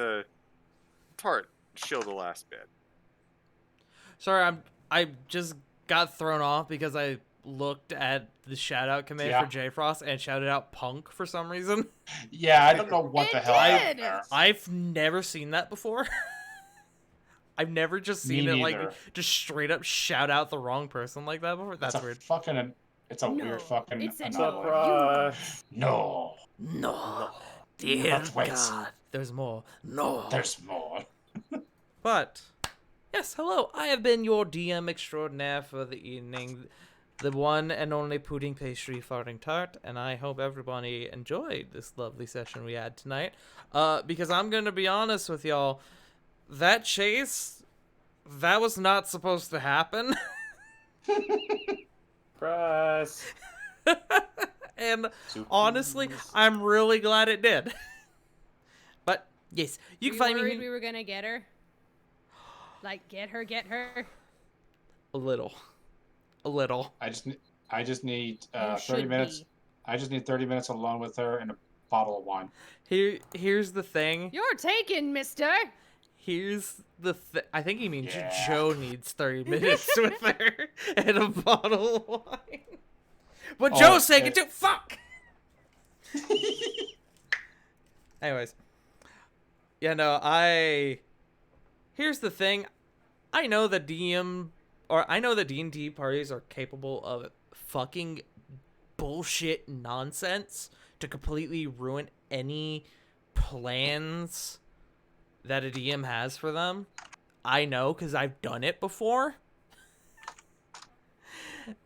Tart show the last bit. Sorry, I just got thrown off because I looked at the shout out command for J Frost and shouted out punk for some reason. Yeah, I don't know what It the hell did! happened there. I've never seen that before. I've never just Me seen it neither. like just straight up shout out the wrong person like that before. That's It's a weird. fucking. It's a No, weird fucking. it's a anomaly. Surprise! No, No, dear But wait. God, there's more. No, there's more. But, yes, hello, I have been your DM extraordinaire for the evening, the one and only pudding pastry farting tart, and I hope everybody enjoyed this lovely session we had tonight. Because I'm gonna be honest with y'all, that chase, that was not supposed to happen. Surprise! And honestly, I'm really glad it did. But, yes, you can find worried me we were gonna get her? Like, get her. a little. I just need You 30 should minutes. be. I just need 30 minutes alone with her and a bottle of wine. Here's the thing. You're taken, mister! Here's the I think he means Yeah. Joe needs 30 minutes with her and a bottle of wine. But Oh, Joe's taking it- too. Fuck! Anyways. Yeah, no, here's the thing. I know that D&D parties are capable of fucking bullshit nonsense to completely ruin any plans that a DM has for them. I know because I've done it before.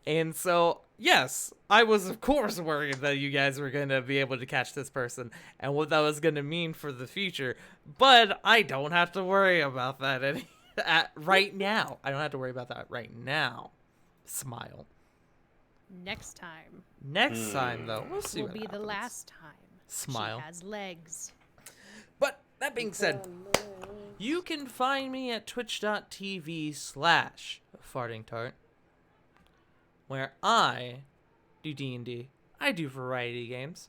And so, yes, I was of course worried that you guys were going to be able to catch this person and what that was going to mean for the future. But I don't have to worry about that right now. I don't have to worry about that right now. Smile. Next time Next time, though, we'll see will what be the happens. last time. Smile. She has legs. But that being said, you can find me at twitch.tv/fartingtart, where I do D&D. I do variety games.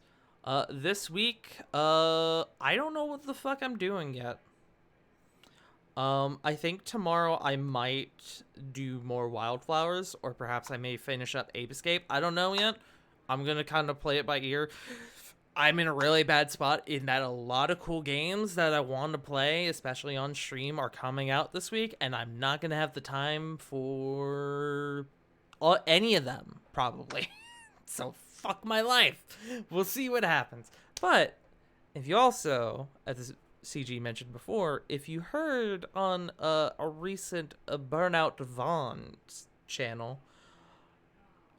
This week, I don't know what the fuck I'm doing yet. I think tomorrow I might do more Wildflowers, or perhaps I may finish up Ape Escape. I don't know yet. I'm gonna kind of play it by ear. I'm in a really bad spot in that a lot of cool games that I want to play, especially on stream, are coming out this week, and I'm not gonna have the time for any of them, probably. So fuck my life. We'll see what happens. But if you also, as CG mentioned before, if you heard on a recent Burnout Vaughn's channel,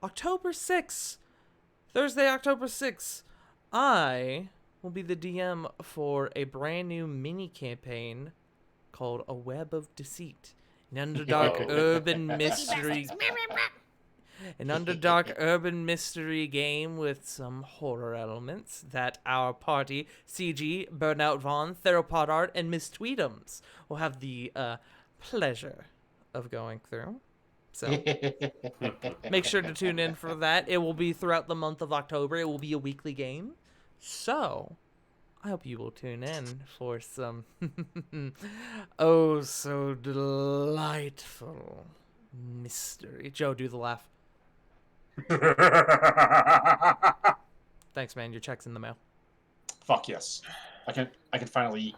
October 6th, Thursday, October 6th, I will be the DM for a brand new mini campaign called A Web of Deceit, an Underdark urban mystery. An Underdark urban mystery game with some horror elements that our party, CG, Burnout Vaughn, Theropod Art, and Miss Tweetums will have the pleasure of going through. So make sure to tune in for that. It will be throughout the month of October. It will be a weekly game. So I hope you will tune in for some oh so delightful mystery. Joe, do the laugh. Thanks, man. Your check's in the mail. Fuck yes. I can finally eat.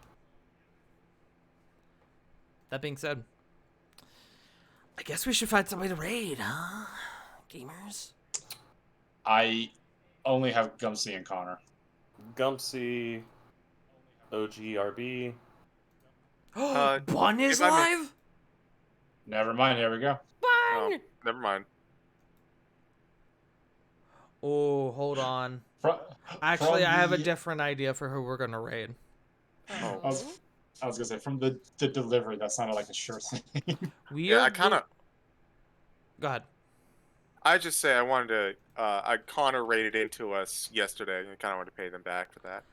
That being said, I guess we should find somebody to raid, huh? Gamers? I only have Gumsy and Connor. Gumpsy, OGRB. Bun is if I may- live? Never mind, here we go. Oh, never mind. Oh, hold on. Fro- Actually, from I have a the- different idea for who we're gonna raid. I was gonna say, from the delivery, that sounded like a sure thing. Yeah, Go ahead. I just say I wanted to. Connor rated into us yesterday, and I kind of wanted to pay them back for that.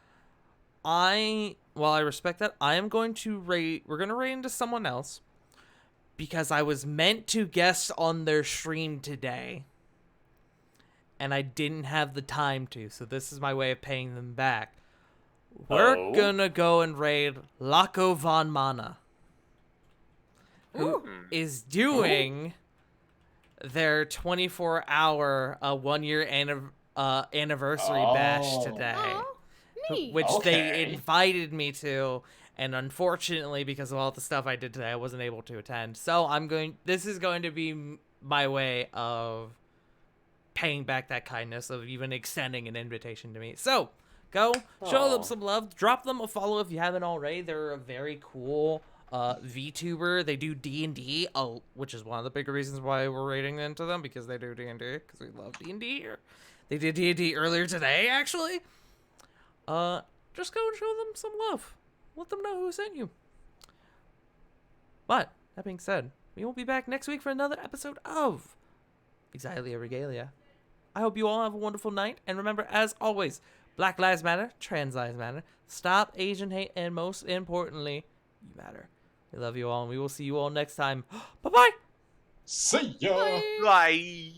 While I respect that, I am going to raid. We're gonna raid into someone else because I was meant to guest on their stream today, and I didn't have the time to. So this is my way of paying them back. We're gonna go and raid Laco Von Mana, who is doing their 24-hour 1-year anniversary bash today. Aw, neat. Which they Okay. invited me to, and unfortunately, because of all the stuff I did today, I wasn't able to attend. So this is going to be my way of paying back that kindness of even extending an invitation to me. So go show them some love, drop them a follow if you haven't already. They're a very cool VTuber. They do D&D, which is one of the big reasons why we're rating into them, because they do D&D, because we love D&D here. They did D&D earlier today, actually. Just go and show them some love. Let them know who sent you. But, that being said, we will be back next week for another episode of Exilia Regalia. I hope you all have a wonderful night, and remember, as always, Black Lives Matter, Trans Lives Matter, stop Asian hate, and most importantly, you matter. We love you all, and we will see you all next time. Bye-bye! See ya! Bye.